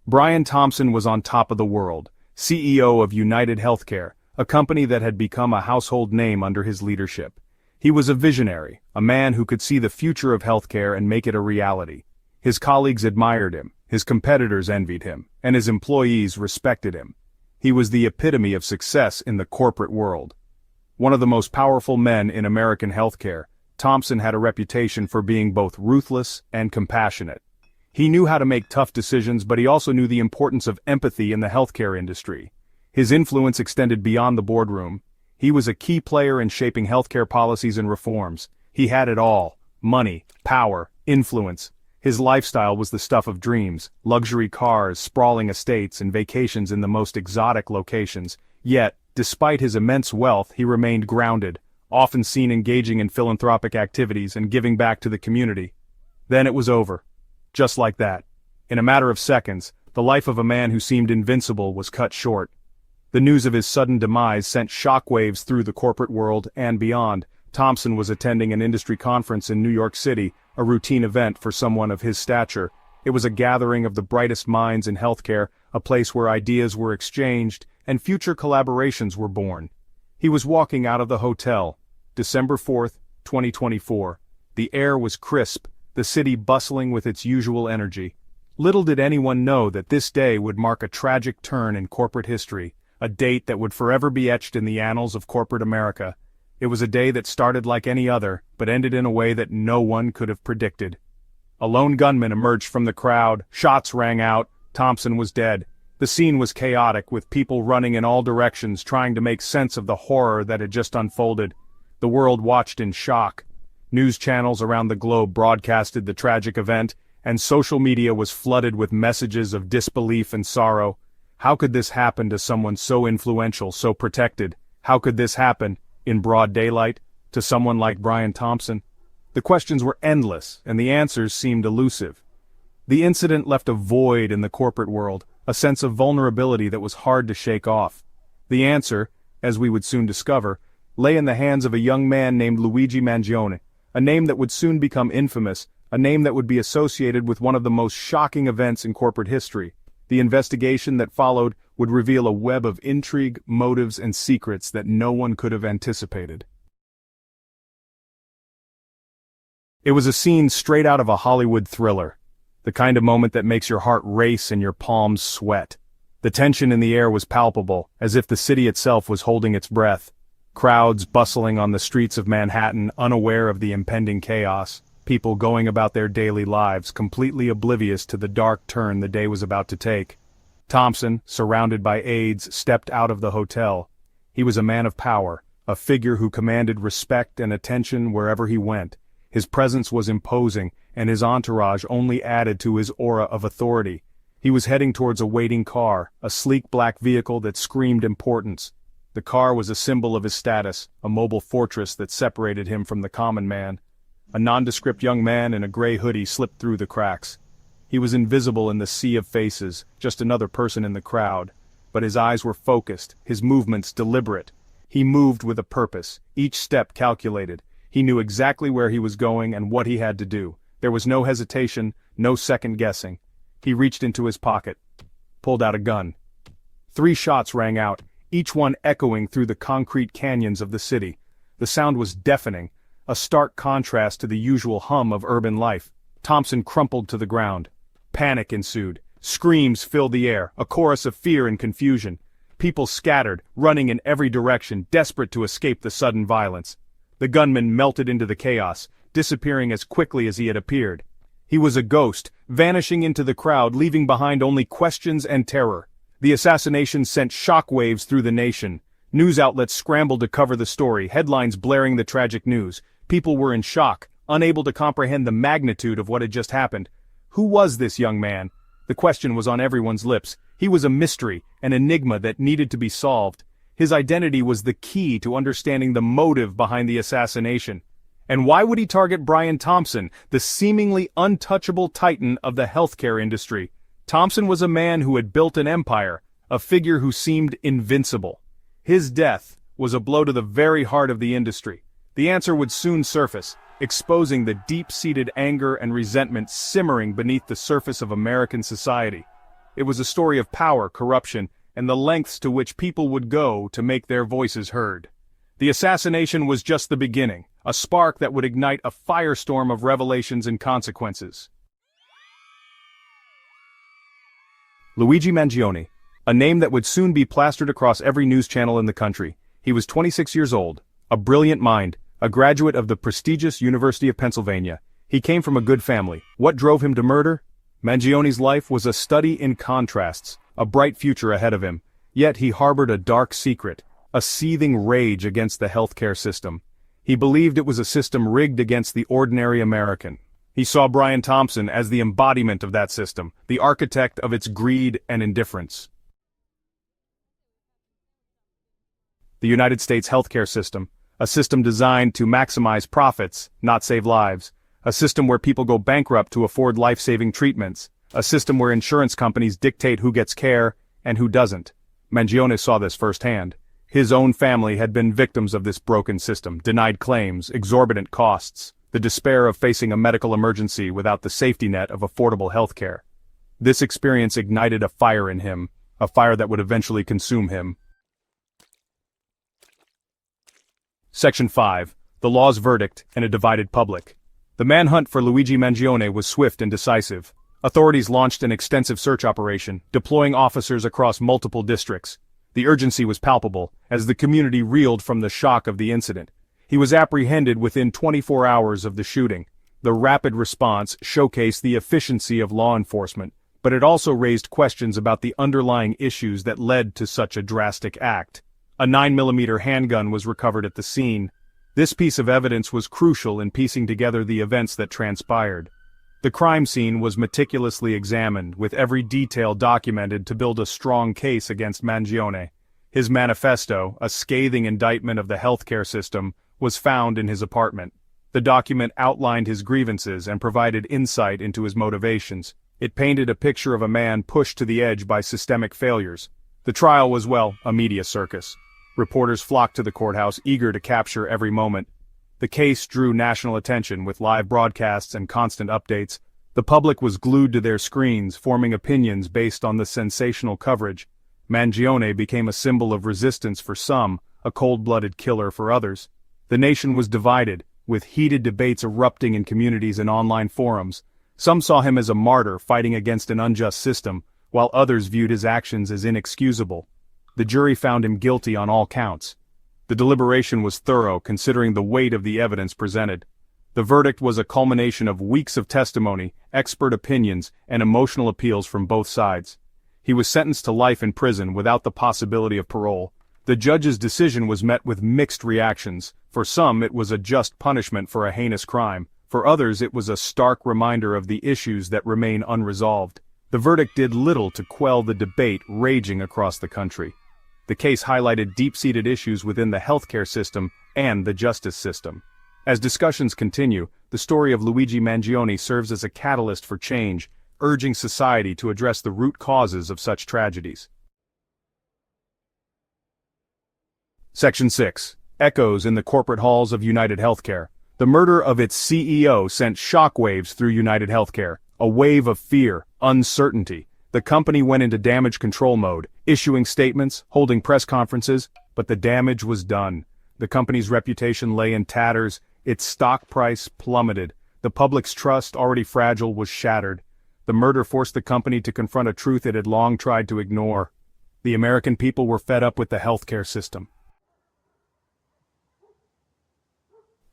Brian Thompson was on top of the world, CEO of United Healthcare, a company that had become a household name under his leadership. He was a visionary, a man who could see the future of healthcare and make it a reality. His colleagues admired him, his competitors envied him, and his employees respected him. He was the epitome of success in the corporate world. One of the most powerful men in American healthcare, Thompson had a reputation for being both ruthless and compassionate. He knew how to make tough decisions, but he also knew the importance of empathy in the healthcare industry. His influence extended beyond the boardroom. He was a key player in shaping healthcare policies and reforms. He had it all: money, power, influence. His lifestyle was the stuff of dreams: luxury cars, sprawling estates, and vacations in the most exotic locations. Yet, despite his immense wealth, he remained grounded, often seen engaging in philanthropic activities and giving back to the community. Then it was over. Just like that. In a matter of seconds, the life of a man who seemed invincible was cut short. The news of his sudden demise sent shockwaves through the corporate world and beyond. Thompson was attending an industry conference in New York City, a routine event for someone of his stature. It was a gathering of the brightest minds in healthcare, a place where ideas were exchanged and future collaborations were born. He was walking out of the hotel, December 4th, 2024. The air was crisp, the city bustling with its usual energy. Little did anyone know that this day would mark a tragic turn in corporate history, a date that would forever be etched in the annals of corporate America. It was a day that started like any other, but ended in a way that no one could have predicted. A lone gunman emerged from the crowd, shots rang out, Thompson was dead. The scene was chaotic, with people running in all directions trying to make sense of the horror that had just unfolded. The world watched in shock. News channels around the globe broadcasted the tragic event, and social media was flooded with messages of disbelief and sorrow. How could this happen to someone so influential, so protected? How could this happen, in broad daylight, to someone like Brian Thompson? The questions were endless, and the answers seemed elusive. The incident left a void in the corporate world, a sense of vulnerability that was hard to shake off. The answer, as we would soon discover, lay in the hands of a young man named Luigi Mangione, a name that would soon become infamous, a name that would be associated with one of the most shocking events in corporate history. The investigation that followed would reveal a web of intrigue, motives, and secrets that no one could have anticipated. It was a scene straight out of a Hollywood thriller, the kind of moment that makes your heart race and your palms sweat. The tension in the air was palpable, as if the city itself was holding its breath. Crowds bustling on the streets of Manhattan, unaware of the impending chaos. People going about their daily lives, completely oblivious to the dark turn the day was about to take. Thompson, surrounded by aides, stepped out of the hotel. He was a man of power, a figure who commanded respect and attention wherever he went. His presence was imposing, and his entourage only added to his aura of authority. He was heading towards a waiting car, a sleek black vehicle that screamed importance. The car was a symbol of his status, a mobile fortress that separated him from the common man. A nondescript young man in a gray hoodie slipped through the cracks. He was invisible in the sea of faces, just another person in the crowd. But his eyes were focused, his movements deliberate. He moved with a purpose, each step calculated. He knew exactly where he was going and what he had to do. There was no hesitation, no second guessing. He reached into his pocket, pulled out a gun. 3 shots rang out, each one echoing through the concrete canyons of the city. The sound was deafening, a stark contrast to the usual hum of urban life. Thompson crumpled to the ground. Panic ensued. Screams filled the air, a chorus of fear and confusion. People scattered, running in every direction, desperate to escape the sudden violence. The gunman melted into the chaos, disappearing as quickly as he had appeared. He was a ghost, vanishing into the crowd, leaving behind only questions and terror. The assassination sent shockwaves through the nation. News outlets scrambled to cover the story, headlines blaring the tragic news. People were in shock, unable to comprehend the magnitude of what had just happened. Who was this young man? The question was on everyone's lips. He was a mystery, an enigma that needed to be solved. His identity was the key to understanding the motive behind the assassination. And why would he target Brian Thompson, the seemingly untouchable titan of the healthcare industry? Thompson was a man who had built an empire, a figure who seemed invincible. His death was a blow to the very heart of the industry. The answer would soon surface, exposing the deep-seated anger and resentment simmering beneath the surface of American society. It was a story of power, corruption, and the lengths to which people would go to make their voices heard. The assassination was just the beginning, a spark that would ignite a firestorm of revelations and consequences. Luigi Mangione, a name that would soon be plastered across every news channel in the country. He was 26 years old, a brilliant mind, a graduate of the prestigious University of Pennsylvania. He came from a good family. What drove him to murder? Mangione's life was a study in contrasts, a bright future ahead of him. Yet he harbored a dark secret, a seething rage against the healthcare system. He believed it was a system rigged against the ordinary American. He saw Brian Thompson as the embodiment of that system, the architect of its greed and indifference. The United States healthcare system, a system designed to maximize profits, not save lives, a system where people go bankrupt to afford life-saving treatments, a system where insurance companies dictate who gets care and who doesn't. Mangione saw this firsthand. His own family had been victims of this broken system, denied claims, exorbitant costs, the despair of facing a medical emergency without the safety net of affordable health care. This experience ignited a fire in him, a fire that would eventually consume him. Section 5. The Law's Verdict and a Divided Public. The manhunt for Luigi Mangione was swift and decisive. Authorities launched an extensive search operation, deploying officers across multiple districts. The urgency was palpable, as the community reeled from the shock of the incident. He was apprehended within 24 hours of the shooting. The rapid response showcased the efficiency of law enforcement, but it also raised questions about the underlying issues that led to such a drastic act. A 9mm handgun was recovered at the scene. This piece of evidence was crucial in piecing together the events that transpired. The crime scene was meticulously examined, with every detail documented to build a strong case against Mangione. His manifesto, a scathing indictment of the healthcare system, was found in his apartment. The document outlined his grievances and provided insight into his motivations. It painted a picture of a man pushed to the edge by systemic failures. The trial was, well, a media circus. Reporters flocked to the courthouse, eager to capture every moment. The case drew national attention with live broadcasts and constant updates. The public was glued to their screens, forming opinions based on the sensational coverage. Mangione became a symbol of resistance for some, a cold-blooded killer for others. The nation was divided, with heated debates erupting in communities and online forums. Some saw him as a martyr fighting against an unjust system, while others viewed his actions as inexcusable. The jury found him guilty on all counts. The deliberation was thorough, considering the weight of the evidence presented. The verdict was a culmination of weeks of testimony, expert opinions, and emotional appeals from both sides. He was sentenced to life in prison without the possibility of parole. The judge's decision was met with mixed reactions. For some, it was a just punishment for a heinous crime. For others, it was a stark reminder of the issues that remain unresolved. The verdict did little to quell the debate raging across the country. The case highlighted deep-seated issues within the healthcare system and the justice system. As discussions continue, the story of Luigi Mangione serves as a catalyst for change, urging society to address the root causes of such tragedies. Section 6. Echoes in the corporate halls of United Healthcare. The murder of its CEO sent shockwaves through United Healthcare, a wave of fear, uncertainty. The company went into damage control mode, issuing statements, holding press conferences, but the damage was done. The company's reputation lay in tatters, its stock price plummeted. The public's trust, already fragile, was shattered. The murder forced the company to confront a truth it had long tried to ignore. The American people were fed up with the healthcare system.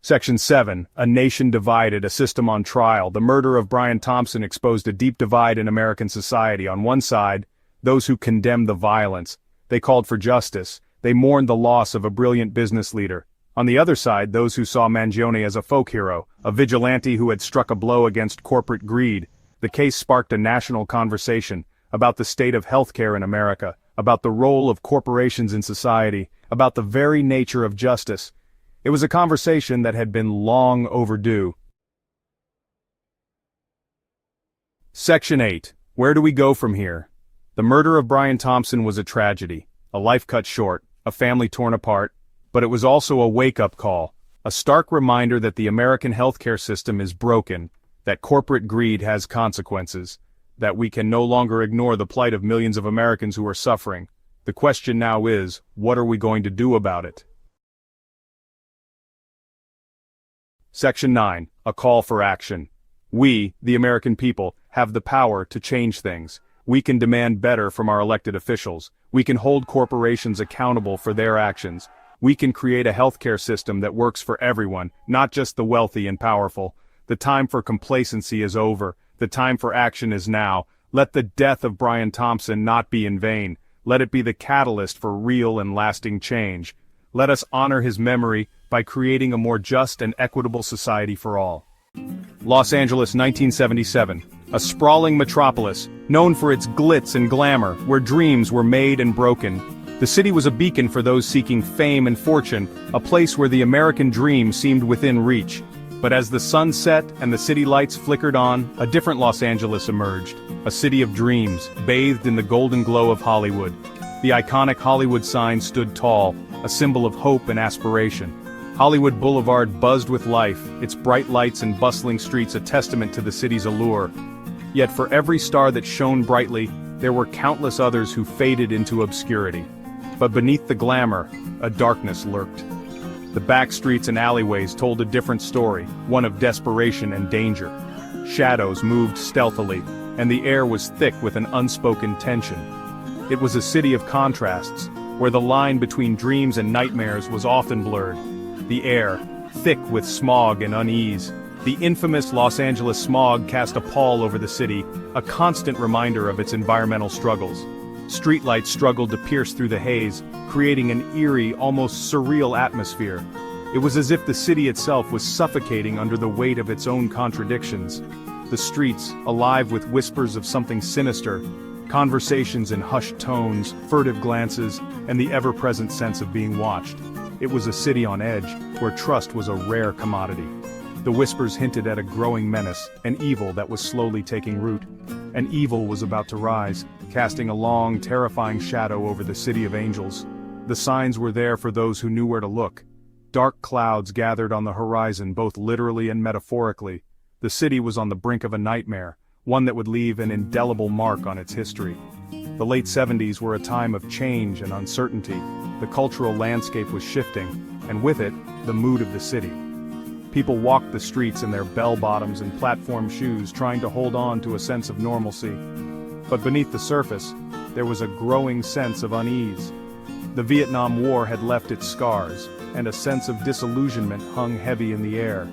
Section 7. A nation divided, a system on trial. The murder of Brian Thompson exposed a deep divide in American society. On one side, those who condemned the violence. They called for justice. They mourned the loss of a brilliant business leader. On the other side, those who saw Mangione as a folk hero, a vigilante who had struck a blow against corporate greed. The case sparked a national conversation about the state of healthcare in America, about the role of corporations in society, about the very nature of justice. It was a conversation that had been long overdue. Section 8. Where do we go from here? The murder of Brian Thompson was a tragedy, a life cut short, a family torn apart, but it was also a wake-up call, a stark reminder that the American healthcare system is broken, that corporate greed has consequences, that we can no longer ignore the plight of millions of Americans who are suffering. The question now is, what are we going to do about it? Section 9. A call for action. We, the American people, have the power to change things. We can demand better from our elected officials. We can hold corporations accountable for their actions. We can create a healthcare system that works for everyone, not just the wealthy and powerful. The time for complacency is over. The time for action is now. Let the death of Brian Thompson not be in vain. Let it be the catalyst for real and lasting change. Let us honor his memory by creating a more just and equitable society for all. Los Angeles, 1977. A sprawling metropolis, known for its glitz and glamour, where dreams were made and broken. The city was a beacon for those seeking fame and fortune, a place where the American dream seemed within reach. But as the sun set and the city lights flickered on, a different Los Angeles emerged. A city of dreams, bathed in the golden glow of Hollywood. The iconic Hollywood sign stood tall, a symbol of hope and aspiration. Hollywood Boulevard buzzed with life, its bright lights and bustling streets a testament to the city's allure. Yet for every star that shone brightly, there were countless others who faded into obscurity. But beneath the glamour, a darkness lurked. The back streets and alleyways told a different story, one of desperation and danger. Shadows moved stealthily, and the air was thick with an unspoken tension. It was a city of contrasts, where the line between dreams and nightmares was often blurred. The air, thick with smog and unease. The infamous Los Angeles smog cast a pall over the city, a constant reminder of its environmental struggles. Streetlights struggled to pierce through the haze, creating an eerie, almost surreal atmosphere. It was as if the city itself was suffocating under the weight of its own contradictions. The streets, alive with whispers of something sinister, conversations in hushed tones, furtive glances, and the ever-present sense of being watched. It was a city on edge, where trust was a rare commodity. The whispers hinted at a growing menace, an evil that was slowly taking root. An evil was about to rise, casting a long, terrifying shadow over the city of angels. The signs were there for those who knew where to look. Dark clouds gathered on the horizon, both literally and metaphorically. The city was on the brink of a nightmare, one that would leave an indelible mark on its history. The late 70s were a time of change and uncertainty. The cultural landscape was shifting, and with it, the mood of the city. People walked the streets in their bell-bottoms and platform shoes, trying to hold on to a sense of normalcy. But beneath the surface, there was a growing sense of unease. The Vietnam War had left its scars, and a sense of disillusionment hung heavy in the air.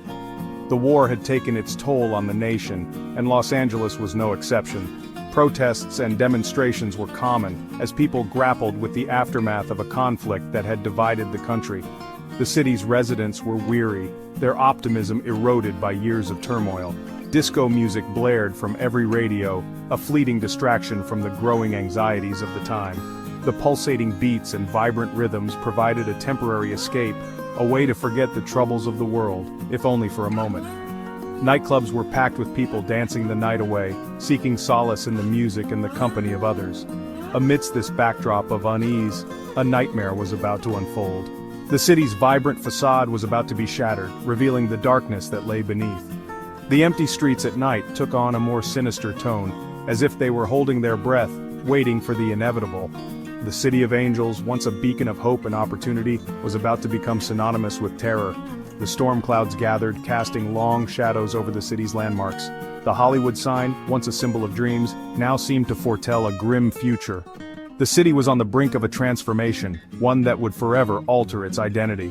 The war had taken its toll on the nation, and Los Angeles was no exception. Protests and demonstrations were common, as people grappled with the aftermath of a conflict that had divided the country. The city's residents were weary, their optimism eroded by years of turmoil. Disco music blared from every radio, a fleeting distraction from the growing anxieties of the time. The pulsating beats and vibrant rhythms provided a temporary escape, a way to forget the troubles of the world, if only for a moment. Nightclubs were packed with people dancing the night away, seeking solace in the music and the company of others. Amidst this backdrop of unease, a nightmare was about to unfold. The city's vibrant facade was about to be shattered, revealing the darkness that lay beneath. The empty streets at night took on a more sinister tone, as if they were holding their breath, waiting for the inevitable. The city of angels, once a beacon of hope and opportunity, was about to become synonymous with terror. The storm clouds gathered, casting long shadows over the city's landmarks. The Hollywood sign, once a symbol of dreams, now seemed to foretell a grim future. The city was on the brink of a transformation, one that would forever alter its identity.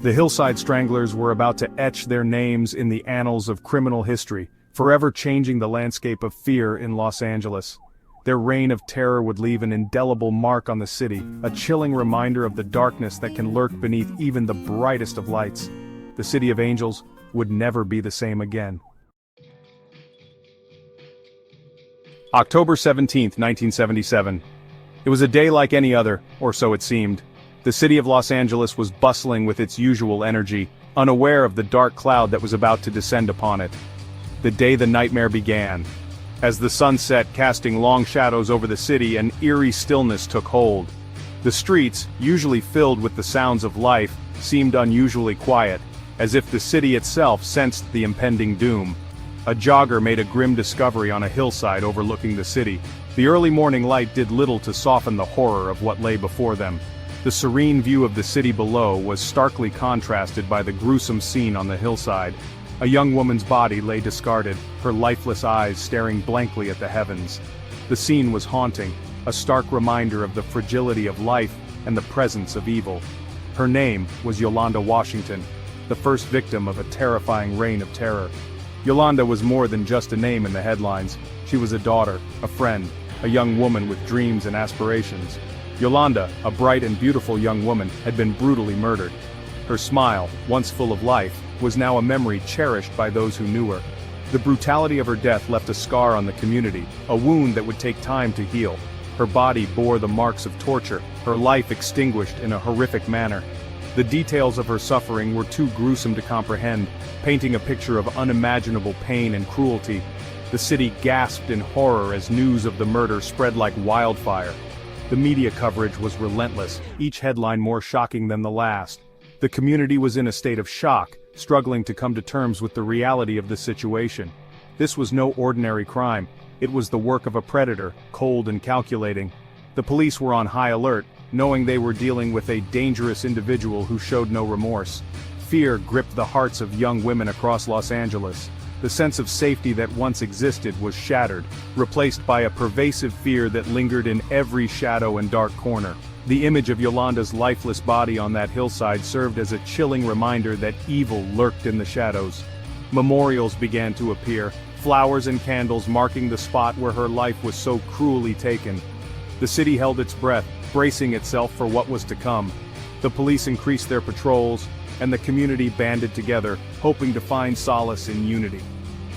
The Hillside Stranglers were about to etch their names in the annals of criminal history, forever changing the landscape of fear in Los Angeles. Their reign of terror would leave an indelible mark on the city, a chilling reminder of the darkness that can lurk beneath even the brightest of lights. The City of Angels would never be the same again. October 17, 1977. It was a day like any other, or so it seemed. The city of Los Angeles was bustling with its usual energy, unaware of the dark cloud that was about to descend upon it. The day the nightmare began. As the sun set, casting long shadows over the city, an eerie stillness took hold. The streets, usually filled with the sounds of life, seemed unusually quiet, as if the city itself sensed the impending doom. A jogger made a grim discovery on a hillside overlooking the city. The early morning light did little to soften the horror of what lay before them. The serene view of the city below was starkly contrasted by the gruesome scene on the hillside. A young woman's body lay discarded, her lifeless eyes staring blankly at the heavens. The scene was haunting, a stark reminder of the fragility of life and the presence of evil. Her name was Yolanda Washington, the first victim of a terrifying reign of terror. Yolanda was more than just a name in the headlines. She was a daughter, a friend, a young woman with dreams and aspirations. Yolanda, a bright and beautiful young woman, had been brutally murdered. Her smile, once full of life, was now a memory cherished by those who knew her. The brutality of her death left a scar on the community, a wound that would take time to heal. Her body bore the marks of torture, her life extinguished in a horrific manner. The details of her suffering were too gruesome to comprehend, painting a picture of unimaginable pain and cruelty. The city gasped in horror as news of the murder spread like wildfire. The media coverage was relentless, each headline more shocking than the last. The community was in a state of shock, struggling to come to terms with the reality of the situation. This was no ordinary crime. It was the work of a predator, cold and calculating. The police were on high alert, knowing they were dealing with a dangerous individual who showed no remorse. Fear gripped the hearts of young women across Los Angeles. The sense of safety that once existed was shattered, replaced by a pervasive fear that lingered in every shadow and dark corner. The image of Yolanda's lifeless body on that hillside served as a chilling reminder that evil lurked in the shadows. Memorials began to appear, flowers and candles marking the spot where her life was so cruelly taken. The city held its breath, bracing itself for what was to come. The police increased their patrols, and the community banded together, hoping to find solace in unity.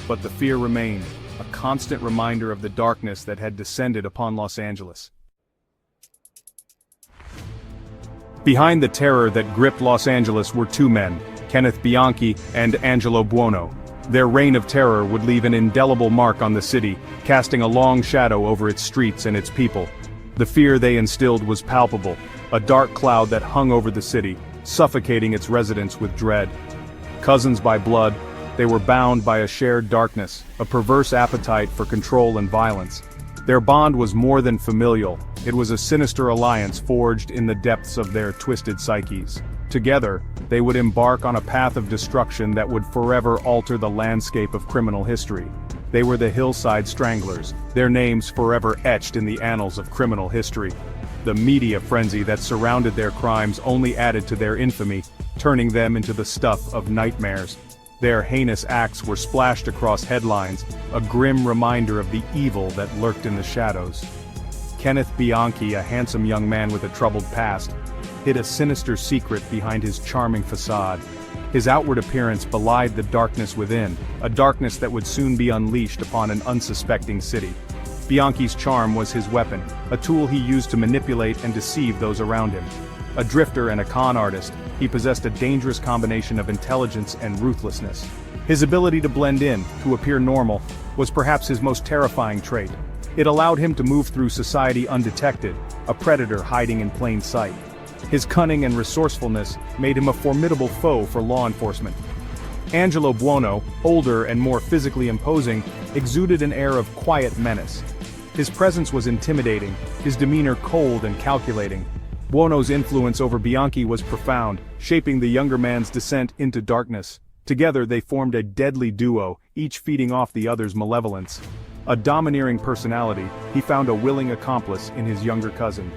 But the fear remained, a constant reminder of the darkness that had descended upon Los Angeles. Behind the terror that gripped Los Angeles were two men, Kenneth Bianchi and Angelo Buono. Their reign of terror would leave an indelible mark on the city, casting a long shadow over its streets and its people. The fear they instilled was palpable, a dark cloud that hung over the city, suffocating its residents with dread. Cousins by blood, they were bound by a shared darkness, a perverse appetite for control and violence. Their bond was more than familial, it was a sinister alliance forged in the depths of their twisted psyches. Together, they would embark on a path of destruction that would forever alter the landscape of criminal history. They were the Hillside Stranglers, their names forever etched in the annals of criminal history. The media frenzy that surrounded their crimes only added to their infamy, turning them into the stuff of nightmares. Their heinous acts were splashed across headlines, a grim reminder of the evil that lurked in the shadows. Kenneth Bianchi, a handsome young man with a troubled past, hid a sinister secret behind his charming facade. His outward appearance belied the darkness within, a darkness that would soon be unleashed upon an unsuspecting city. Bianchi's charm was his weapon, a tool he used to manipulate and deceive those around him. A drifter and a con artist, he possessed a dangerous combination of intelligence and ruthlessness. His ability to blend in, to appear normal, was perhaps his most terrifying trait. It allowed him to move through society undetected, a predator hiding in plain sight. His cunning and resourcefulness made him a formidable foe for law enforcement. Angelo Buono, older and more physically imposing, exuded an air of quiet menace. His presence was intimidating, his demeanor cold and calculating. Buono's influence over Bianchi was profound, shaping the younger man's descent into darkness. Together they formed a deadly duo, each feeding off the other's malevolence. A domineering personality, he found a willing accomplice in his younger cousin.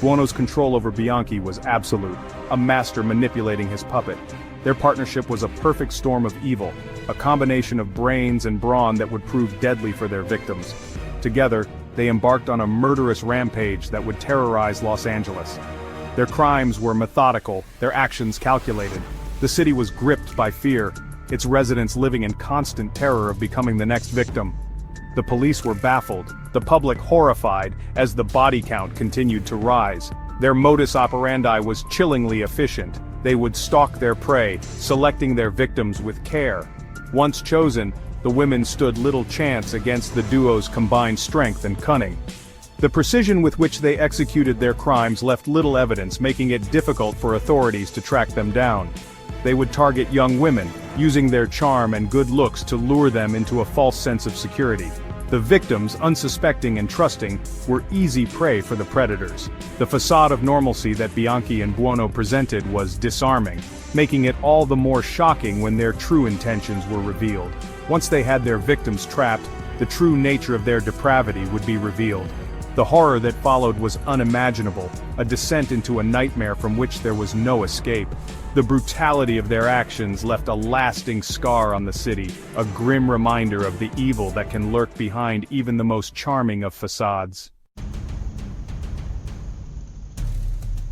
Buono's control over Bianchi was absolute, a master manipulating his puppet. Their partnership was a perfect storm of evil, a combination of brains and brawn that would prove deadly for their victims. Together, they embarked on a murderous rampage that would terrorize Los Angeles. Their crimes were methodical, their actions calculated. The city was gripped by fear, its residents living in constant terror of becoming the next victim. The police were baffled, the public horrified, as the body count continued to rise. Their modus operandi was chillingly efficient. They would stalk their prey, selecting their victims with care. Once chosen, the women stood little chance against the duo's combined strength and cunning. The precision with which they executed their crimes left little evidence, making it difficult for authorities to track them down. They would target young women, using their charm and good looks to lure them into a false sense of security. The victims, unsuspecting and trusting, were easy prey for the predators. The facade of normalcy that Bianchi and Buono presented was disarming, making it all the more shocking when their true intentions were revealed. Once they had their victims trapped, the true nature of their depravity would be revealed. The horror that followed was unimaginable, a descent into a nightmare from which there was no escape. The brutality of their actions left a lasting scar on the city, a grim reminder of the evil that can lurk behind even the most charming of facades.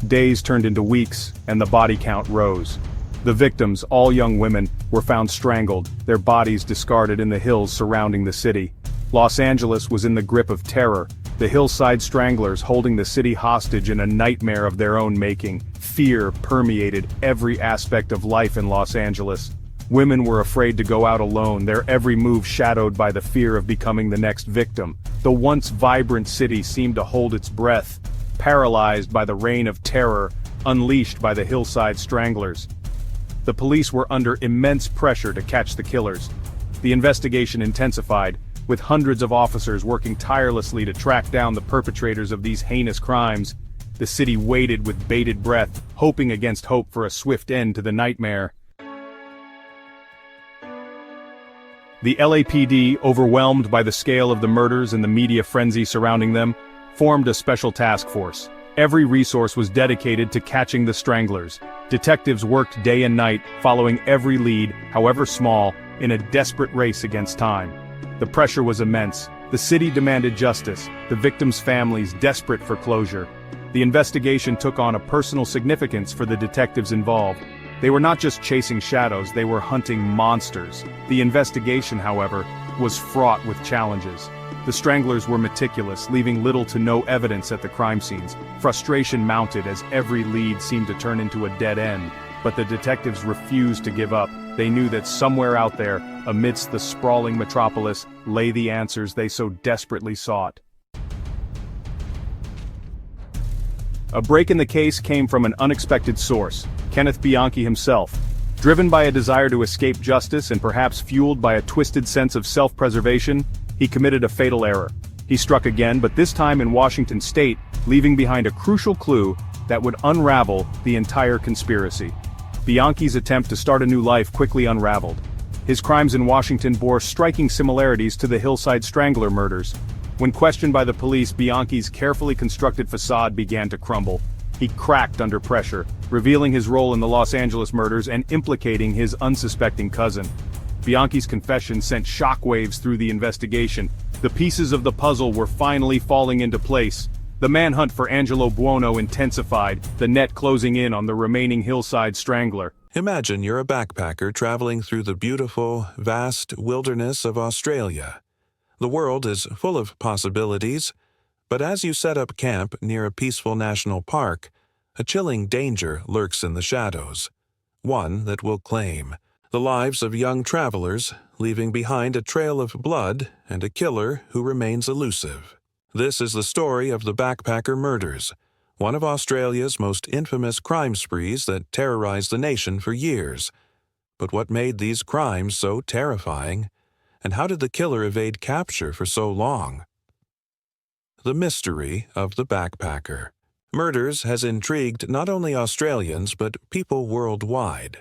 Days turned into weeks, and the body count rose. The victims, all young women, were found strangled, their bodies discarded in the hills surrounding the city. Los Angeles was in the grip of terror, the hillside stranglers holding the city hostage in a nightmare of their own making. Fear permeated every aspect of life in Los Angeles. Women were afraid to go out alone, their every move shadowed by the fear of becoming the next victim. The once vibrant city seemed to hold its breath, paralyzed by the reign of terror unleashed by the hillside stranglers. The police were under immense pressure to catch the killers. The investigation intensified, with hundreds of officers working tirelessly to track down the perpetrators of these heinous crimes. The city waited with bated breath, hoping against hope for a swift end to the nightmare. The LAPD, overwhelmed by the scale of the murders and the media frenzy surrounding them, formed a special task force. Every resource was dedicated to catching the stranglers. Detectives worked day and night, following every lead, however small, in a desperate race against time. The pressure was immense. The city demanded justice, the victims' families desperate for closure. The investigation took on a personal significance for the detectives involved. They were not just chasing shadows, they were hunting monsters. The investigation, however, was fraught with challenges. The stranglers were meticulous, leaving little to no evidence at the crime scenes. Frustration mounted as every lead seemed to turn into a dead end. But the detectives refused to give up. They knew that somewhere out there, amidst the sprawling metropolis, lay the answers they so desperately sought. A break in the case came from an unexpected source, Kenneth Bianchi himself. Driven by a desire to escape justice and perhaps fueled by a twisted sense of self-preservation, he committed a fatal error. He struck again, but this time in Washington state, leaving behind a crucial clue that would unravel the entire conspiracy. Bianchi's attempt to start a new life quickly unraveled. His crimes in Washington bore striking similarities to the Hillside Strangler murders. When questioned by the police, Bianchi's carefully constructed facade began to crumble. He cracked under pressure, revealing his role in the Los Angeles murders and implicating his unsuspecting cousin. Bianchi's confession sent shockwaves through the investigation. The pieces of the puzzle were finally falling into place. The manhunt for Angelo Buono intensified, the net closing in on the remaining Hillside Strangler. Imagine you're a backpacker traveling through the beautiful, vast wilderness of Australia. The world is full of possibilities, but as you set up camp near a peaceful national park, a chilling danger lurks in the shadows. One that will claim the lives of young travelers, leaving behind a trail of blood and a killer who remains elusive. This is the story of the Backpacker Murders, one of Australia's most infamous crime sprees that terrorized the nation for years. But what made these crimes so terrifying? And how did the killer evade capture for so long? The mystery of the backpacker. Murders has intrigued not only Australians but people worldwide.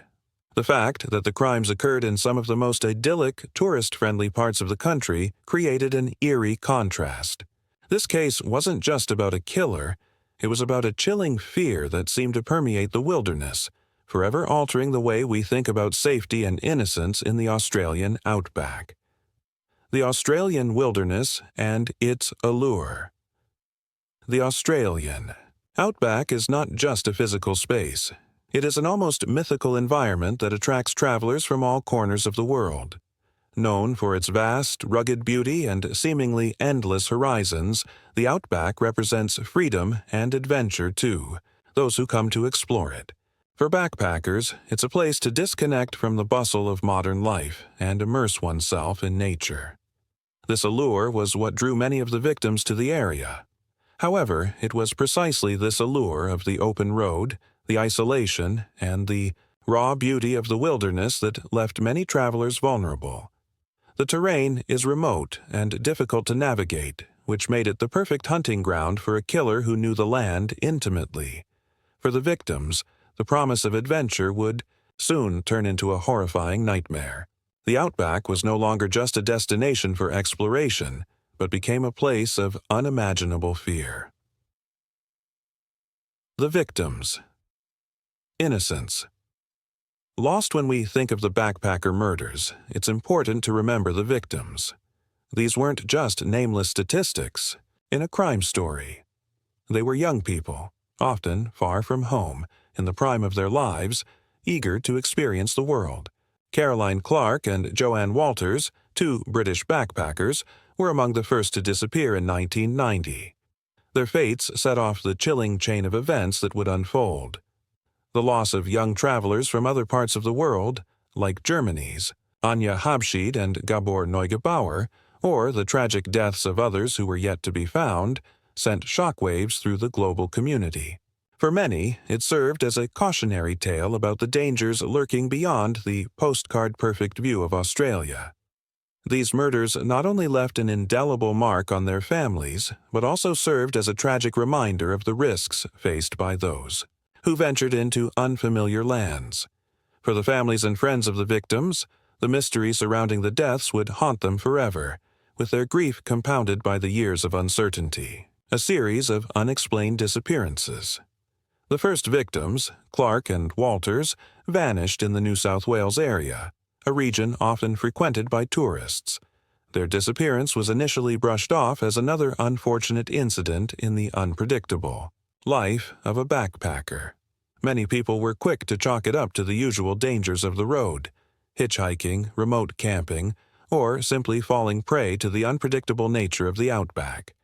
The fact that the crimes occurred in some of the most idyllic, tourist-friendly parts of the country created an eerie contrast. This case wasn't just about a killer, it was about a chilling fear that seemed to permeate the wilderness, forever altering the way we think about safety and innocence in the Australian outback. The Australian wilderness and its allure. The Australian outback is not just a physical space. It is an almost mythical environment that attracts travelers from all corners of the world. Known for its vast, rugged beauty and seemingly endless horizons, the outback represents freedom and adventure to those who come to explore it. For backpackers, it's a place to disconnect from the bustle of modern life and immerse oneself in nature. This allure was what drew many of the victims to the area. However, it was precisely this allure of the open road, the isolation, and the raw beauty of the wilderness that left many travelers vulnerable. The terrain is remote and difficult to navigate, which made it the perfect hunting ground for a killer who knew the land intimately. For the victims, the promise of adventure would soon turn into a horrifying nightmare. The outback was no longer just a destination for exploration, but became a place of unimaginable fear. The victims. Innocence. Lost when we think of the backpacker murders, it's important to remember the victims. These weren't just nameless statistics in a crime story. They were young people, often far from home, in the prime of their lives, eager to experience the world. Caroline Clark and Joanne Walters, two British backpackers, were among the first to disappear in 1990. Their fates set off the chilling chain of events that would unfold. The loss of young travelers from other parts of the world, like Germany's Anja Habschied and Gabor Neugebauer, or the tragic deaths of others who were yet to be found, sent shockwaves through the global community. For many, it served as a cautionary tale about the dangers lurking beyond the postcard-perfect view of Australia. These murders not only left an indelible mark on their families, but also served as a tragic reminder of the risks faced by those who ventured into unfamiliar lands. For the families and friends of the victims, the mystery surrounding the deaths would haunt them forever, with their grief compounded by the years of uncertainty. A series of unexplained disappearances. The first victims, Clark and Walters, vanished in the New South Wales area, a region often frequented by tourists. Their disappearance was initially brushed off as another unfortunate incident in the unpredictable life of a backpacker. Many people were quick to chalk it up to the usual dangers of the road, hitchhiking, remote camping, or simply falling prey to the unpredictable nature of the outback.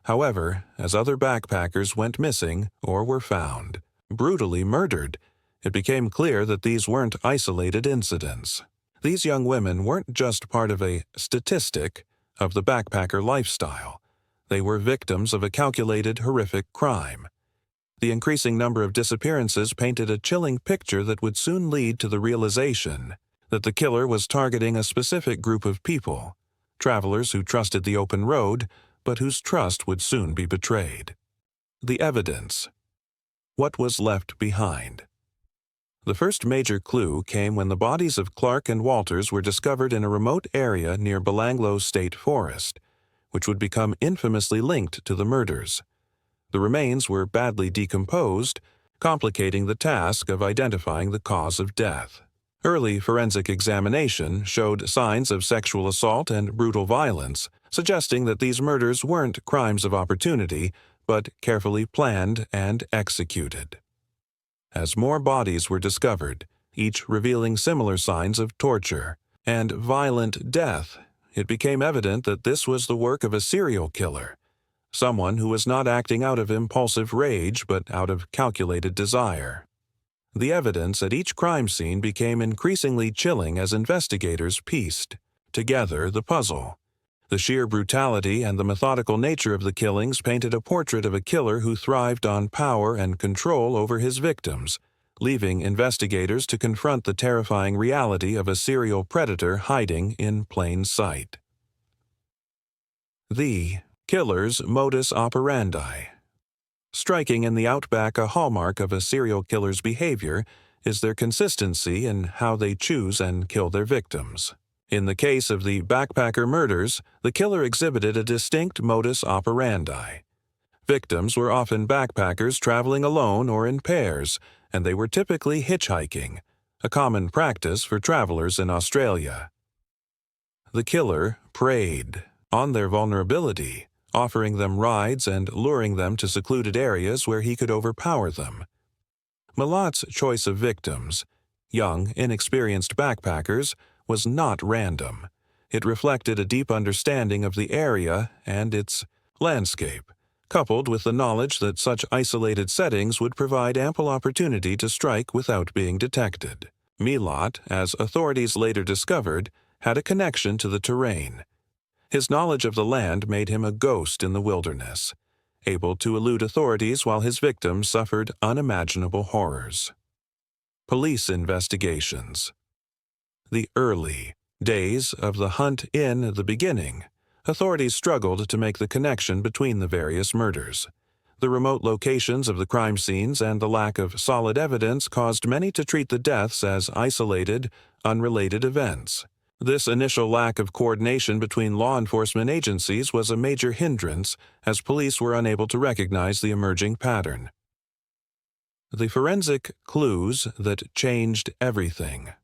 However, as other backpackers went missing or were found, brutally murdered, it became clear that these weren't isolated incidents. These young women weren't just part of a statistic of the backpacker lifestyle. They were victims of a calculated, horrific crime. The increasing number of disappearances painted a chilling picture that would soon lead to the realization that the killer was targeting a specific group of people, travelers who trusted the open road, but whose trust would soon be betrayed. The evidence. What was left behind? The first major clue came when the bodies of Clark and Walters were discovered in a remote area near Belanglo State Forest, which would become infamously linked to the murders. The remains were badly decomposed, complicating the task of identifying the cause of death. Early forensic examination showed signs of sexual assault and brutal violence, suggesting that these murders weren't crimes of opportunity, but carefully planned and executed. As more bodies were discovered, each revealing similar signs of torture and violent death, it became evident that this was the work of a serial killer, someone who was not acting out of impulsive rage but out of calculated desire. The evidence at each crime scene became increasingly chilling as investigators pieced together the puzzle. The sheer brutality and the methodical nature of the killings painted a portrait of a killer who thrived on power and control over his victims, leaving investigators to confront the terrifying reality of a serial predator hiding in plain sight. The killer's modus operandi. Striking in the outback, a hallmark of a serial killer's behavior is their consistency in how they choose and kill their victims. In the case of the backpacker murders, the killer exhibited a distinct modus operandi. Victims were often backpackers traveling alone or in pairs, and they were typically hitchhiking, a common practice for travelers in Australia. The killer preyed on their vulnerability, offering them rides and luring them to secluded areas where he could overpower them. Milat's choice of victims, young, inexperienced backpackers, was not random. It reflected a deep understanding of the area and its landscape, coupled with the knowledge that such isolated settings would provide ample opportunity to strike without being detected. Milat, as authorities later discovered, had a connection to the terrain. His knowledge of the land made him a ghost in the wilderness, able to elude authorities while his victims suffered unimaginable horrors. Police investigations. The early days of the hunt in the beginning, authorities struggled to make the connection between the various murders. The remote locations of the crime scenes and the lack of solid evidence caused many to treat the deaths as isolated, unrelated events. This initial lack of coordination between law enforcement agencies was a major hindrance, as police were unable to recognize the emerging pattern. The forensic clues that changed everything.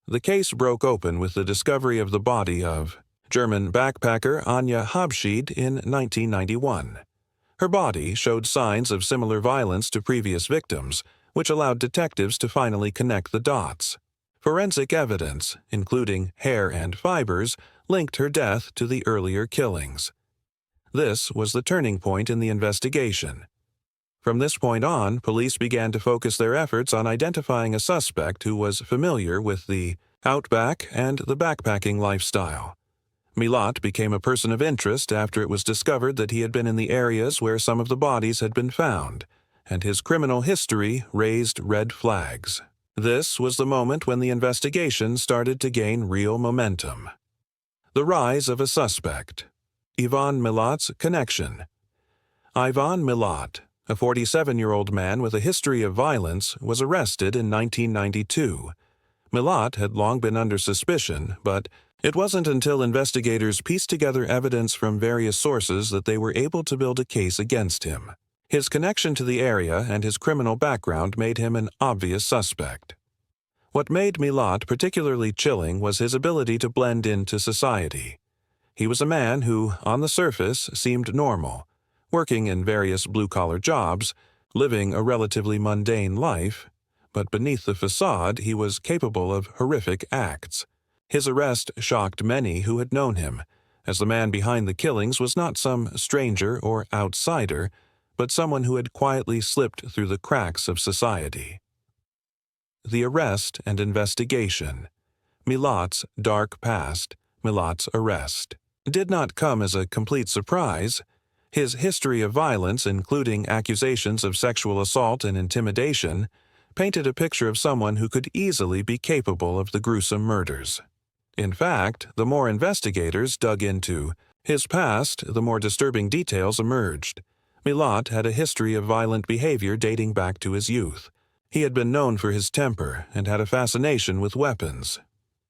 The case broke open with the discovery of the body of German backpacker Anja Habschied in 1991. Her body showed signs of similar violence to previous victims, which allowed detectives to finally connect the dots. Forensic evidence, including hair and fibers, linked her death to the earlier killings. This was the turning point in the investigation. From this point on, police began to focus their efforts on identifying a suspect who was familiar with the outback and the backpacking lifestyle. Milat became a person of interest after it was discovered that he had been in the areas where some of the bodies had been found, and his criminal history raised red flags. This was the moment when the investigation started to gain real momentum. The rise of a suspect. Ivan Milat's connection. Ivan Milat, a 47-year-old man with a history of violence, was arrested in 1992. Milat had long been under suspicion, but it wasn't until investigators pieced together evidence from various sources that they were able to build a case against him. His connection to the area and his criminal background made him an obvious suspect. What made Milat particularly chilling was his ability to blend into society. He was a man who, on the surface, seemed normal, working in various blue-collar jobs, living a relatively mundane life, but beneath the facade he was capable of horrific acts. His arrest shocked many who had known him, as the man behind the killings was not some stranger or outsider, but someone who had quietly slipped through the cracks of society. The arrest and investigation. Milat's dark past, Milat's arrest, did not come as a complete surprise. His history of violence, including accusations of sexual assault and intimidation, painted a picture of someone who could easily be capable of the gruesome murders. In fact, the more investigators dug into his past, the more disturbing details emerged. Milat had a history of violent behavior dating back to his youth. He had been known for his temper and had a fascination with weapons.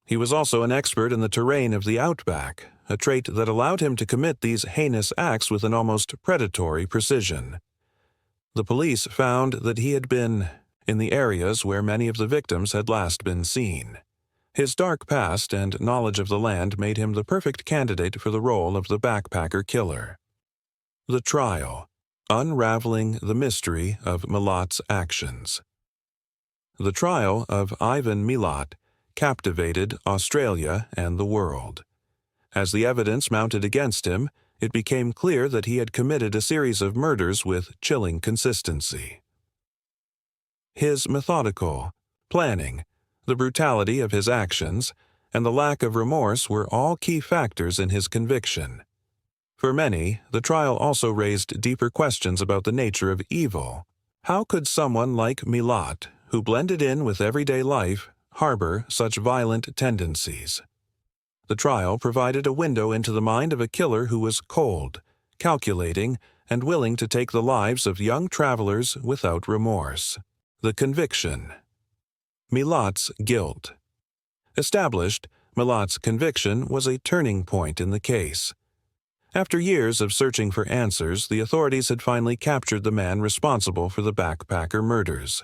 He was also an expert in the terrain of the outback, a trait that allowed him to commit these heinous acts with an almost predatory precision. The police found that he had been in the areas where many of the victims had last been seen. His dark past and knowledge of the land made him the perfect candidate for the role of the backpacker killer. The trial. Unraveling the mystery of Milat's actions. The trial of Ivan Milat captivated Australia and the world. As the evidence mounted against him, it became clear that he had committed a series of murders with chilling consistency. His methodical planning, the brutality of his actions, and the lack of remorse were all key factors in his conviction. For many, the trial also raised deeper questions about the nature of evil. How could someone like Milat, who blended in with everyday life, harbor such violent tendencies? The trial provided a window into the mind of a killer who was cold, calculating, and willing to take the lives of young travelers without remorse. The conviction. Milat's guilt. Established, Milat's conviction was a turning point in the case. After years of searching for answers, the authorities had finally captured the man responsible for the backpacker murders.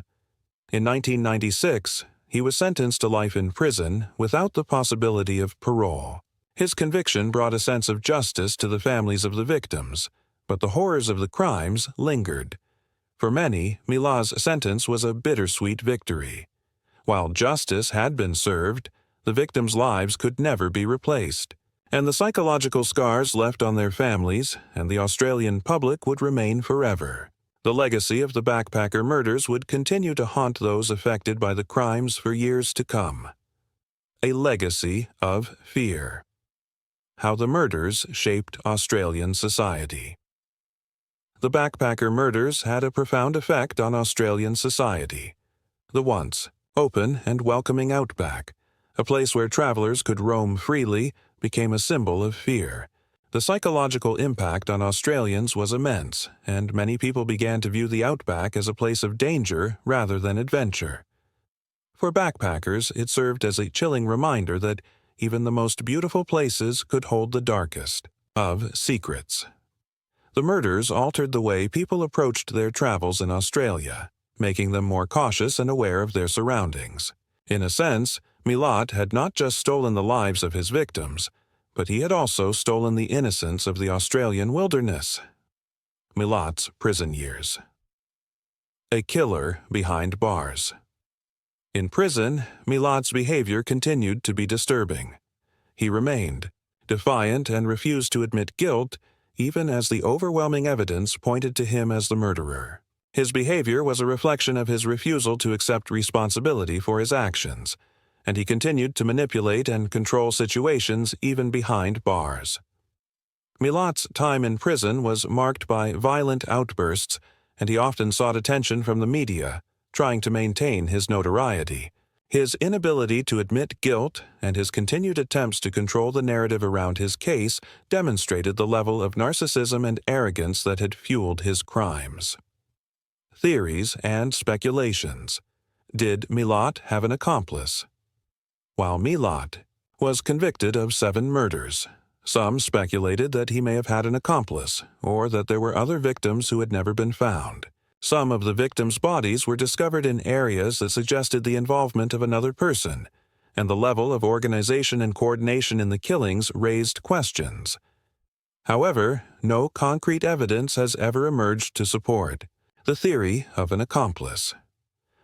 In 1996, he was sentenced to life in prison without the possibility of parole. His conviction brought a sense of justice to the families of the victims, but the horrors of the crimes lingered. For many, Milad's sentence was a bittersweet victory. While justice had been served, the victims' lives could never be replaced, and the psychological scars left on their families and the Australian public would remain forever. The legacy of the backpacker murders would continue to haunt those affected by the crimes for years to come. A legacy of fear. How the murders shaped Australian society. The backpacker murders had a profound effect on Australian society. The once open and welcoming outback, a place where travelers could roam freely, became a symbol of fear. The psychological impact on Australians was immense, and many people began to view the outback as a place of danger rather than adventure. For backpackers, it served as a chilling reminder that even the most beautiful places could hold the darkest of secrets. The murders altered the way people approached their travels in Australia, making them more cautious and aware of their surroundings. In a sense, Milad had not just stolen the lives of his victims, but he had also stolen the innocence of the Australian wilderness. Milad's prison years. A killer behind bars. In prison, Milad's behavior continued to be disturbing. He remained defiant and refused to admit guilt, even as the overwhelming evidence pointed to him as the murderer. His behavior was a reflection of his refusal to accept responsibility for his actions, and he continued to manipulate and control situations even behind bars. Milad's time in prison was marked by violent outbursts, and he often sought attention from the media, trying to maintain his notoriety. His inability to admit guilt and his continued attempts to control the narrative around his case demonstrated the level of narcissism and arrogance that had fueled his crimes. Theories and speculations. Did Milad have an accomplice? While Milad was convicted of 7 murders, some speculated that he may have had an accomplice, or that there were other victims who had never been found. Some of the victims' bodies were discovered in areas that suggested the involvement of another person, and the level of organization and coordination in the killings raised questions. However, no concrete evidence has ever emerged to support the theory of an accomplice.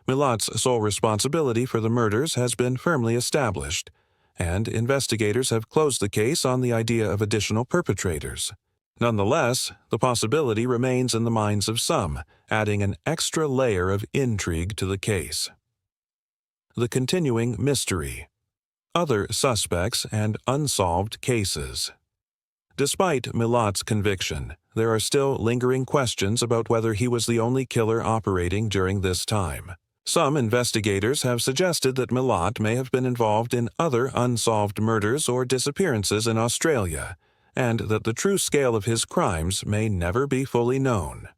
Milad's sole responsibility for the murders has been firmly established, and investigators have closed the case on the idea of additional perpetrators. Nonetheless, the possibility remains in the minds of some, adding an extra layer of intrigue to the case. The continuing mystery. Other suspects and unsolved cases. Despite Milad's conviction, there are still lingering questions about whether he was the only killer operating during this time. Some investigators have suggested that Milad may have been involved in other unsolved murders or disappearances in Australia, and that the true scale of his crimes may never be fully known.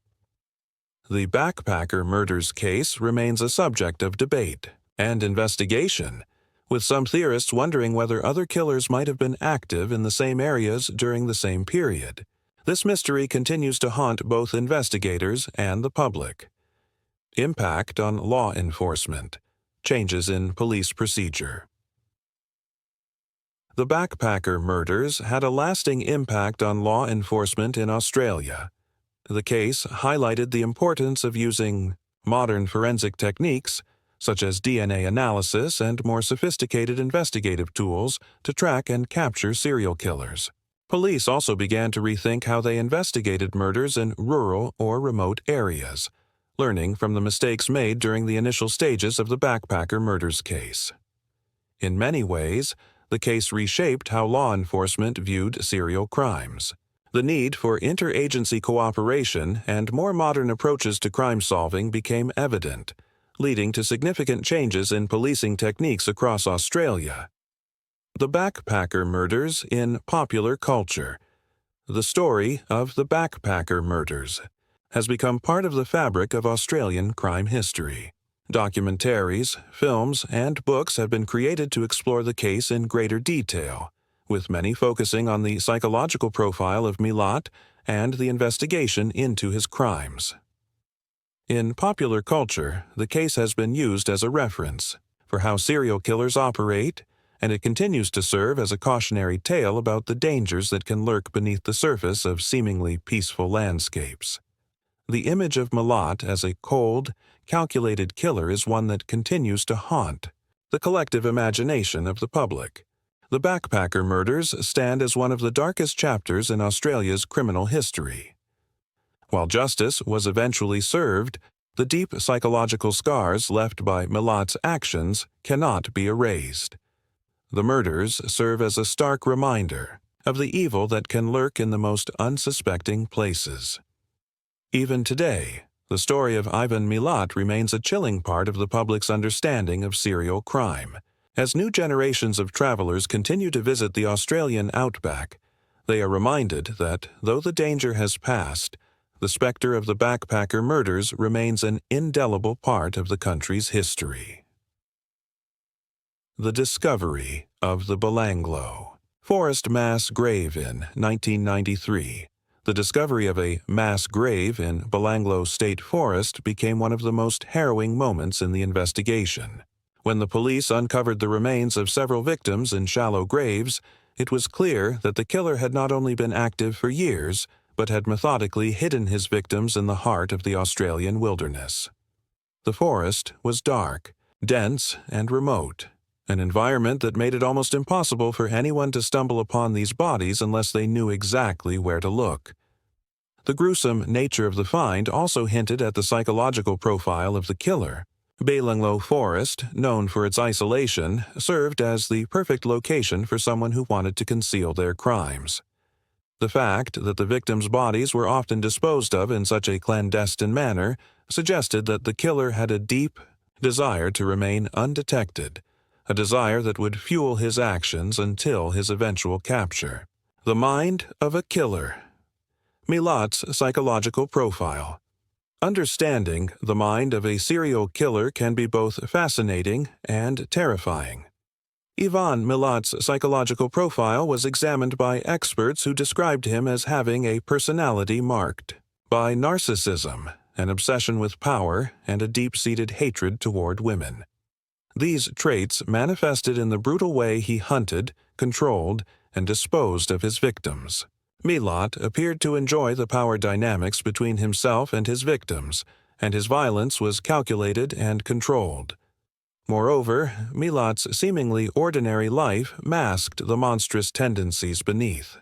The backpacker murders case remains a subject of debate and investigation, with some theorists wondering whether other killers might have been active in the same areas during the same period. This mystery continues to haunt both investigators and the public. Impact on law enforcement. Changes in police procedure. The backpacker murders had a lasting impact on law enforcement in Australia. The case highlighted the importance of using modern forensic techniques, such as DNA analysis and more sophisticated investigative tools, to track and capture serial killers. Police also began to rethink how they investigated murders in rural or remote areas, learning from the mistakes made during the initial stages of the backpacker murders case. In many ways, the case reshaped how law enforcement viewed serial crimes. The need for interagency cooperation and more modern approaches to crime solving became evident, leading to significant changes in policing techniques across Australia. The backpacker murders in popular culture. The story of the backpacker murders has become part of the fabric of Australian crime history. Documentaries, films, and books have been created to explore the case in greater detail, with many focusing on the psychological profile of Milad and the investigation into his crimes. In popular culture, the case has been used as a reference for how serial killers operate and it continues to serve as a cautionary tale about the dangers that can lurk beneath the surface of seemingly peaceful landscapes. The image of Milat as a cold, calculated killer is one that continues to haunt the collective imagination of the public. The backpacker murders stand as one of the darkest chapters in Australia's criminal history. While justice was eventually served, the deep psychological scars left by Milat's actions cannot be erased. The murders serve as a stark reminder of the evil that can lurk in the most unsuspecting places. Even today, the story of Ivan Milat remains a chilling part of the public's understanding of serial crime. As new generations of travelers continue to visit the Australian outback, they are reminded that, though the danger has passed, the specter of the backpacker murders remains an indelible part of the country's history. The discovery of the Belanglo. Forest mass grave in 1993. The discovery of a mass grave in Belanglo State Forest became one of the most harrowing moments in the investigation. When the police uncovered the remains of several victims in shallow graves, it was clear that the killer had not only been active for years, but had methodically hidden his victims in the heart of the Australian wilderness. The forest was dark, dense, and remote, an environment that made it almost impossible for anyone to stumble upon these bodies unless they knew exactly where to look. The gruesome nature of the find also hinted at the psychological profile of the killer. Belanglo Forest, known for its isolation, served as the perfect location for someone who wanted to conceal their crimes. The fact that the victims' bodies were often disposed of in such a clandestine manner suggested that the killer had a deep desire to remain undetected, a desire that would fuel his actions until his eventual capture. The mind of a killer. Milat's psychological profile. Understanding the mind of a serial killer can be both fascinating and terrifying. Ivan Milat's psychological profile was examined by experts who described him as having a personality marked by narcissism, an obsession with power, and a deep-seated hatred toward women. These traits manifested in the brutal way he hunted, controlled, and disposed of his victims. Milat appeared to enjoy the power dynamics between himself and his victims, and his violence was calculated and controlled. Moreover, Milat's seemingly ordinary life masked the monstrous tendencies beneath.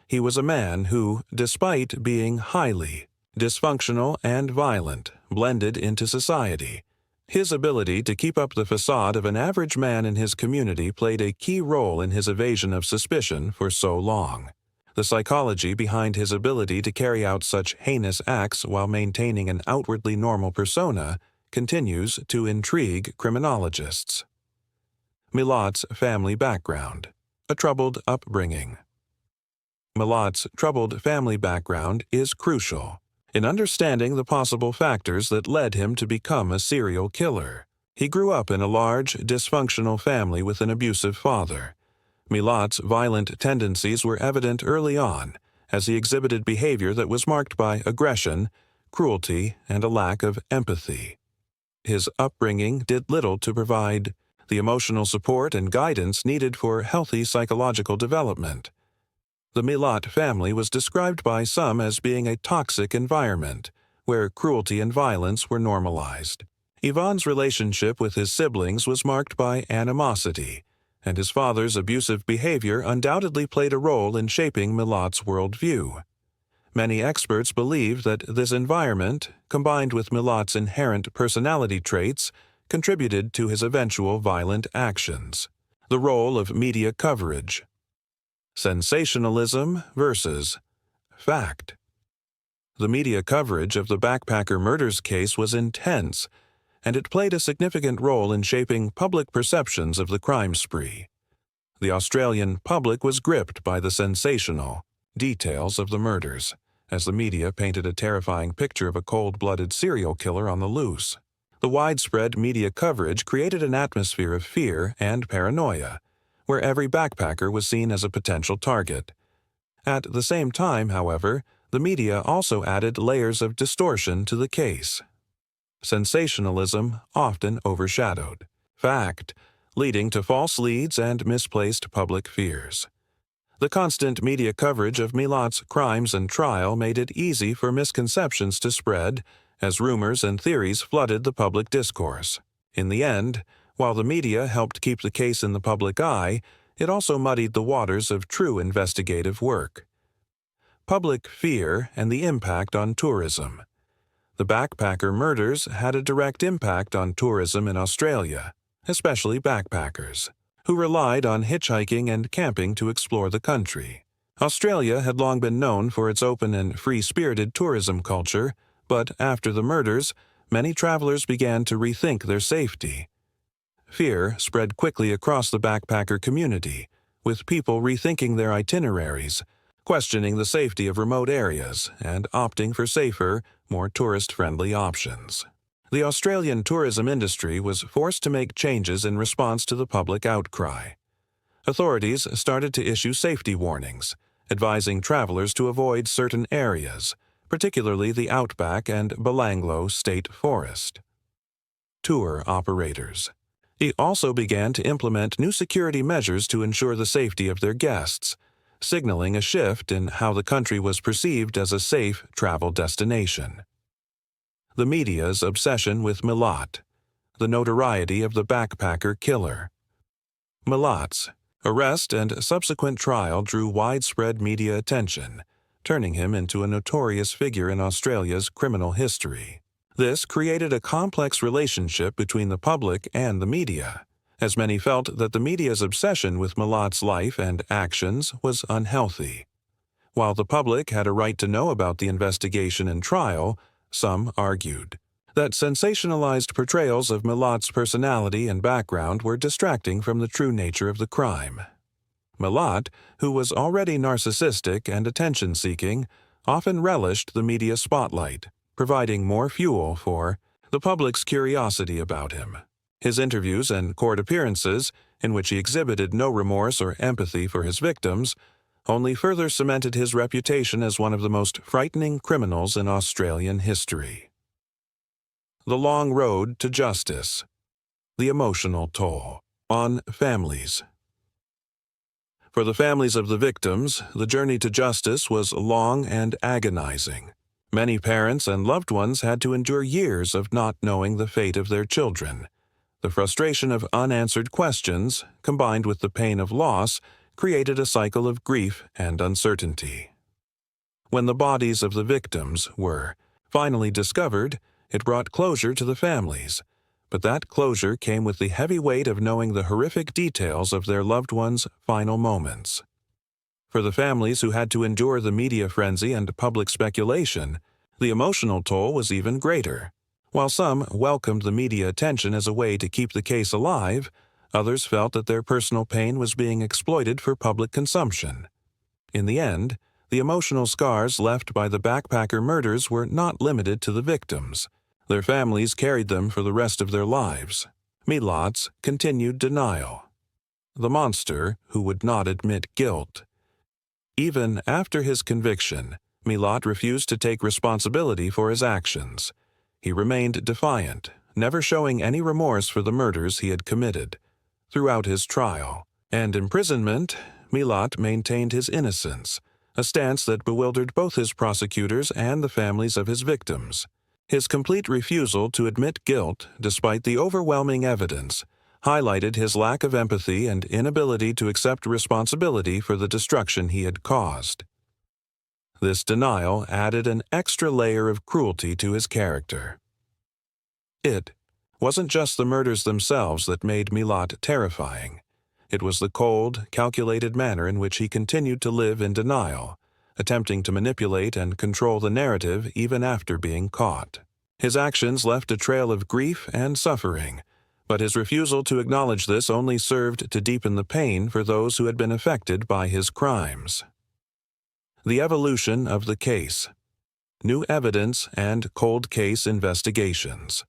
He was a man who, despite being highly dysfunctional and violent, blended into society. His ability to keep up the facade of an average man in his community played a key role in his evasion of suspicion for so long. The psychology behind his ability to carry out such heinous acts while maintaining an outwardly normal persona continues to intrigue criminologists. Milat's family background. A troubled upbringing. Milat's troubled family background is crucial in understanding the possible factors that led him to become a serial killer. He grew up in a large, dysfunctional family with an abusive father. Milat's violent tendencies were evident early on, as he exhibited behavior that was marked by aggression, cruelty, and a lack of empathy. His upbringing did little to provide the emotional support and guidance needed for healthy psychological development. The Milat family was described by some as being a toxic environment, where cruelty and violence were normalized. Ivan's relationship with his siblings was marked by animosity, and his father's abusive behavior undoubtedly played a role in shaping Milat's worldview. Many experts believe that this environment, combined with Milat's inherent personality traits, contributed to his eventual violent actions. The role of media coverage. Sensationalism versus fact. The media coverage of the backpacker murders case was intense, and it played a significant role in shaping public perceptions of the crime spree. The Australian public was gripped by the sensational details of the murders, as the media painted a terrifying picture of a cold-blooded serial killer on the loose. The widespread media coverage created an atmosphere of fear and paranoia, where every backpacker was seen as a potential target. At the same time, however, the media also added layers of distortion to the case. Sensationalism often overshadowed fact, leading to false leads and misplaced public fears. The constant media coverage of Milat's crimes and trial made it easy for misconceptions to spread, as rumors and theories flooded the public discourse. In the end, while the media helped keep the case in the public eye, it also muddied the waters of true investigative work. Public fear and the impact on tourism. The backpacker murders had a direct impact on tourism in Australia, especially backpackers, who relied on hitchhiking and camping to explore the country. Australia had long been known for its open and free-spirited tourism culture, but after the murders, many travelers began to rethink their safety. Fear spread quickly across the backpacker community, with people rethinking their itineraries, questioning the safety of remote areas, and opting for safer, more tourist-friendly options. The Australian tourism industry was forced to make changes in response to the public outcry. Authorities started to issue safety warnings, advising travelers to avoid certain areas, particularly the outback and Belanglo State Forest. Tour operators. He also began to implement new security measures to ensure the safety of their guests, signaling a shift in how the country was perceived as a safe travel destination. The media's obsession with Milat, the notoriety of the backpacker killer. Milat's arrest and subsequent trial drew widespread media attention, turning him into a notorious figure in Australia's criminal history. This created a complex relationship between the public and the media, as many felt that the media's obsession with Milat's life and actions was unhealthy. While the public had a right to know about the investigation and trial, some argued that sensationalized portrayals of Milat's personality and background were distracting from the true nature of the crime. Milat, who was already narcissistic and attention-seeking, often relished the media spotlight, providing more fuel for the public's curiosity about him. His interviews and court appearances, in which he exhibited no remorse or empathy for his victims, only further cemented his reputation as one of the most frightening criminals in Australian history. The long road to justice. The emotional toll on families. For the families of the victims, the journey to justice was long and agonizing. Many parents and loved ones had to endure years of not knowing the fate of their children. The frustration of unanswered questions, combined with the pain of loss, created a cycle of grief and uncertainty. When the bodies of the victims were finally discovered, it brought closure to the families, but that closure came with the heavy weight of knowing the horrific details of their loved ones' final moments. For the families who had to endure the media frenzy and public speculation, the emotional toll was even greater. While some welcomed the media attention as a way to keep the case alive, others felt that their personal pain was being exploited for public consumption. In the end, the emotional scars left by the backpacker murders were not limited to the victims. Their families carried them for the rest of their lives. Milat's continued denial. The monster who would not admit guilt. Even after his conviction, Milat refused to take responsibility for his actions. He remained defiant, never showing any remorse for the murders he had committed. Throughout his trial and imprisonment, Milat maintained his innocence, a stance that bewildered both his prosecutors and the families of his victims. His complete refusal to admit guilt, despite the overwhelming evidence, highlighted his lack of empathy and inability to accept responsibility for the destruction he had caused. This denial added an extra layer of cruelty to his character. It wasn't just the murders themselves that made Milat terrifying. It was the cold, calculated manner in which he continued to live in denial, attempting to manipulate and control the narrative even after being caught. His actions left a trail of grief and suffering, but his refusal to acknowledge this only served to deepen the pain for those who had been affected by his crimes. The evolution of the case. New evidence and cold case investigations.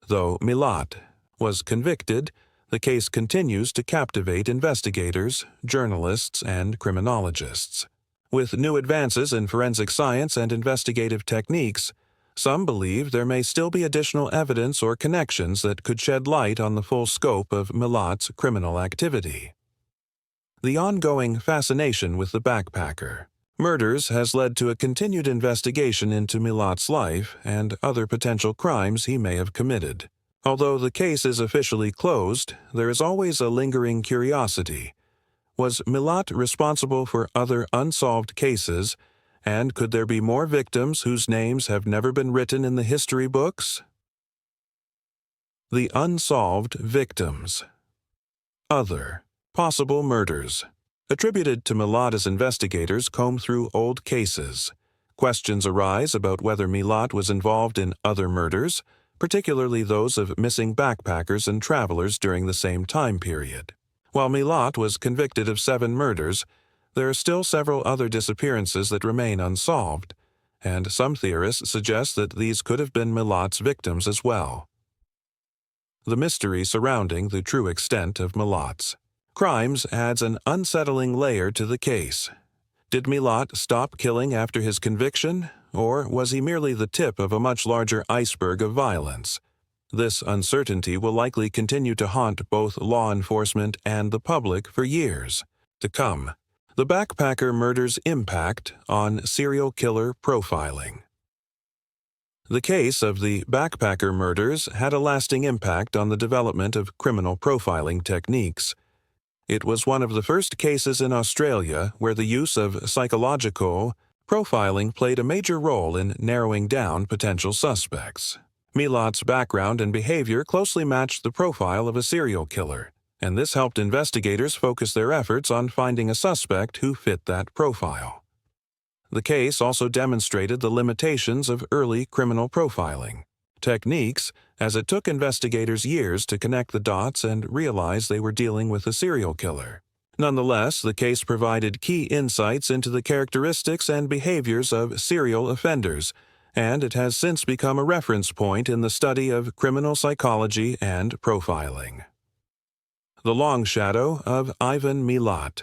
Though Milat was convicted, the case continues to captivate investigators, journalists, and criminologists. With new advances in forensic science and investigative techniques, Some believe there may still be additional evidence or connections that could shed light on the full scope of Milat's criminal activity. The ongoing fascination with the backpacker murders has led to a continued investigation into Milat's life and other potential crimes he may have committed. Although the case is officially closed, there is always a lingering curiosity. Was Milat responsible for other unsolved cases, and could there be more victims whose names have never been written in the history books? The unsolved victims. Other possible murders. Attributed to Milat as investigators comb through old cases. Questions arise about whether Milat was involved in other murders, particularly those of missing backpackers and travelers during the same time period. While Milat was convicted of 7 murders, there are still several other disappearances that remain unsolved, and some theorists suggest that these could have been Milat's victims as well. The mystery surrounding the true extent of Milat's crimes adds an unsettling layer to the case. Did Milat stop killing after his conviction, or was he merely the tip of a much larger iceberg of violence? This uncertainty will likely continue to haunt both law enforcement and the public for years to come. The backpacker murder's impact on serial killer profiling. The case of the backpacker murders had a lasting impact on the development of criminal profiling techniques. It was one of the first cases in Australia where the use of psychological profiling played a major role in narrowing down potential suspects. Milat's background and behavior closely matched the profile of a serial killer, and this helped investigators focus their efforts on finding a suspect who fit that profile. The case also demonstrated the limitations of early criminal profiling techniques, as it took investigators years to connect the dots and realize they were dealing with a serial killer. Nonetheless, the case provided key insights into the characteristics and behaviors of serial offenders, and it has since become a reference point in the study of criminal psychology and profiling. The Long Shadow of Ivan Milat.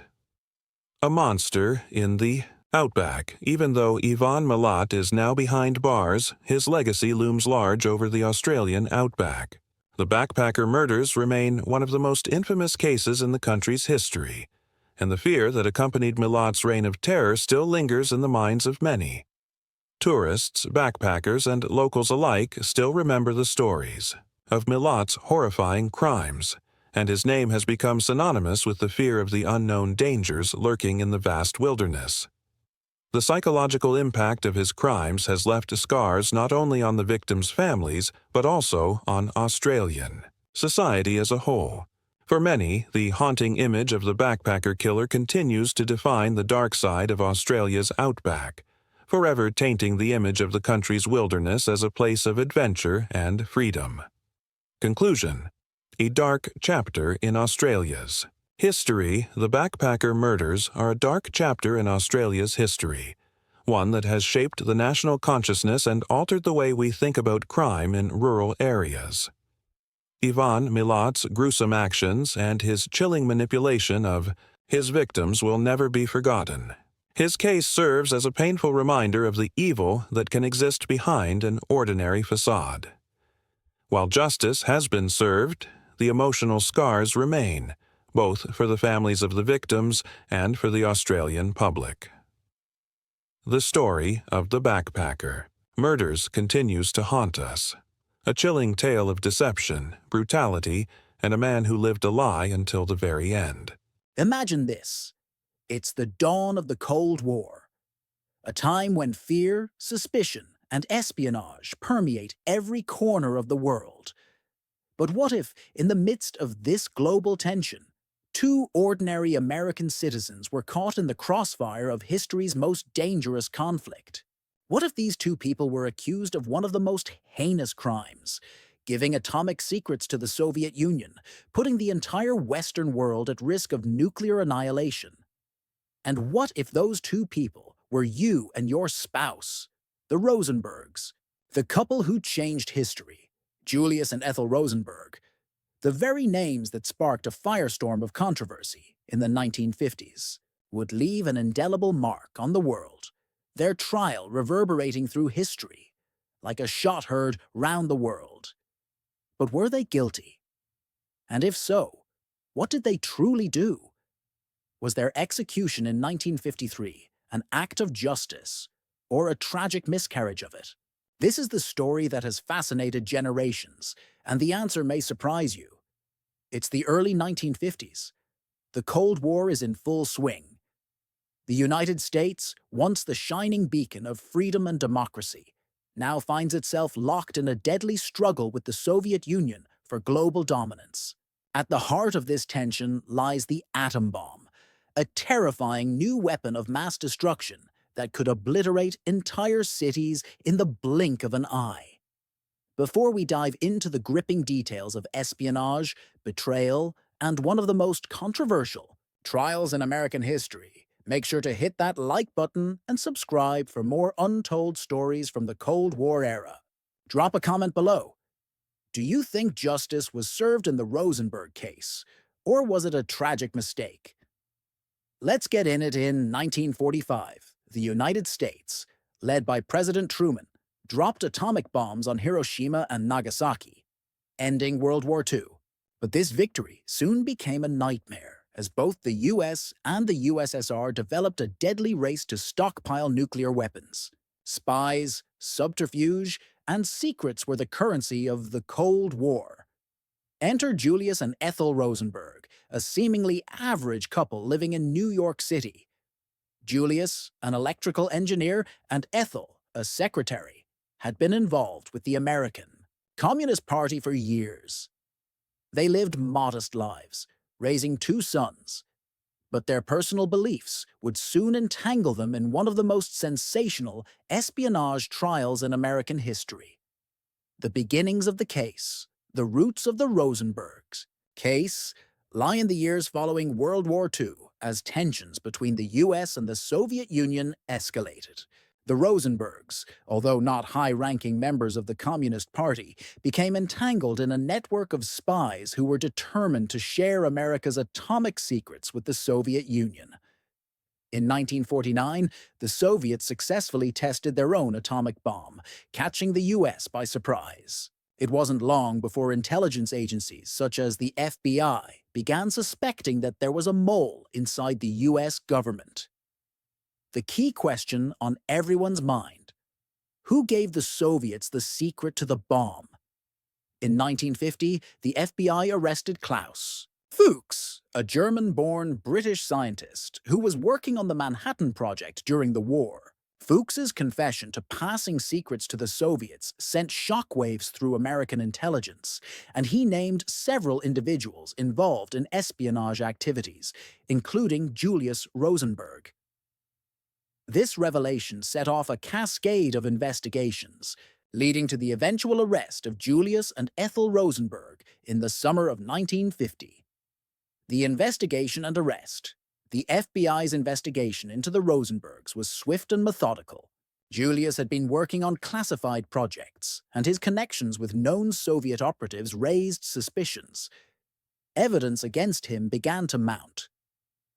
A monster in the outback. Even though Ivan Milat is now behind bars, his legacy looms large over the Australian outback. The backpacker murders remain one of the most infamous cases in the country's history, and the fear that accompanied Milat's reign of terror still lingers in the minds of many. Tourists, backpackers, and locals alike still remember the stories of Milat's horrifying crimes, and his name has become synonymous with the fear of the unknown dangers lurking in the vast wilderness. The psychological impact of his crimes has left scars not only on the victims' families, but also on Australian society as a whole. For many, the haunting image of the backpacker killer continues to define the dark side of Australia's outback, forever tainting the image of the country's wilderness as a place of adventure and freedom. Conclusion: a dark chapter in Australia's history. The backpacker murders are a dark chapter in Australia's history, one that has shaped the national consciousness and altered the way we think about crime in rural areas. Ivan Milat's gruesome actions and his chilling manipulation of his victims will never be forgotten. His case serves as a painful reminder of the evil that can exist behind an ordinary facade. While justice has been served, the emotional scars remain, both for the families of the victims and for the Australian public. The story of the backpacker murders continues to haunt us. A chilling tale of deception, brutality, and a man who lived a lie until the very end. Imagine this. It's the dawn of the Cold War, a time when fear, suspicion, and espionage permeate every corner of the world. But what if, in the midst of this global tension, 2 ordinary American citizens were caught in the crossfire of history's most dangerous conflict? What if these 2 people were accused of one of the most heinous crimes, giving atomic secrets to the Soviet Union, putting the entire Western world at risk of nuclear annihilation? And what if those 2 people were you and your spouse, the Rosenbergs, the couple who changed history, Julius and Ethel Rosenberg, the very names that sparked a firestorm of controversy in the 1950s, would leave an indelible mark on the world, their trial reverberating through history, like a shot heard round the world. But were they guilty? And if so, what did they truly do? Was their execution in 1953 an act of justice or a tragic miscarriage of it? This is the story that has fascinated generations, and the answer may surprise you. It's the early 1950s. The Cold War is in full swing. The United States, once the shining beacon of freedom and democracy, now finds itself locked in a deadly struggle with the Soviet Union for global dominance. At the heart of this tension lies the atom bomb, a terrifying new weapon of mass destruction that could obliterate entire cities in the blink of an eye. Before we dive into the gripping details of espionage, betrayal, and one of the most controversial trials in American history, make sure to hit that like button and subscribe for more untold stories from the Cold War era. Drop a comment below. Do you think justice was served in the Rosenberg case, or was it a tragic mistake? Let's get in it. In 1945, the United States, led by President Truman, dropped atomic bombs on Hiroshima and Nagasaki, ending World War II. But this victory soon became a nightmare, as both the US and the USSR developed a deadly race to stockpile nuclear weapons. Spies, subterfuge, and secrets were the currency of the Cold War. Enter Julius and Ethel Rosenberg, a seemingly average couple living in New York City. Julius, an electrical engineer, and Ethel, a secretary, had been involved with the American Communist Party for years. They lived modest lives, raising 2 sons, but their personal beliefs would soon entangle them in one of the most sensational espionage trials in American history. The beginnings of the case, the roots of the Rosenbergs case, lie in the years following World War II as tensions between the US and the Soviet Union escalated. The Rosenbergs, although not high-ranking members of the Communist Party, became entangled in a network of spies who were determined to share America's atomic secrets with the Soviet Union. In 1949, the Soviets successfully tested their own atomic bomb, catching the US by surprise. It wasn't long before intelligence agencies such as the FBI began suspecting that there was a mole inside the US government. The key question on everyone's mind: who gave the Soviets the secret to the bomb? In 1950, the FBI arrested Klaus Fuchs, a German-born British scientist who was working on the Manhattan Project during the war. Fuchs's confession to passing secrets to the Soviets sent shockwaves through American intelligence, and he named several individuals involved in espionage activities, including Julius Rosenberg. This revelation set off a cascade of investigations, leading to the eventual arrest of Julius and Ethel Rosenberg in the summer of 1950. The investigation and arrest. The FBI's investigation into the Rosenbergs was swift and methodical. Julius had been working on classified projects, and his connections with known Soviet operatives raised suspicions. Evidence against him began to mount.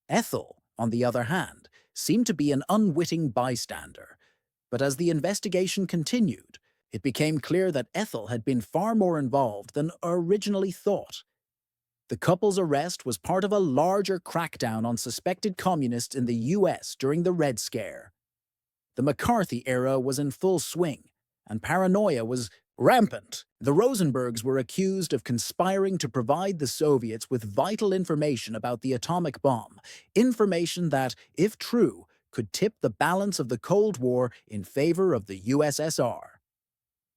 Ethel, on the other hand, seemed to be an unwitting bystander, but as the investigation continued, it became clear that Ethel had been far more involved than originally thought. The couple's arrest was part of a larger crackdown on suspected communists in the US during the Red Scare. The McCarthy era was in full swing, and paranoia was rampant. The Rosenbergs were accused of conspiring to provide the Soviets with vital information about the atomic bomb, information that, if true, could tip the balance of the Cold War in favor of the USSR.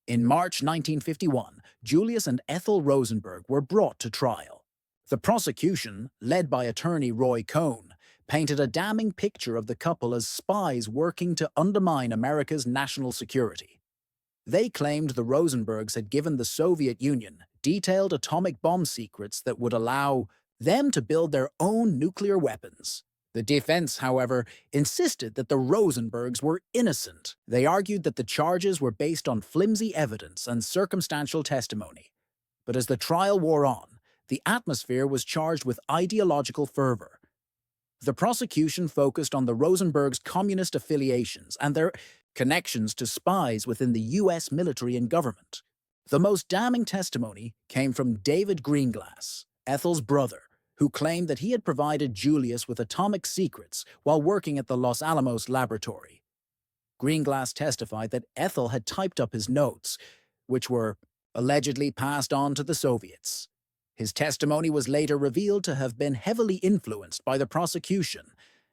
In March 1951, Julius and Ethel Rosenberg were brought to trial. The prosecution, led by attorney Roy Cohn, painted a damning picture of the couple as spies working to undermine America's national security. They claimed the Rosenbergs had given the Soviet Union detailed atomic bomb secrets that would allow them to build their own nuclear weapons. The defense, however, insisted that the Rosenbergs were innocent. They argued that the charges were based on flimsy evidence and circumstantial testimony. But as the trial wore on, the atmosphere was charged with ideological fervor. The prosecution focused on the Rosenbergs' communist affiliations and their connections to spies within the US military and government. The most damning testimony came from David Greenglass, Ethel's brother, who claimed that he had provided Julius with atomic secrets while working at the Los Alamos laboratory. Greenglass testified that Ethel had typed up his notes, which were allegedly passed on to the Soviets. His testimony was later revealed to have been heavily influenced by the prosecution,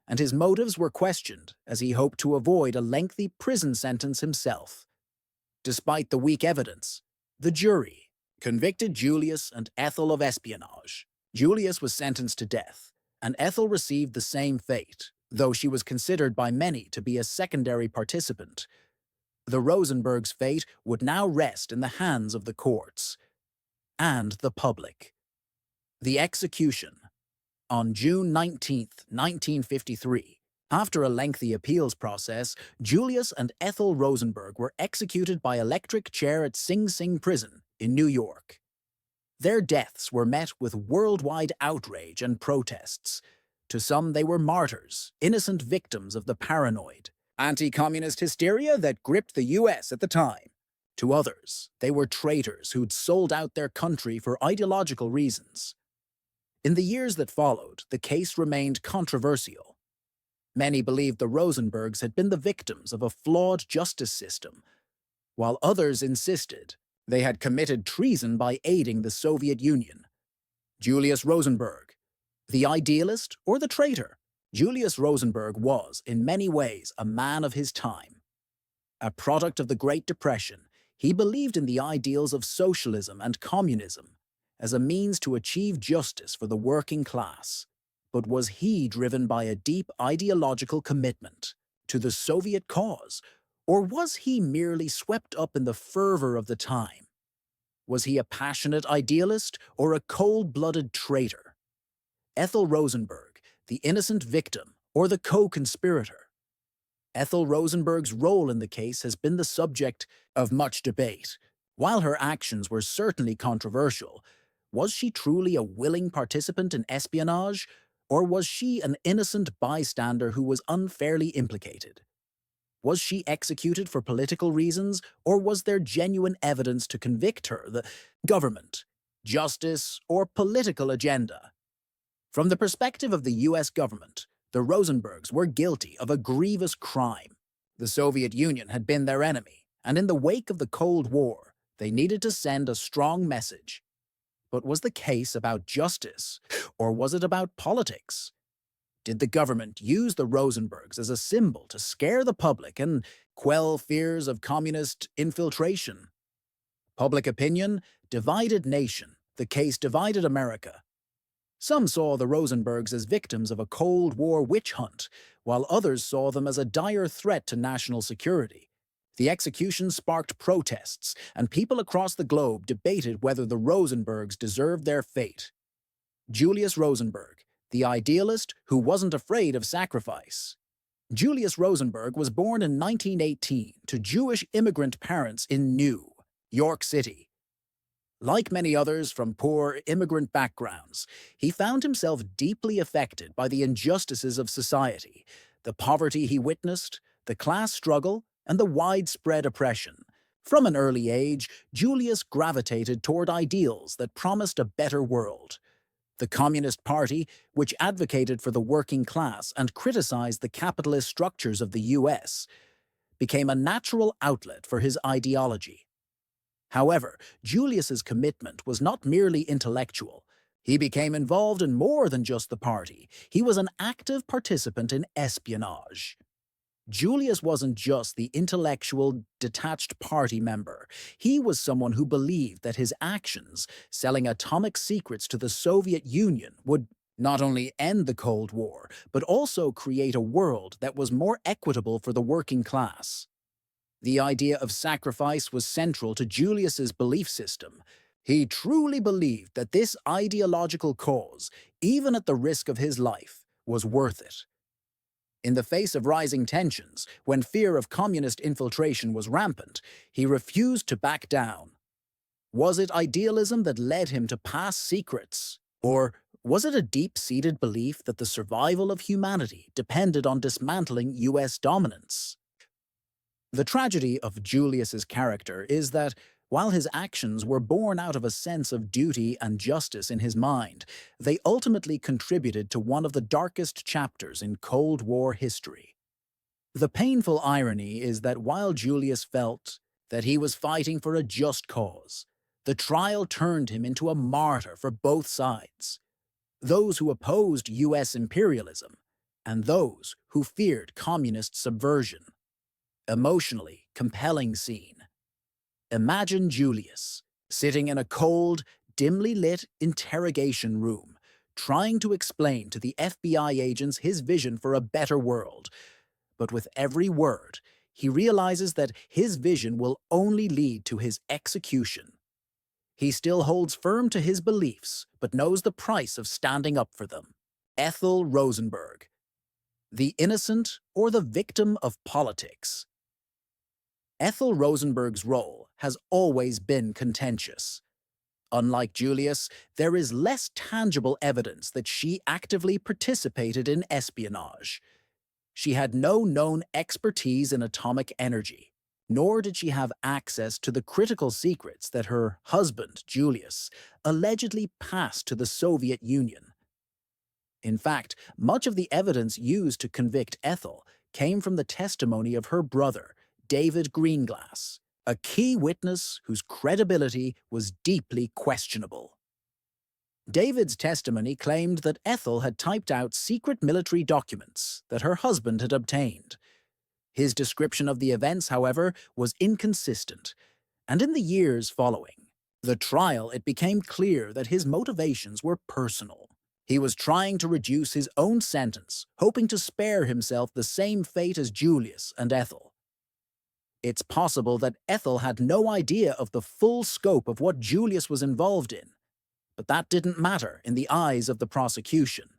and his motives were questioned as he hoped to avoid a lengthy prison sentence himself. Despite the weak evidence, the jury convicted Julius and Ethel of espionage. Julius was sentenced to death, and Ethel received the same fate, though she was considered by many to be a secondary participant. The Rosenbergs' fate would now rest in the hands of the courts and the public. The execution. On June 19, 1953, after a lengthy appeals process, Julius and Ethel Rosenberg were executed by electric chair at Sing Sing Prison in New York. Their deaths were met with worldwide outrage and protests. To some, they were martyrs, innocent victims of the paranoid, anti-communist hysteria that gripped the US at the time. To others, they were traitors who'd sold out their country for ideological reasons. In the years that followed, the case remained controversial. Many believed the Rosenbergs had been the victims of a flawed justice system, while others insisted they had committed treason by aiding the Soviet Union. Julius Rosenberg, the idealist or the traitor? Julius Rosenberg was, in many ways, a man of his time. A product of the Great Depression, he believed in the ideals of socialism and communism as a means to achieve justice for the working class. But was he driven by a deep ideological commitment to the Soviet cause, or was he merely swept up in the fervor of the time? Was he a passionate idealist or a cold-blooded traitor? Ethel Rosenberg, the innocent victim or the co-conspirator? Ethel Rosenberg's role in the case has been the subject of much debate. While her actions were certainly controversial, was she truly a willing participant in espionage, or was she an innocent bystander who was unfairly implicated? Was she executed for political reasons, or was there genuine evidence to convict her, the government, justice, or political agenda? From the perspective of the US government, the Rosenbergs were guilty of a grievous crime. The Soviet Union had been their enemy, and in the wake of the Cold War, they needed to send a strong message. But was the case about justice, or was it about politics? Did the government use the Rosenbergs as a symbol to scare the public and quell fears of communist infiltration? Public opinion divided nation. The case divided America. Some saw the Rosenbergs as victims of a Cold War witch hunt, while others saw them as a dire threat to national security. The execution sparked protests, and people across the globe debated whether the Rosenbergs deserved their fate. Julius Rosenberg, the idealist who wasn't afraid of sacrifice. Julius Rosenberg was born in 1918 to Jewish immigrant parents in New York City. Like many others from poor immigrant backgrounds, he found himself deeply affected by the injustices of society, the poverty he witnessed, the class struggle, and the widespread oppression. From an early age, Julius gravitated toward ideals that promised a better world. The Communist Party, which advocated for the working class and criticized the capitalist structures of the US, became a natural outlet for his ideology. However, Julius's commitment was not merely intellectual. He became involved in more than just the party. He was an active participant in espionage. Julius wasn't just the intellectual, detached party member. He was someone who believed that his actions, selling atomic secrets to the Soviet Union, would not only end the Cold War, but also create a world that was more equitable for the working class. The idea of sacrifice was central to Julius's belief system. He truly believed that this ideological cause, even at the risk of his life, was worth it. In the face of rising tensions, when fear of communist infiltration was rampant, he refused to back down. Was it idealism that led him to pass secrets? Or was it a deep-seated belief that the survival of humanity depended on dismantling US dominance? The tragedy of Julius's character is that while his actions were born out of a sense of duty and justice in his mind, they ultimately contributed to one of the darkest chapters in Cold War history. The painful irony is that while Julius felt that he was fighting for a just cause, the trial turned him into a martyr for both sides, those who opposed US imperialism and those who feared communist subversion. Emotionally compelling scene. Imagine Julius sitting in a cold, dimly lit interrogation room, trying to explain to the FBI agents his vision for a better world. But with every word, he realizes that his vision will only lead to his execution. He still holds firm to his beliefs, but knows the price of standing up for them. Ethel Rosenberg. The innocent or the victim of politics? Ethel Rosenberg's role has always been contentious. Unlike Julius, there is less tangible evidence that she actively participated in espionage. She had no known expertise in atomic energy, nor did she have access to the critical secrets that her husband, Julius, allegedly passed to the Soviet Union. In fact, much of the evidence used to convict Ethel came from the testimony of her brother, David Greenglass, a key witness whose credibility was deeply questionable. David's testimony claimed that Ethel had typed out secret military documents that her husband had obtained. His description of the events, however, was inconsistent, and in the years following the trial, it became clear that his motivations were personal. He was trying to reduce his own sentence, hoping to spare himself the same fate as Julius and Ethel. It's possible that Ethel had no idea of the full scope of what Julius was involved in, but that didn't matter in the eyes of the prosecution.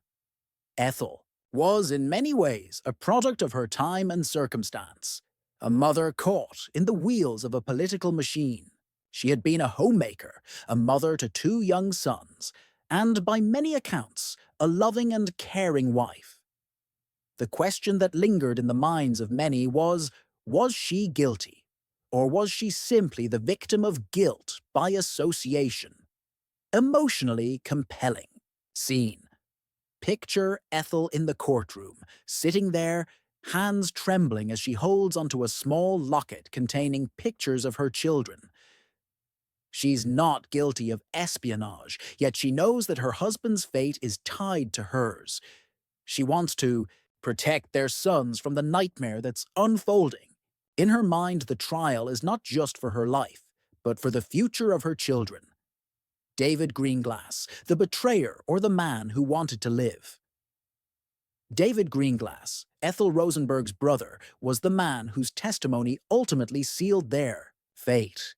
Ethel was in many ways a product of her time and circumstance, a mother caught in the wheels of a political machine. She had been a homemaker, a mother to 2 young sons, and by many accounts, a loving and caring wife. The question that lingered in the minds of many was she guilty, or was she simply the victim of guilt by association? Emotionally compelling scene. Picture Ethel in the courtroom, sitting there, hands trembling as she holds onto a small locket containing pictures of her children. She's not guilty of espionage, yet she knows that her husband's fate is tied to hers. She wants to protect their sons from the nightmare that's unfolding. In her mind, the trial is not just for her life, but for the future of her children. David Greenglass, the betrayer or the man who wanted to live. David Greenglass, Ethel Rosenberg's brother, was the man whose testimony ultimately sealed their fate.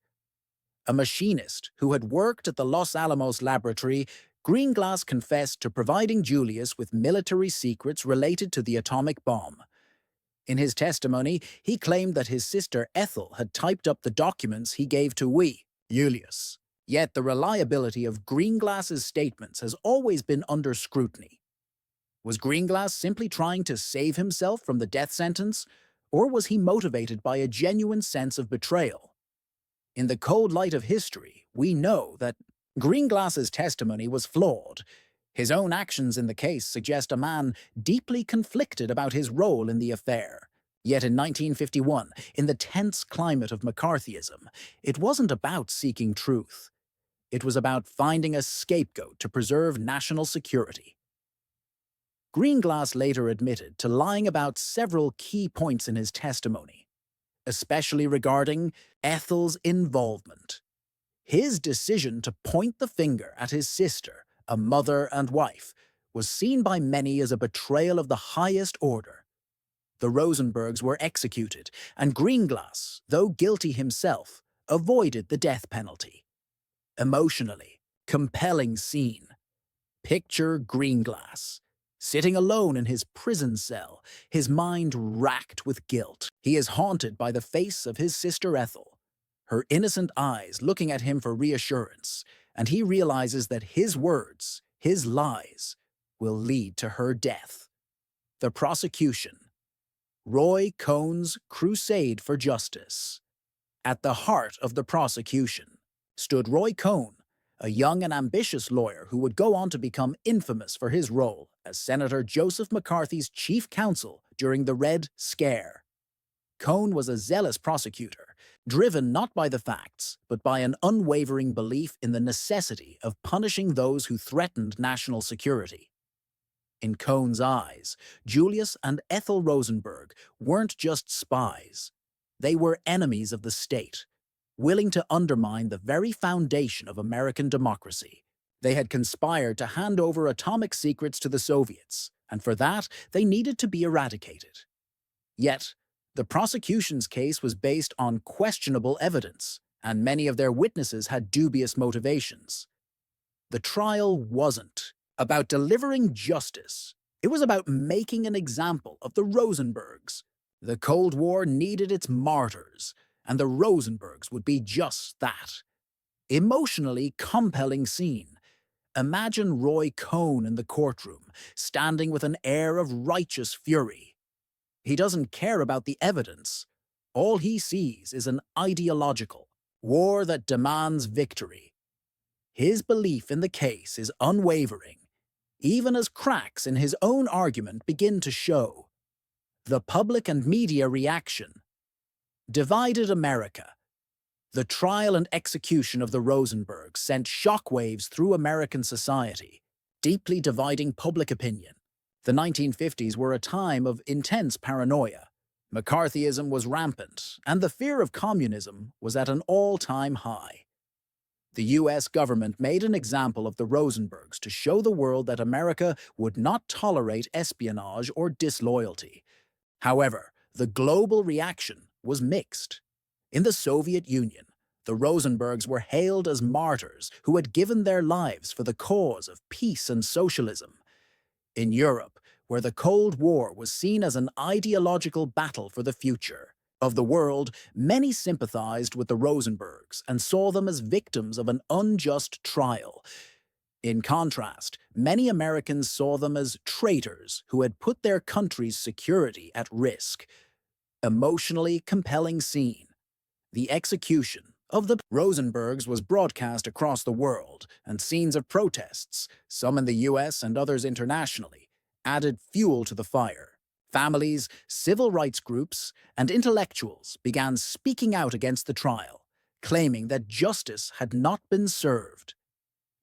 A machinist who had worked at the Los Alamos laboratory, Greenglass confessed to providing Julius with military secrets related to the atomic bomb. In his testimony, he claimed that his sister Ethel had typed up the documents he gave to Julius. Yet the reliability of Greenglass's statements has always been under scrutiny. Was Greenglass simply trying to save himself from the death sentence, or was he motivated by a genuine sense of betrayal? In the cold light of history, we know that Greenglass's testimony was flawed. His own actions in the case suggest a man deeply conflicted about his role in the affair. Yet in 1951, in the tense climate of McCarthyism, it wasn't about seeking truth. It was about finding a scapegoat to preserve national security. Greenglass later admitted to lying about several key points in his testimony, especially regarding Ethel's involvement. His decision to point the finger at his sister, a mother and wife, was seen by many as a betrayal of the highest order. The Rosenbergs were executed, and Greenglass, though guilty himself, avoided the death penalty. Emotionally compelling scene. Picture Greenglass, sitting alone in his prison cell, his mind racked with guilt. He is haunted by the face of his sister Ethel, her innocent eyes looking at him for reassurance, and he realizes that his words, his lies, will lead to her death. The prosecution. Roy Cohn's crusade for justice. At the heart of the prosecution stood Roy Cohn, a young and ambitious lawyer who would go on to become infamous for his role as Senator Joseph McCarthy's chief counsel during the Red Scare. Cohn was a zealous prosecutor, driven not by the facts, but by an unwavering belief in the necessity of punishing those who threatened national security. In Cohn's eyes, Julius and Ethel Rosenberg weren't just spies. They were enemies of the state, willing to undermine the very foundation of American democracy. They had conspired to hand over atomic secrets to the Soviets, and for that, they needed to be eradicated. Yet, the prosecution's case was based on questionable evidence, and many of their witnesses had dubious motivations. The trial wasn't about delivering justice. It was about making an example of the Rosenbergs. The Cold War needed its martyrs, and the Rosenbergs would be just that. Emotionally compelling scene. Imagine Roy Cohn in the courtroom, standing with an air of righteous fury. He doesn't care about the evidence. All he sees is an ideological war that demands victory. His belief in the case is unwavering, even as cracks in his own argument begin to show. The public and media reaction. Divided America. The trial and execution of the Rosenbergs sent shockwaves through American society, deeply dividing public opinion. The 1950s were a time of intense paranoia. McCarthyism was rampant, and the fear of communism was at an all-time high. The U.S. government made an example of the Rosenbergs to show the world that America would not tolerate espionage or disloyalty. However, the global reaction was mixed. In the Soviet Union, the Rosenbergs were hailed as martyrs who had given their lives for the cause of peace and socialism. In Europe, where the Cold War was seen as an ideological battle for the future of the world, many sympathized with the Rosenbergs and saw them as victims of an unjust trial. In contrast, many Americans saw them as traitors who had put their country's security at risk. Emotionally compelling scene. The execution of the Rosenbergs was broadcast across the world, and scenes of protests, some in the U.S. and others internationally, added fuel to the fire. Families, civil rights groups, and intellectuals began speaking out against the trial, claiming that justice had not been served.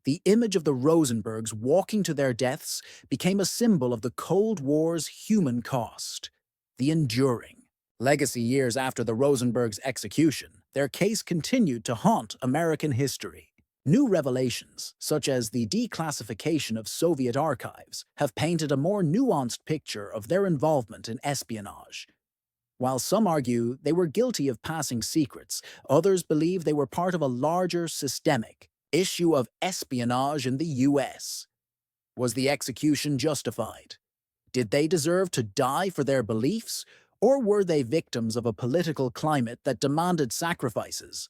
The image of the Rosenbergs walking to their deaths became a symbol of the Cold War's human cost, the enduring legacy. Years after the Rosenbergs' execution, their case continued to haunt American history. New revelations, such as the declassification of Soviet archives, have painted a more nuanced picture of their involvement in espionage. While some argue they were guilty of passing secrets, others believe they were part of a larger systemic issue of espionage in the U.S. Was the execution justified? Did they deserve to die for their beliefs, or were they victims of a political climate that demanded sacrifices?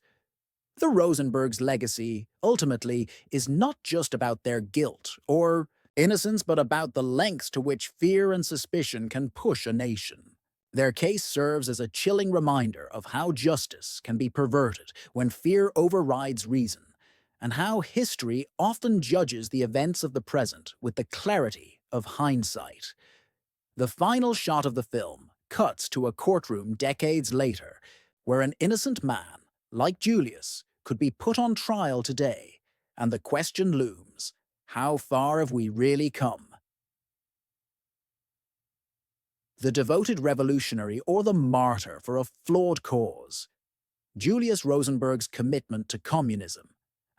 The Rosenbergs' legacy, ultimately, is not just about their guilt or innocence, but about the lengths to which fear and suspicion can push a nation. Their case serves as a chilling reminder of how justice can be perverted when fear overrides reason, and how history often judges the events of the present with the clarity of hindsight. The final shot of the film cuts to a courtroom decades later, where an innocent man, like Julius, could be put on trial today, and the question looms, how far have we really come? The devoted revolutionary or the martyr for a flawed cause. Julius Rosenberg's commitment to communism,